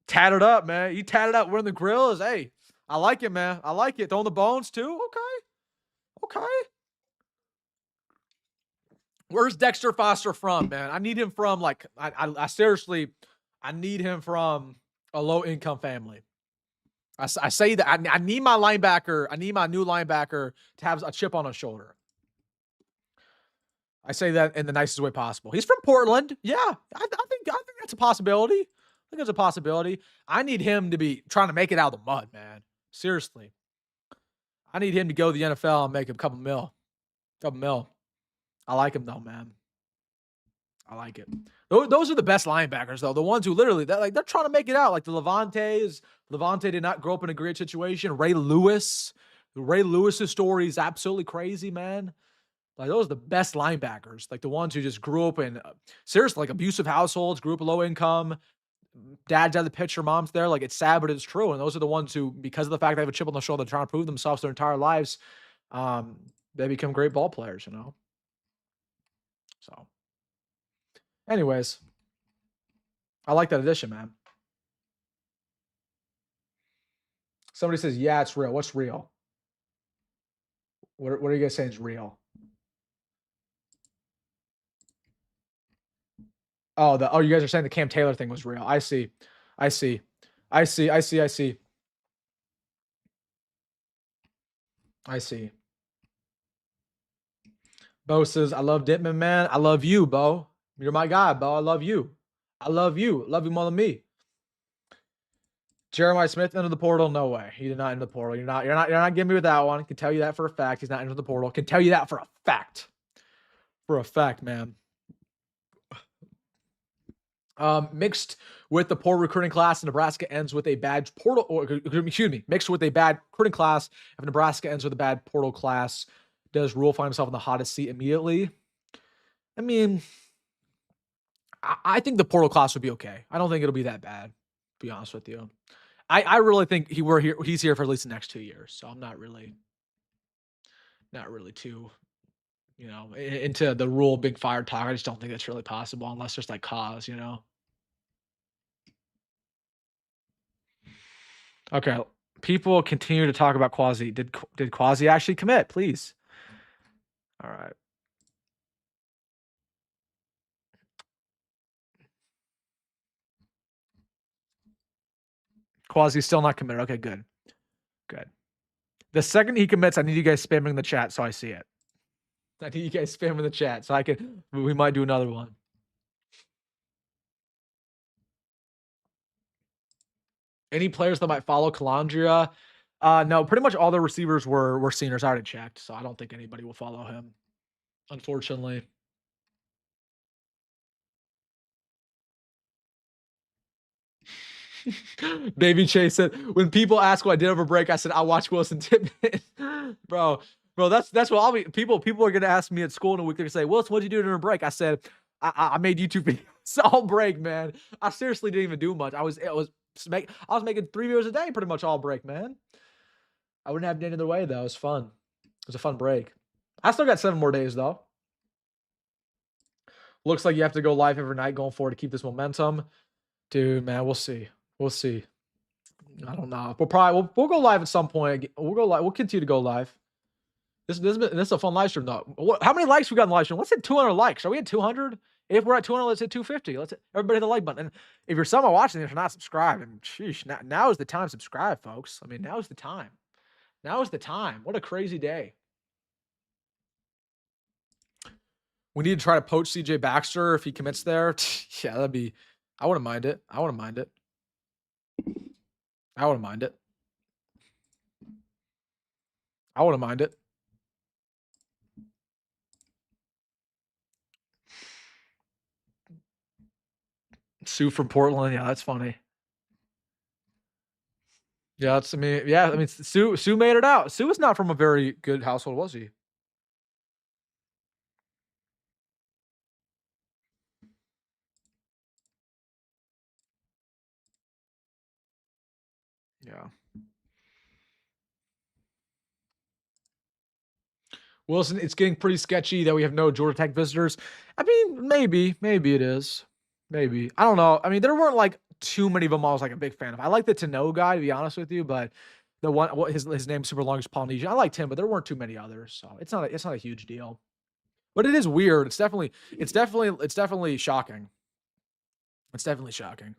Tatted up, man. You tatted up. We're in the grills. Hey, I like it, man. I like it. Throwing the bones, too? Okay. Where's Dexter Foster from, man? I need him from, I seriously, I need him from A low-income family. I say that I need my linebacker. I need my new linebacker to have a chip on his shoulder. I say that in the nicest way possible. He's from Portland. Yeah, I think that's a possibility. I think that's a possibility. I need him to be trying to make it out of the mud, man. Seriously. I need him to go to the NFL and make a couple mil. I like him though, man. I like it. Those are the best linebackers, though. The ones who literally they're trying to make it out. Like the Levantes. Levante did not grow up in a great situation. Ray Lewis's story is absolutely crazy, man. Like those are the best linebackers. Like the ones who just grew up in seriously like abusive households, grew up low income. Dad's out of the picture, mom's there. Like it's sad, but it's true. And those are the ones who, because of the fact they have a chip on the shoulder, they're trying to prove themselves their entire lives. They become great ball players, you know. So. Anyways, I like that addition, man. Somebody says, yeah, it's real. What's real? What are you guys saying is real? Oh, you guys are saying the Cam Taylor thing was real. I see. Bo says, I love Dittman, man. I love you, Bo. You're my guy, Bo. I love you. Love you more than me. Jeremiah Smith into the portal? No way. He did not enter the portal. You're not getting me with that one. Can tell you that for a fact. He's not into the portal. Can tell you that for a fact. For a fact, man. Mixed with the poor recruiting class, Nebraska ends with a bad portal. Mixed with a bad recruiting class, if Nebraska ends with a bad portal class, does Rule find himself in the hottest seat immediately? I mean, I think the portal class would be okay. I don't think it'll be that bad, to be honest with you. I really think he's here for at least the next 2 years. So I'm not really too, into the Rule big fire talk. I just don't think that's really possible unless there's like cause, you know. Okay. People continue to talk about Quasi. Did Quasi actually commit? Please. All right. Quasi's still not committed. Okay, good. Good. The second he commits, I need you guys spamming the chat so I see it. I need you guys spamming the chat so we might do another one. Any players that might follow Calandria? No, pretty much all the receivers were seniors. I already checked, so I don't think anybody will follow him, unfortunately. Baby Chase said, when people ask what I did over break, I said I watched WilsonDittman. bro. That's what I'll be. People are gonna ask me at school in a week. They're gonna say, Wilson, what'd you do during break? I said I made YouTube videos all break, man. I seriously didn't even do much. I was making 3 videos a day pretty much all break, man. I wouldn't have it any other way though. It was fun. It was a fun break. I still got 7 more days though. Looks like you have to go live every night going forward to keep this momentum. Dude, man, we'll see. I don't know. We'll go live at some point. We'll go live. We'll continue to go live. This is a fun live stream though. How many likes we got in the live stream? Let's hit 200 likes. Are we at 200? If we're at 200, let's hit 250. Let's everybody hit the like button. And if you're someone watching this, you're not subscribed, and sheesh, now is the time to subscribe, folks. I mean, now is the time. What a crazy day. We need to try to poach CJ Baxter if he commits there. Yeah, that'd be. I wouldn't mind it. Sue from Portland. Yeah, that's funny. Yeah, Sue made it out. Sue was not from a very good household, was he? Yeah. Wilson, it's getting pretty sketchy that we have no Georgia Tech visitors. I mean, maybe it is. Maybe. I don't know. I mean, there weren't like too many of them I was like a big fan of. I like the To-Know guy, to be honest with you, but the one his name's super long is Polynesian. I liked him, but there weren't too many others, so it's not a huge deal. But it is weird. It's definitely shocking. It's definitely shocking.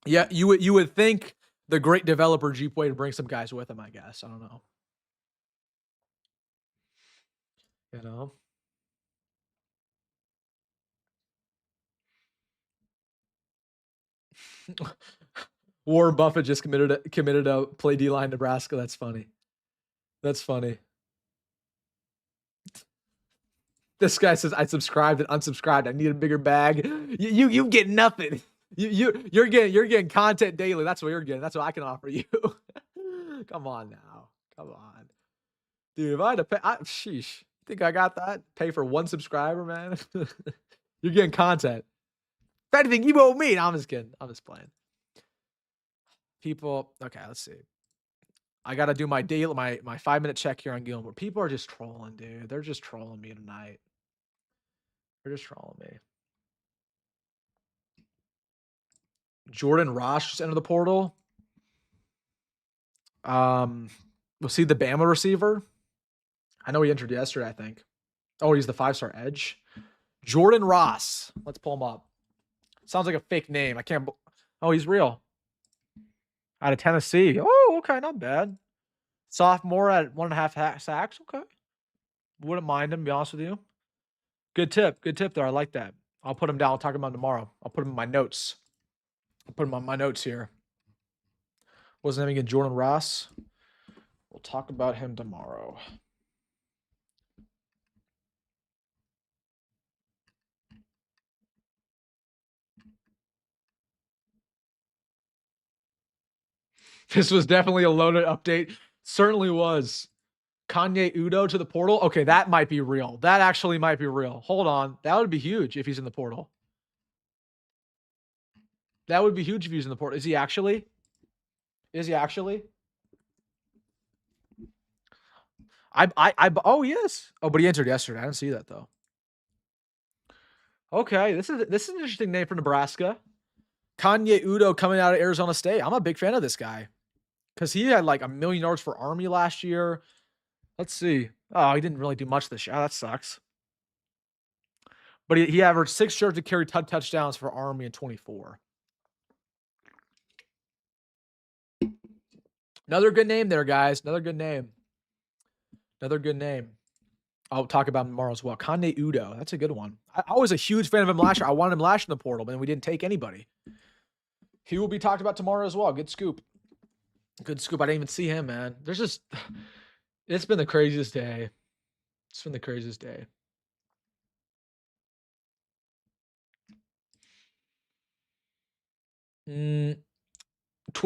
Yeah, you would think the great developer Jeepway to bring some guys with him, I guess. I don't know. You know? Warren Buffett just committed a play D-line Nebraska. That's funny. That's funny. This guy says I subscribed and unsubscribed. I need a bigger bag. You get nothing. You're getting content daily. That's what you're getting. That's what I can offer you. Come on now. Come on. Dude, if I had to pay, sheesh. Think I got that? Pay for one subscriber, man. You're getting content. If anything, you owe me. No, I'm just kidding. I'm just playing. People, okay, let's see. I gotta do my 5-minute check here on Gilmore. People are just trolling, dude. They're just trolling me tonight. They're just trolling me. Jordan Ross just entered the portal. We'll see the Bama receiver. I know he entered yesterday, I think. Oh, he's the 5-star edge. Jordan Ross. Let's pull him up. Sounds like a fake name. I can't. Oh, he's real. Out of Tennessee. Oh, okay, not bad. Sophomore at 1.5 sacks. Okay. Wouldn't mind him, to be honest with you. Good tip. Good tip there. I like that. I'll put him down. I'll talk about him tomorrow. I'll put him in my notes. I'll put him on my notes here. What's his name again? Jordan Ross. We'll talk about him tomorrow. This was definitely a loaded update. Certainly was. Kanye Udo to the portal. Okay, that might be real. That actually might be real. Hold on. That would be huge if he's in the portal. That would be huge if he's in the portal. Is he actually? Is he actually? Oh, he is. Oh, but he entered yesterday. I didn't see that though. Okay, this is an interesting name for Nebraska. Kanye Udo coming out of Arizona State. I'm a big fan of this guy because he had like 1 million yards for Army last year. Let's see. Oh, he didn't really do much this year. Oh, that sucks. But he averaged 6 yards to carry touchdowns for Army in 24. Another good name there, guys. Another good name. Another good name. I'll talk about him tomorrow as well. Kanye Udo. That's a good one. I was a huge fan of him last year. I wanted him last year in the portal, but then we didn't take anybody. He will be talked about tomorrow as well. Good scoop. Good scoop. I didn't even see him, man. It's been the craziest day. It's been the craziest day.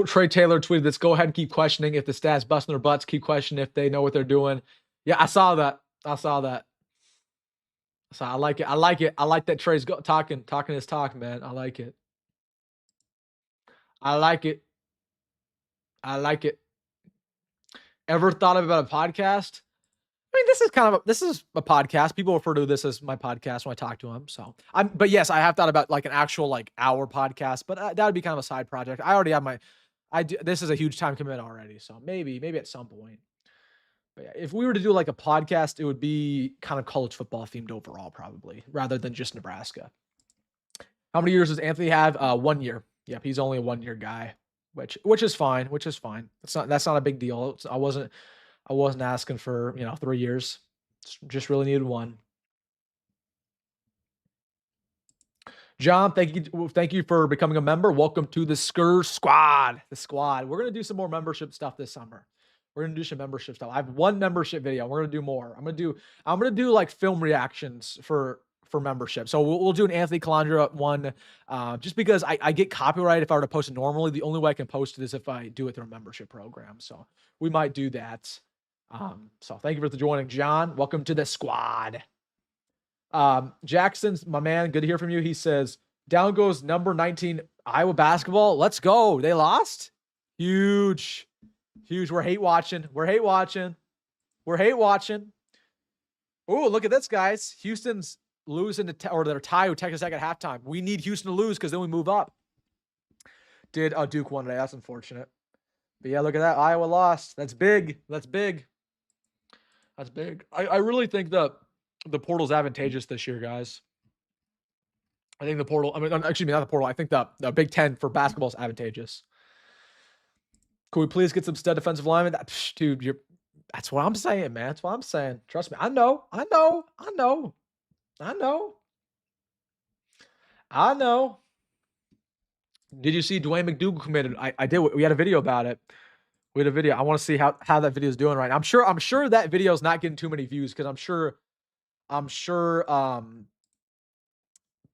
Trey Taylor tweeted this. Go ahead and keep questioning if the stats busting their butts. Keep questioning if they know what they're doing. Yeah, I saw that. So I like it. I like that Trey's talking his talk, man. I like it. Ever thought about a podcast? I mean, this is a podcast. People refer to this as my podcast when I talk to them. So but yes, I have thought about like an actual like hour podcast, but that would be kind of a side project. I already have this is a huge time commitment already. So maybe at some point. But yeah, if we were to do like a podcast, it would be kind of college football themed overall, probably, rather than just Nebraska. How many years does Anthony have? 1 year. Yep, he's only a 1-year guy, which is fine. That's not a big deal. I wasn't asking for 3 years. Just really needed 1. John, thank you for becoming a member. Welcome to the Skur Squad. The squad. We're gonna do some more membership stuff this summer. We're gonna do some membership stuff. I have 1 membership video. We're gonna do more. I'm gonna do like film reactions for membership. So we'll do an Anthony Calandra one, just because I get copyright if I were to post it normally. The only way I can post it is if I do it through a membership program. So we might do that. So thank you for joining, John. Welcome to the squad. Jackson's my man. Good to hear from you. He says, down goes number 19 Iowa basketball. Let's go. They lost. Huge. We're hate watching. Oh, look at this, guys. Houston's losing or they're tied with Texas Tech at halftime. We need Houston to lose because then we move up. Did Duke won today? That's unfortunate. But yeah, look at that. Iowa lost. That's big. I really think the portal's advantageous this year, guys. I think the portal. I mean, excuse me, not the portal. I think the Big Ten for basketball is advantageous. Could we please get some stud defensive linemen? Dude, that's what I'm saying, man. That's what I'm saying. Trust me. I know. Did you see Dwayne McDougal committed? I did. We had a video about it. We had a video. I want to see how that video is doing right now. I'm sure that video is not getting too many views because I'm sure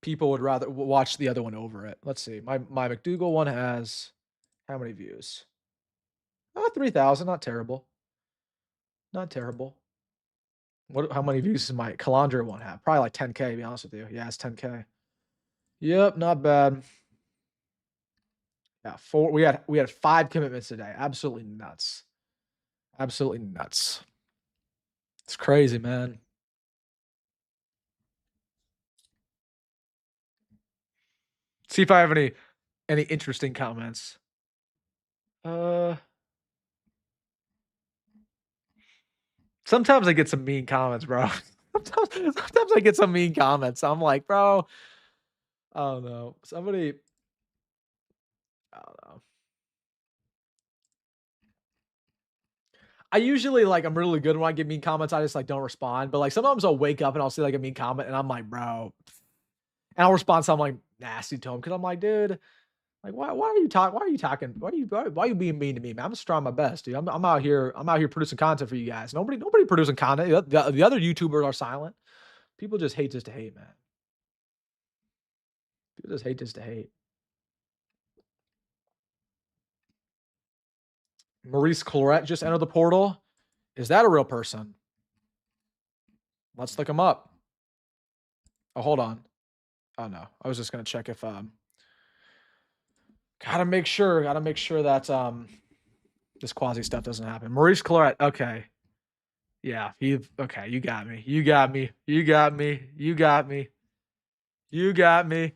people would rather watch the other one over it. Let's see. My McDougal one has how many views? 3,000. Not terrible. Not terrible. How many views does my Calandra one have? Probably like 10K, to be honest with you. Yeah, it's 10K. Yep, not bad. Yeah, we had 5 commitments today. Absolutely nuts. Absolutely nuts. It's crazy, man. See if I have any interesting comments. Sometimes I get some mean comments, bro. Sometimes I get some mean comments. I'm like, bro, I don't know. Somebody, I don't know. I usually like I'm really good when I get mean comments. I just like don't respond. But like sometimes I'll wake up and I'll see like a mean comment and I'm like, bro, and I'll respond something like nasty to him because I'm like, dude, like why are you talking? Why are you being mean to me, man? I'm just trying my best, dude. I'm out here producing content for you guys. Nobody producing content. The other YouTubers are silent. People just hate just to hate, man. People just hate just to hate. Maurice Claret just entered the portal. Is that a real person? Let's look him up. Oh, hold on. Oh no, I was just gonna check if gotta make sure that this quasi stuff doesn't happen. Maurice Claret. Okay. Yeah, okay, you got me. You got me. You got me. You got me. You got me.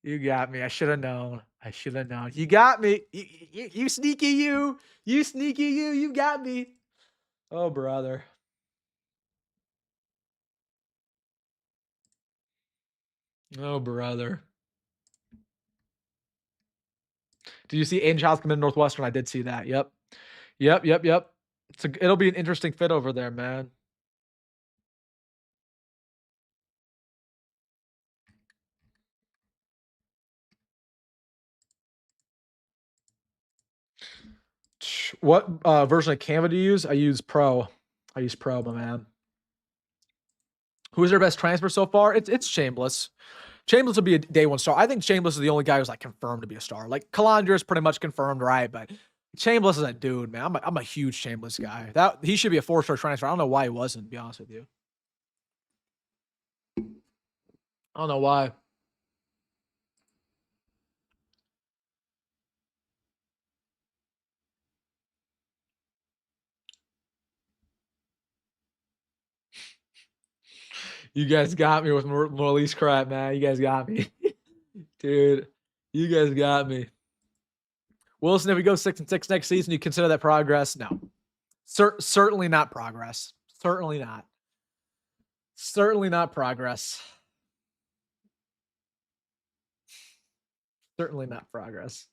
You got me. I should have known. I should have known. You got me. You sneaky you. You sneaky you. You got me. Oh, brother. Oh, brother. Did you see Aiden Childs come in Northwestern? I did see that. Yep. It'll be an interesting fit over there, man. What version of Canva do you use? I use Pro. I use Pro, my man. Who is their best transfer so far? It's Chambliss. Chambliss will be a day one star. I think Chambliss is the only guy who's like confirmed to be a star. Like Calandra is pretty much confirmed, right? But Chambliss is a dude, man. I'm a huge Chambliss guy. That he should be a 4-star transfer. I don't know why he wasn't, to be honest with you. I don't know why. You guys got me with Maurice crap, man. You guys got me. Dude, you guys got me. Wilson, if we go 6-6 next season, you consider that progress? No. Certainly not progress. Certainly not. Certainly not progress. Certainly not progress.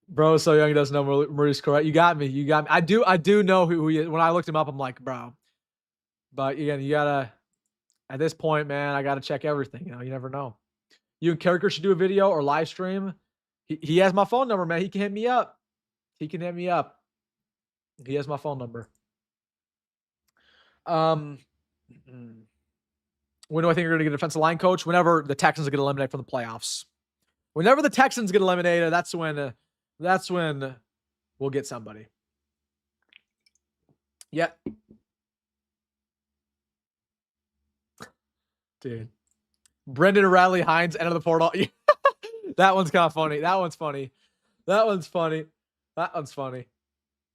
Bro, so young, he doesn't know Maurice correct. You got me. You got me. I do know who he is. When I looked him up, I'm like, bro. But again, you gotta at this point, man, I gotta check everything. You know, you never know. You and Character should do a video or live stream. He has my phone number, man. He can hit me up. He can hit me up. He has my phone number. When do I think you're gonna get a defensive line coach? Whenever the Texans get eliminated from the playoffs. Whenever the Texans get eliminated, that's when we'll get somebody. Yeah. Dude. Brendan Riley Hines enter the portal. That one's kind of funny. That one's funny.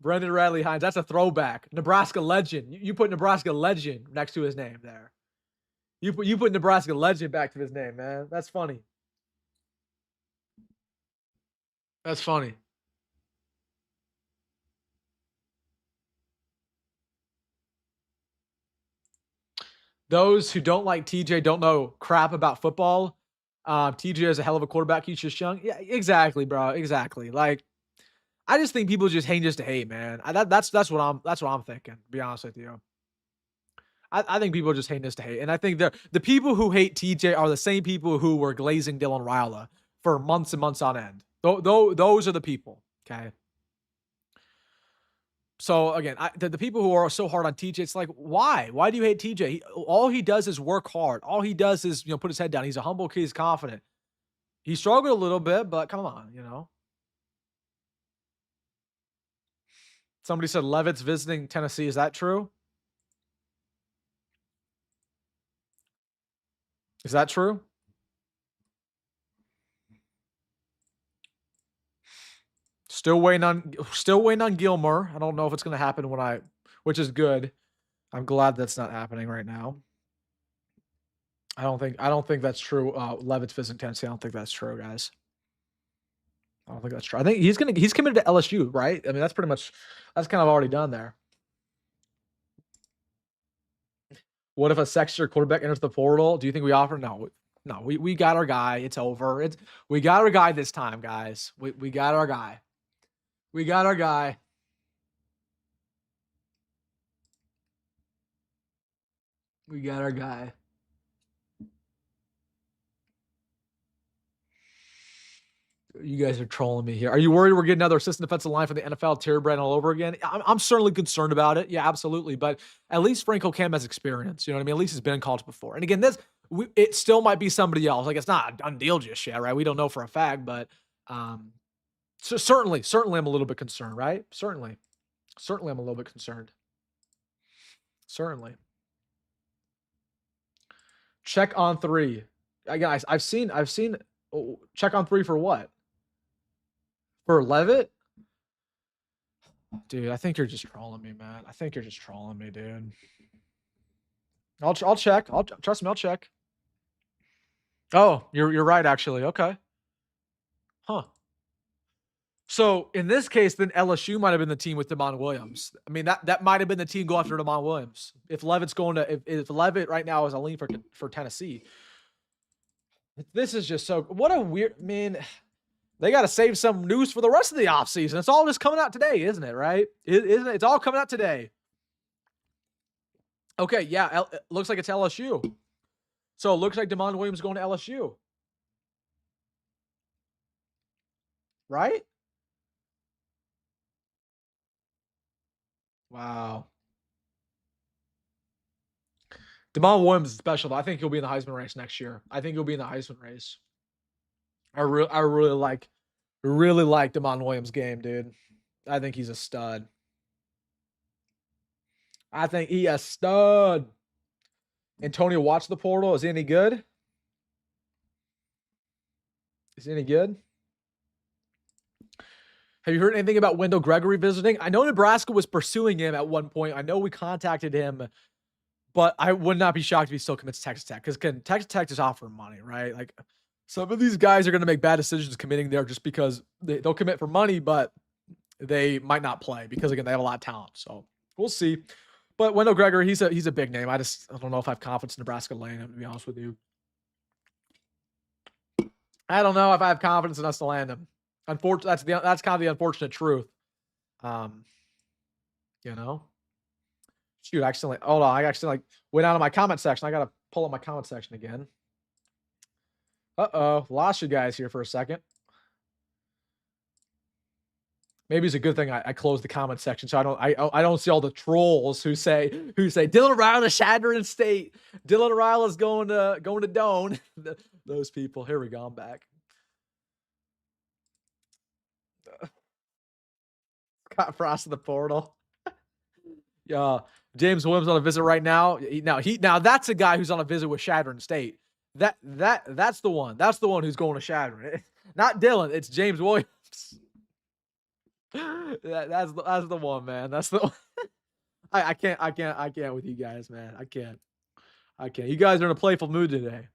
Brendan Riley Hines. That's a throwback. Nebraska legend. You put Nebraska legend next to his name there. You put Nebraska legend back to his name, man. That's funny. That's funny. Those who don't like TJ don't know crap about football. TJ is a hell of a quarterback. He's just young. Yeah, exactly, bro. Exactly. Like, I just think people just hate just to hate, man. That's what I'm thinking. To be honest with you, I think people just hate just to hate, and I think the people who hate TJ are the same people who were glazing Dylan Raiola for months and months on end. Those are the people. Okay. So again, the people who are so hard on TJ, it's like, why? Why do you hate TJ? All he does is work hard. All he does is, put his head down. He's a humble kid. He's confident. He struggled a little bit, but come on. Somebody said Levitt's visiting Tennessee. Is that true? Is that true? Still waiting on Gilmore. I don't know if it's going to happen which is good. I'm glad that's not happening right now. I don't think that's true. Levitt's visiting Tennessee. I don't think that's true, guys. I don't think that's true. I think he's committed to LSU, right? I mean, that's kind of already done there. What if a second-year quarterback enters the portal? Do you think we offer? No, we got our guy. It's over. We got our guy this time, guys. We got our guy. We got our guy. We got our guy. You guys are trolling me here. Are you worried we're getting another assistant defensive line for the NFL, Terry Brand all over again? I'm certainly concerned about it. Yeah, absolutely. But at least Franco Cam has experience. You know what I mean? At least he's been in college before. And again, it still might be somebody else. Like, it's not a done deal just yet, right? We don't know for a fact, but so certainly I'm a little bit concerned, right? Certainly I'm a little bit concerned. Certainly. Check on 3. Guys, I've seen check on 3 for what? For Levitt? Dude, I think you're just trolling me, man. I think you're just trolling me, dude. I'll check. Trust me, I'll check. Oh, you're right, actually. Okay. Huh. So in this case, then LSU might have been the team with Damon Williams. I mean, that might have been the team go after Damon Williams. If Levitt's going to if Levitt right now is a lean for Tennessee. This is just so what a weird they got to save some news for the rest of the offseason. It's all just coming out today, isn't it? Right? Isn't it? It's all coming out today. Okay, yeah. It looks like it's LSU. So it looks like Damon Williams going to LSU. Right? Wow. Damon Williams is special. I think he'll be in the Heisman race next year. I think he'll be in the Heisman race. I really like Damon Williams' game, dude. I think he's a stud. I think he a stud. Antonio watched the portal. Is he any good? Is he any good? Have you heard anything about Wendell Gregory visiting? I know Nebraska was pursuing him at one point. I know we contacted him, but I would not be shocked if he still commits to Texas Tech because Texas Tech just offering money, right? Like some of these guys are going to make bad decisions committing there just because they'll commit for money, but they might not play because again they have a lot of talent. So we'll see. But Wendell Gregory, he's a big name. I don't know if I have confidence in Nebraska landing him, to be honest with you. I don't know if I have confidence in us to land him. Unfortunately, that's kind of the unfortunate truth. Shoot, hold on. I accidentally went out of my comment section. I gotta pull up my comment section again. Lost you guys here for a second. Maybe it's a good thing I closed the comment section so I don't see all the trolls who say Dylan Raiola Shadron State. Dylan Raiola's going to Doane. Those people. Here we go. I'm back. Scott Frost in the portal. Yeah, James Williams on a visit right now. Now that's a guy who's on a visit with Shadron State. That's the one. That's the one who's going to Shadron. Not Dylan. It's James Williams. That's the one, man. That's the one. I can't with you guys, man. I can't. You guys are in a playful mood today.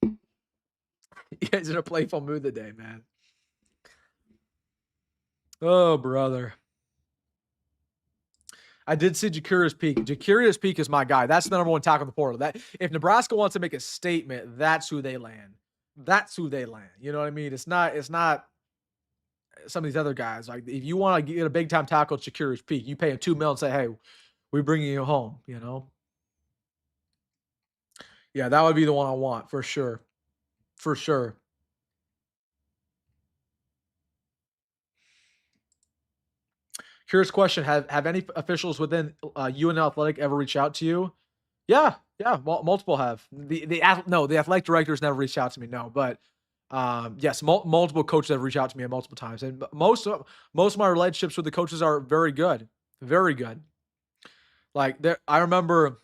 You guys are in a playful mood today, man. Oh, brother. I did see Jacury's peak. Jacury's peak is my guy. That's the number one tackle in the portal. That if Nebraska wants to make a statement, that's who they land. That's who they land. You know what I mean? It's not some of these other guys. Like if you want to get a big time tackle at Jacury's peak, you pay him $2 million and say, hey, we're bringing you home, you know? Yeah, that would be the one I want for sure. For sure. Curious question: Have any officials within UNL Athletic ever reached out to you? Yeah, yeah, multiple have. The athletic directors never reached out to me. No, but yes, multiple coaches have reached out to me multiple times, and most of my relationships with the coaches are very good, very good. Like there, I remember.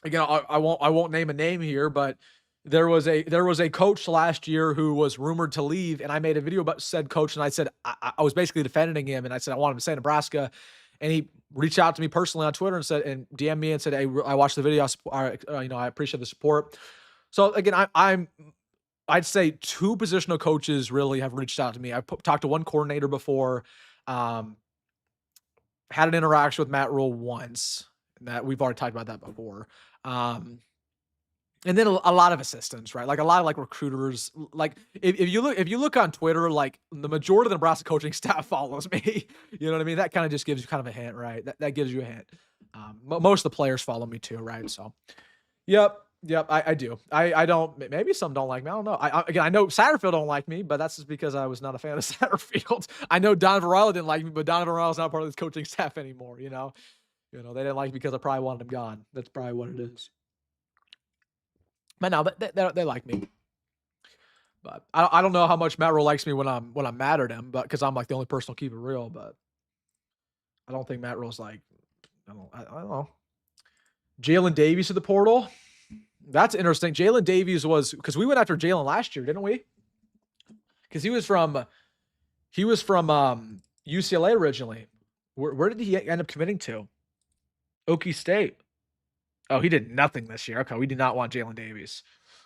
Again, I won't name a name here, but there was a coach last year who was rumored to leave, and I made a video about said coach, and I said I was basically defending him, and I said I want him to stay in Nebraska, and he reached out to me personally on Twitter and said and DM me and said, hey, I watched the video, I appreciate the support. So again, I'd say 2 positional coaches really have reached out to me. I talked to one coordinator before, had an interaction with Matt Rule once. That we've already talked about that before. And then a lot of assistants, right? Like a lot of like recruiters. Like if you look on Twitter, like the majority of the Nebraska coaching staff follows me. You know what I mean? That kind of just gives you kind of a hint, right? That gives you a hint. Most of the players follow me too, right? So, yep, I do. I don't. Maybe some don't like me. I don't know. Again, I know Satterfield don't like me, but that's just because I was not a fan of Satterfield. I know Donovan Raiola didn't like me, but Donovan Raiola's not part of this coaching staff anymore. You know, they didn't like me because I probably wanted him gone. That's probably what it is. But no, they like me. But I don't know how much Matt Rule likes me when I'm mad at him, but because I'm like the only person who'll keep it real. But I don't think Matt Rule's like I don't know. Jalen Davies to the portal. That's interesting. Jalen Davies was because we went after Jalyn last year, didn't we? Because he was from UCLA originally. Where did he end up committing to? Okie State. Oh, he did nothing this year. Okay, we do not want Jalen Davies.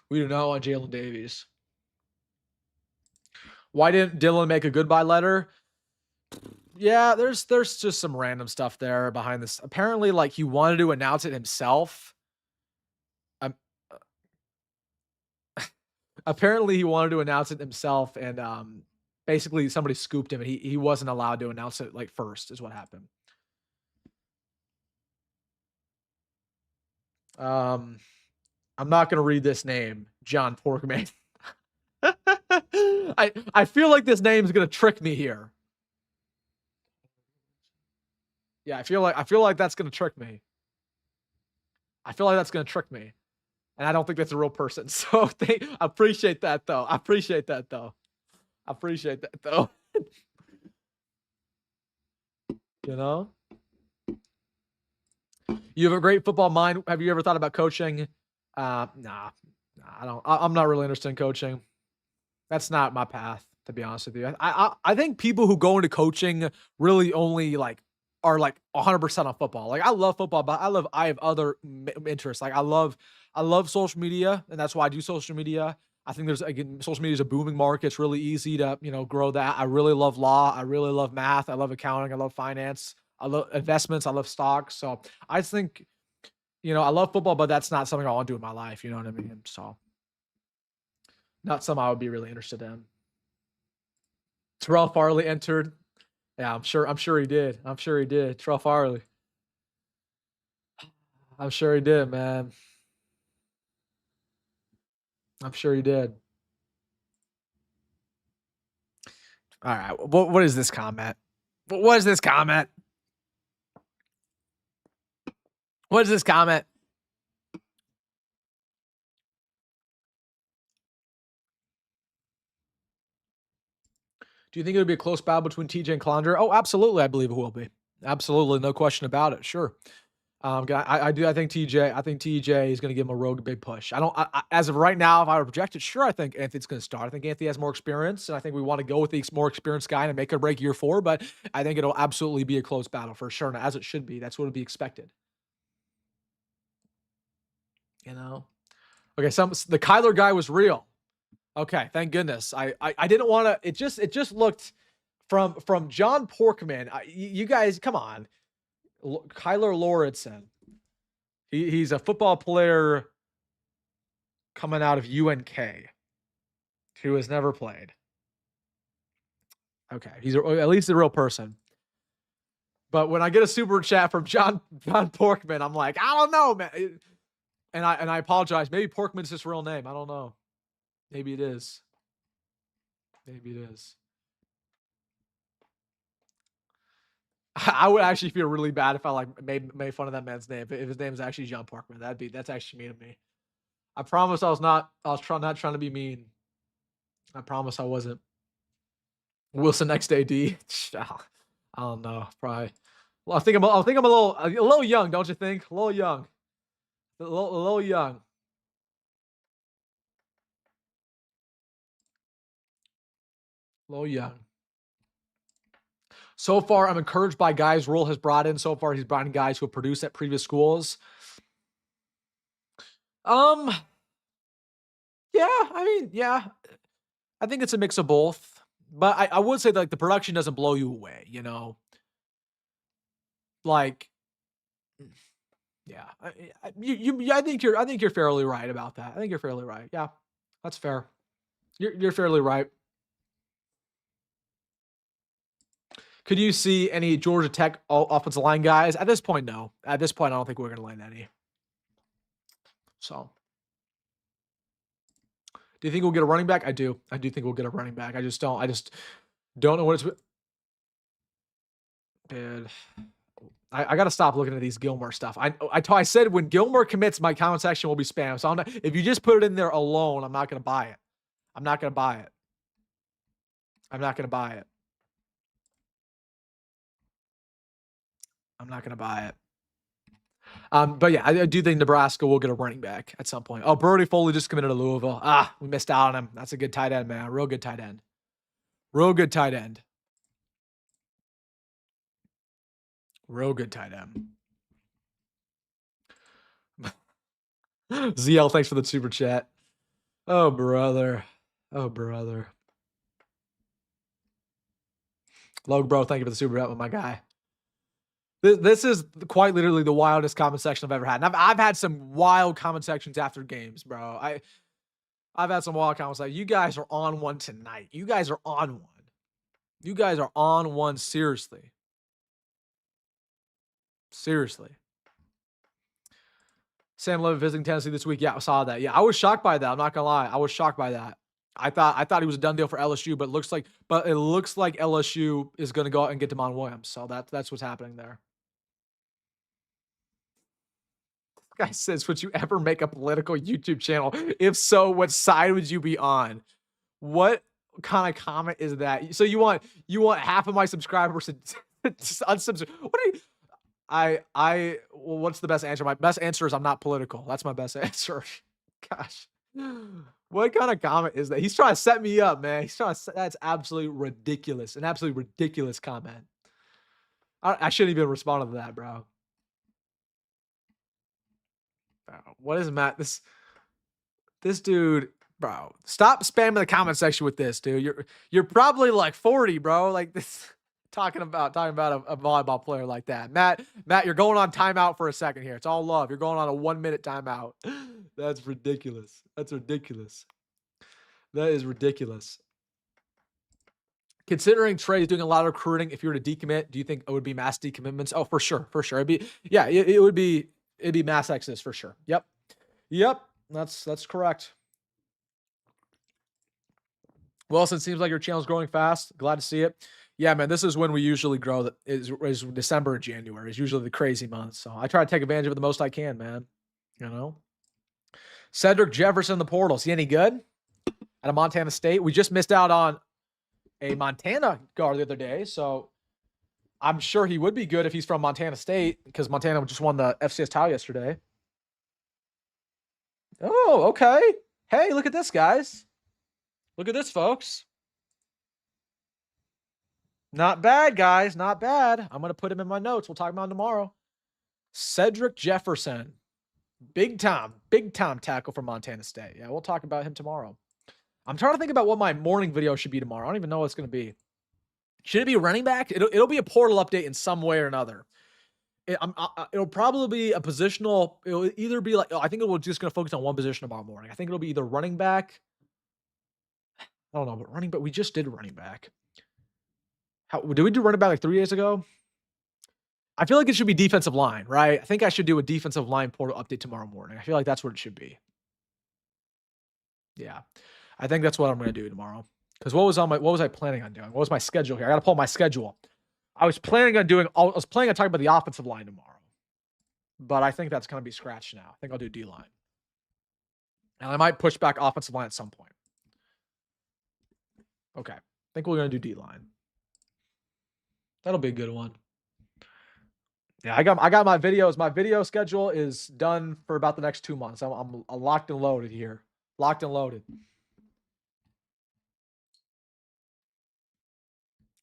We do not want Jalen Davies. Why didn't Dylan make a goodbye letter? Yeah, there's just some random stuff there behind this. Apparently, like he wanted to announce it himself. Apparently, he wanted to announce it himself, and basically somebody scooped him, and he wasn't allowed to announce it like first. Is what happened. I'm not gonna read this name, John Porkman. I feel like this name is gonna trick me here. Yeah, I feel like that's gonna trick me. I feel like that's gonna trick me, and I don't think that's a real person. So I appreciate that though. I appreciate that though. You know. You have a great football mind. Have you ever thought about coaching? Nah, I don't. I'm not really interested in coaching. That's not my path, to be honest with you. I think people who go into coaching really only are 100% on football. Like I love football, but I have other interests. Like I love social media, and that's why I do social media. I think social media is a booming market. It's really easy to grow that. I really love law. I really love math. I love accounting. I love finance. I love investments. I love stocks. So I think, I love football, but that's not something I want to do in my life. You know what I mean? So not something I would be really interested in. Terrell Farley entered. Yeah, I'm sure he did. Terrell Farley. I'm sure he did, man. I'm sure he did. All right. What is this comment? What is this comment? What is this comment? Do you think it'll be a close battle between TJ and Clonder? Oh, absolutely. I believe it will be. Absolutely. No question about it. Sure. I think TJ is going to give him a real big push. As of right now, if I were to project it, sure, I think Anthony's going to start. I think Anthony has more experience, and I think we want to go with the more experienced guy and make or break year 4, but I think it'll absolutely be a close battle for sure, and as it should be. That's what would be expected. Okay, the Kyler guy was real. Okay, thank goodness. I didn't want to. It just looked from John Porkman. You guys, come on. Kyler Lauritsen. He's a football player coming out of UNK who has never played. Okay, he's at least a real person. But when I get a super chat from John Porkman, I'm like, I don't know, man. And I apologize. Maybe Porkman's his real name. I don't know. Maybe it is. Maybe it is. I would actually feel really bad if I like made fun of that man's name. If his name is actually John Porkman, that's actually mean of me. I promise I was not trying to be mean. I promise I wasn't. Wilson next AD. I don't know. Probably. Well, I think I'm a little young, don't you think? A little young. A little young. A little young. So far, I'm encouraged by guys Rule has brought in. So far, he's brought in guys who have produced at previous schools. Yeah, I mean, yeah. I think it's a mix of both. But I would say that, like, the production doesn't blow you away, you know? Like, yeah. I think you're fairly right about that. I think you're fairly right. Yeah, that's fair. You're fairly right. Could you see any Georgia Tech offensive line guys? At this point, no. At this point, I don't think we're going to land any. So, do you think we'll get a running back? I do. I do think we'll get a running back. I just don't know what it's. Dude, I got to stop looking at these Gilmore stuff. I said when Gilmore commits, my comment section will be spam. So if you just put it in there alone, I'm not going to buy it. I'm not going to buy it. I'm not going to buy it. I'm not going to buy it. But yeah, I do think Nebraska will get a running back at some point. Oh, Brody Foley just committed to Louisville. We missed out on him. That's a good tight end, man. Real good tight end. Real good tight end. Real good tight end. ZL, thanks for the super chat. Oh, brother. Oh, brother. Log, bro, thank you for the super chat with my guy. This is quite literally the wildest comment section I've ever had. And I've had some wild comment sections after games, bro. I've had some wild comments like, you guys are on one tonight. You guys are on one. You guys are on one, seriously. Seriously. Sam Levin visiting Tennessee this week. Yeah, I saw that. Yeah, I was shocked by that. I'm not gonna lie. I was shocked by that. I thought he was a done deal for LSU, but it looks like LSU is gonna go out and get Damon Williams. So that's what's happening there. Guy says, would you ever make a political YouTube channel? If so, what side would you be on? What kind of comment is that? So you want half of my subscribers to unsubscribe? What are you? Well, what's the best answer? My best answer is I'm not political. That's my best answer. Gosh, what kind of comment is that? He's trying to set me up, man. That's absolutely ridiculous. An absolutely ridiculous comment. I shouldn't even respond to that, bro. What is Matt? This dude, bro. Stop spamming the comment section with this, dude. You're probably like 40, bro. Like this, talking about a volleyball player like that. Matt, you're going on timeout for a second here. It's all love. You're going on a 1-minute timeout. That's ridiculous. That's ridiculous. That is ridiculous. Considering Trey is doing a lot of recruiting, if you were to decommit, do you think it would be mass decommitments? Oh, for sure. It would be. It'd be mass exodus for sure. Yep. That's correct. Wilson, seems like your channel's growing fast. Glad to see it. Yeah, man, this is when we usually grow. That is December and January is usually the crazy months. So I try to take advantage of it the most I can, man. You know. Cedric Jefferson, the portal. Is he any good? At a Montana State, we just missed out on a Montana guard the other day, so I'm sure he would be good if he's from Montana State because Montana just won the FCS title yesterday. Oh, okay. Hey, look at this, guys. Look at this, folks. Not bad, guys. Not bad. I'm going to put him in my notes. We'll talk about him tomorrow. Cedric Jefferson. Big time tackle from Montana State. Yeah, we'll talk about him tomorrow. I'm trying to think about what my morning video should be tomorrow. I don't even know what it's going to be. Should it be running back? It'll be a portal update in some way or another. It'll probably be a positional. It'll either be like I think it will just gonna focus on one position tomorrow morning. I think it'll be either running back. I don't know, but running back. We just did running back. How did we do running back like 3 days ago? I feel like it should be defensive line, right? I think I should do a defensive line portal update tomorrow morning. I feel like that's what it should be. Yeah, I think that's what I'm gonna do tomorrow. Because what was I planning on doing? What was my schedule here? I gotta pull my schedule. I was planning on talking about the offensive line tomorrow, but I think that's gonna be scratched now. I think I'll do D line, and I might push back offensive line at some point. Okay, I think we're gonna do D line. That'll be a good one. Yeah, I got my videos. My video schedule is done for about the next 2 months. I'm locked and loaded here. Locked and loaded.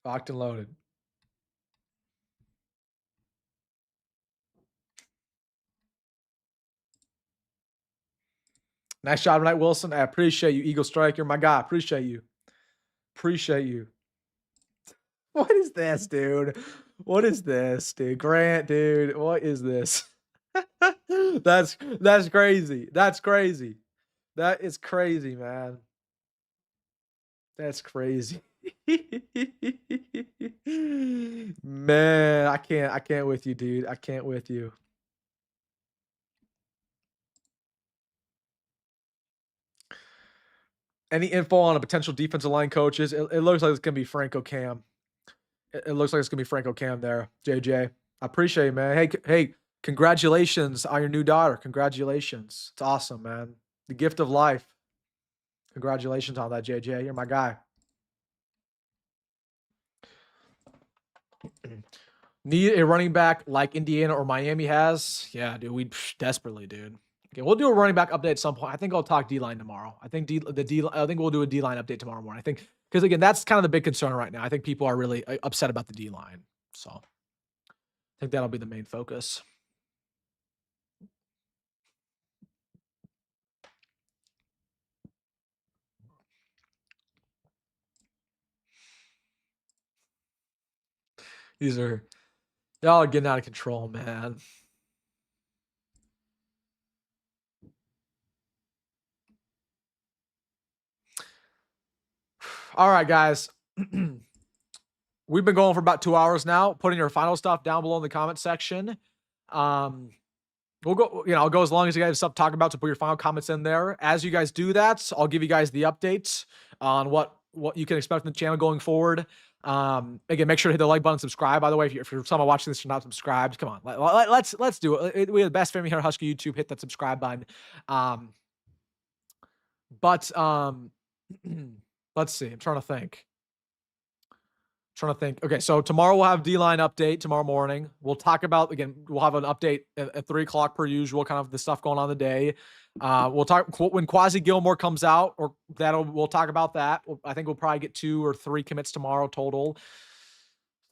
Locked and loaded. Nice job tonight, Wilson. I appreciate you, Eagle Striker. My guy, appreciate you. Appreciate you. What is this, dude? What is this, dude? Grant, dude. What is this? That's crazy. That's crazy. That is crazy, man. That's crazy. Man, I can't with you, dude. I can't with you. Any info on a potential defensive line coaches? It looks like it's gonna be Franco Cam. It looks like it's gonna be Franco Cam there, JJ. I appreciate it, man. Hey, congratulations on your new daughter. Congratulations. It's awesome, man. The gift of life. Congratulations on that, JJ. You're my guy. Need a running back like Indiana or Miami has? Yeah, dude. We desperately, dude. Okay, we'll do a running back update at some point. I think I'll talk D-line tomorrow. I think I think we'll do a D-line update tomorrow morning. I think because again, that's kind of the big concern right now. I think people are really upset about the D-line. So I think that'll be the main focus. Y'all are getting out of control, man. All right, guys. We've been going for about 2 hours now. Putting your final stuff down below in the comment section. We'll go, I'll go as long as you guys have stuff to talk about, to put your final comments in there. As you guys do that, I'll give you guys the updates on what you can expect from the channel going forward. Again, make sure to hit the like button, subscribe. By the way, if you're someone watching this and not subscribed, come on, let's do it. We have the best family here at Husker YouTube. Hit that subscribe button. Let's see. I'm trying to think. Okay, so tomorrow we'll have D-line update tomorrow morning. We'll talk about, again, we'll have an update at 3 o'clock per usual, kind of the stuff going on the day. We'll talk when Quasi Gilmore comes out, or we'll talk about that. I think we'll probably get 2 or 3 commits tomorrow total.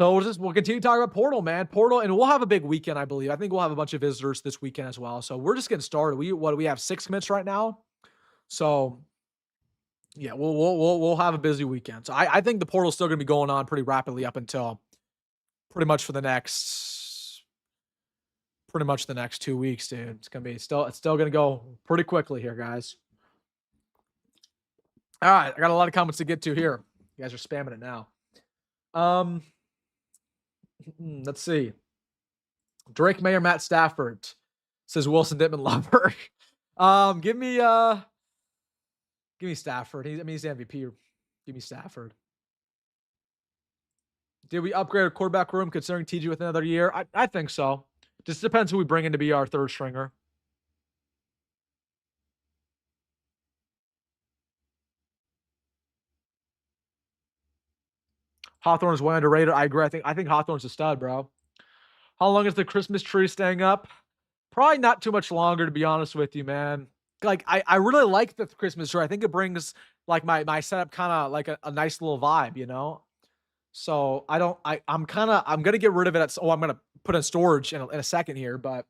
So we'll continue talking about Portal, man. Portal, and we'll have a big weekend, I believe. I think we'll have a bunch of visitors this weekend as well. So we're just getting started. We have 6 commits right now. So yeah, we'll have a busy weekend. So I think the portal's still gonna be going on pretty rapidly up until pretty much the next 2 weeks, dude. It's still gonna go pretty quickly here, guys. All right, I got a lot of comments to get to here. You guys are spamming it now. Let's see. Drake Mayer, Matt Stafford says WilsonDittman lover. Give me Stafford. He's the MVP. Give me Stafford. Did we upgrade our quarterback room considering TJ with another year? I think so. Just depends who we bring in to be our third stringer. Hawthorne's way underrated. I agree. I think Hawthorne's a stud, bro. How long is the Christmas tree staying up? Probably not too much longer, to be honest with you, man. Like, I really like the Christmas tree. I think it brings like my setup kind of like a nice little vibe, you know? So I'm gonna get rid of it I'm gonna put in storage in a second here, but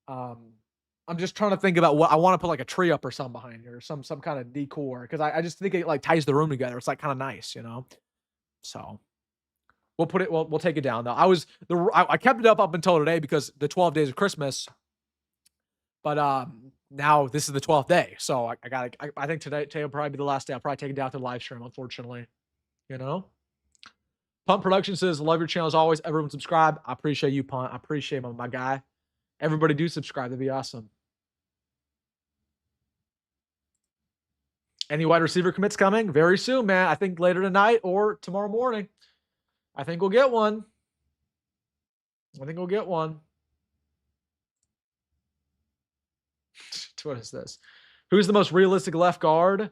I'm just trying to think about what I want to put, like a tree up or something behind here, some kind of decor, because I just think it like ties the room together. It's like kind of nice, you know? So We'll put it. We'll take it down though. I kept it up until today because the 12 days of Christmas. But now this is the 12th day, so I think today will probably be the last day. I'll probably take it down to the live stream, unfortunately. You know. Punt Production says, "Love your channel as always. Everyone subscribe. I appreciate you, Punt. I appreciate my guy. Everybody do subscribe. That'd be awesome." Any wide receiver commits coming very soon, man. I think later tonight or tomorrow morning. I think we'll get one. What is this? Who's the most realistic left guard?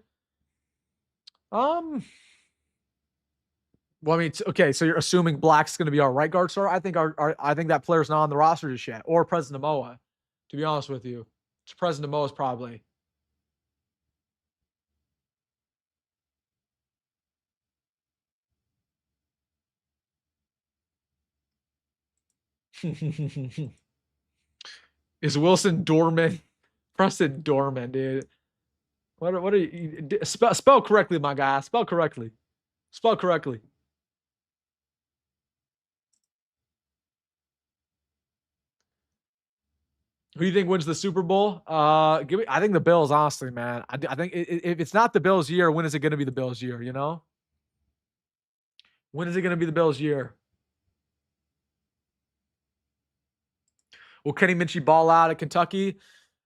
Well, I mean, okay, so you're assuming Black's going to be our right guard star. I think I think that player's not on the roster just yet, or President Moa. To be honest with you, President Moa's probably. Is Wilson Dorman? Preston Dorman, dude. What are you spell correctly, my guy? Spell correctly. Spell correctly. Who do you think wins the Super Bowl? I think the Bills, honestly, man. I think if it's not the Bills' year, when is it going to be the Bills' year? You know, when is it going to be the Bills' year? Will Kenny Minchie ball out at Kentucky?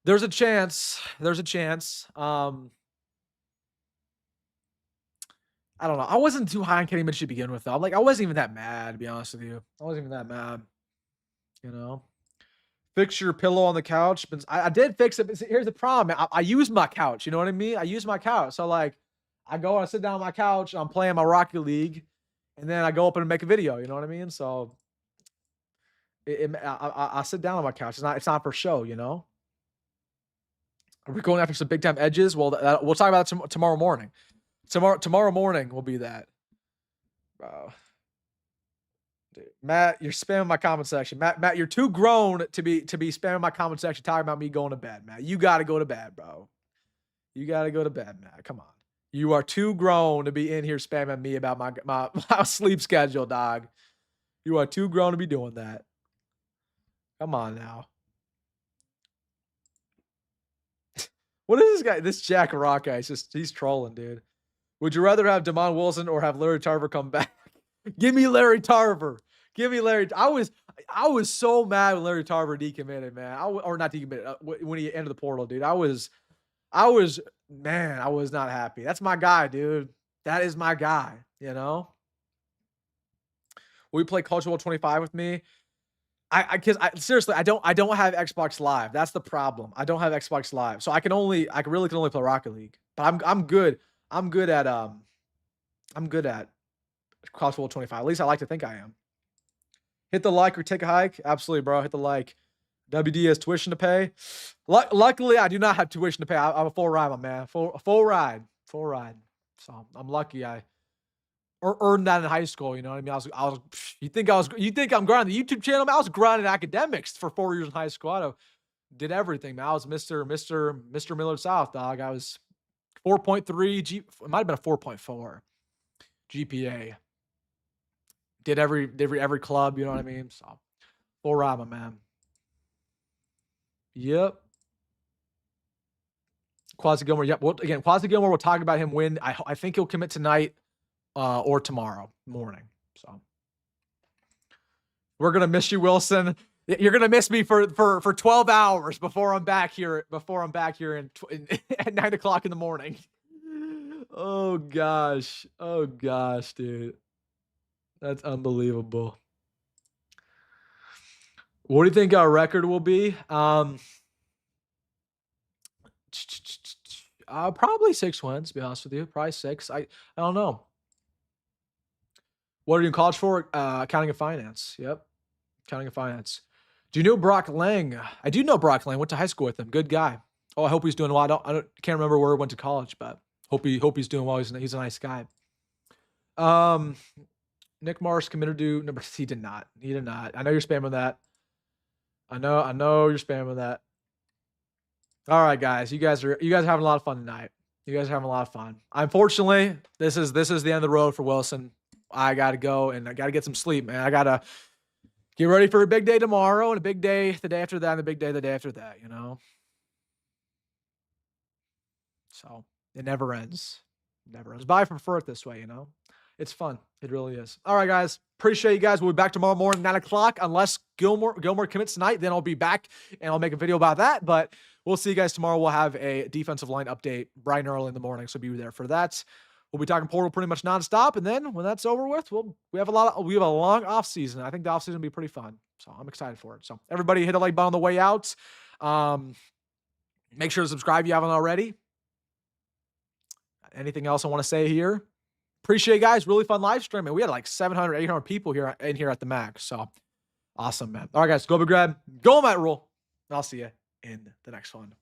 There's a chance. There's a chance. I don't know. I wasn't too high on Kenny Minchie to begin with, though. I wasn't even that mad, to be honest with you. I wasn't even that mad. You know. Fix your pillow on the couch. But I did fix it. But here's the problem. I use my couch. You know what I mean? I use my couch. So, I go and I sit down on my couch. I'm playing my Rocket League. And then I go up and make a video. You know what I mean? So, I sit down on my couch. It's not for show, you know? Are we going after some big-time edges? Well, we'll talk about that tomorrow morning. Tomorrow morning will be that. Bro. Dude, Matt, you're spamming my comment section. Matt, you're too grown to be spamming my comment section talking about me going to bed, Matt. You got to go to bed, bro. You got to go to bed, Matt. Come on. You are too grown to be in here spamming me about my sleep schedule, dog. You are too grown to be doing that. Come on now. What is this guy? This Jack Rock guy. He's trolling, dude. Would you rather have Damon Wilson or have Larry Tarver come back? Give me Larry Tarver. Give me Larry. I was so mad when Larry Tarver decommitted, man. Or not decommitted when he entered the portal, dude. I was not happy. That's my guy, dude. That is my guy. You know. Will you play Culture World 25 with me? Seriously, I don't have Xbox Live. That's the problem. I don't have Xbox Live, so I really can only play Rocket League. But I'm good. I'm good at Culture World 25. At least I like to think I am. Hit the like or take a hike. Absolutely, bro. Hit the like. WD has tuition to pay. Luckily, I do not have tuition to pay. I'm a full ride, my man. Full ride. So I'm lucky. I earned that in high school. You know what I mean? I was. You think I'm grinding the YouTube channel? Man, I was grinding academics for 4 years in high school. I did everything, man. I was Mr. Millard South, dog. I was 4.3 it might have been a 4.4 GPA. Did every club, you know what I mean? So full ride, my man. Yep. Quasi Gilmore. Yep. Well, again, Quasi Gilmore, we'll talk about him when I think he'll commit tonight or tomorrow morning. So we're gonna miss you, Wilson. You're gonna miss me for 12 hours before I'm back here. At 9 o'clock in the morning. Oh gosh, dude, that's unbelievable. What do you think our record will be? Probably 6 wins. To be honest with you, probably 6. I don't know. What are you in college for? Accounting and finance. Yep, accounting and finance. Do you know Brock Lang? I do know Brock Lang. Went to high school with him. Good guy. Oh, I hope he's doing well. I can't remember where he went to college, but hope he's doing well. He's a nice guy. Nick Marsh committed to number. He did not. I know you're spamming that. I know you're spamming that. All right, guys. You guys are having a lot of fun tonight. You guys are having a lot of fun. Unfortunately, this is the end of the road for Wilson. I got to go and I got to get some sleep, man. I got to get ready for a big day tomorrow and a big day the day after that and a big day the day after that, you know? So it never ends. Never ends. But I prefer it this way, you know? It's fun. It really is. All right, guys. Appreciate you guys. We'll be back tomorrow morning, 9 o'clock, unless Gilmore commits tonight. Then I'll be back and I'll make a video about that. But we'll see you guys tomorrow. We'll have a defensive line update bright and early in the morning, so be there for that. We'll be talking portal pretty much nonstop, and then when that's over with, we have a long off season. I think the off season will be pretty fun, so I'm excited for it. So everybody, hit a like button on the way out. Make sure to subscribe if you haven't already. Anything else I want to say here? Appreciate you guys. Really fun live streaming. We had like 700, 800 people here at the max. So awesome, man. All right, guys. Go big grab. Go on that rule. I'll see you in the next one.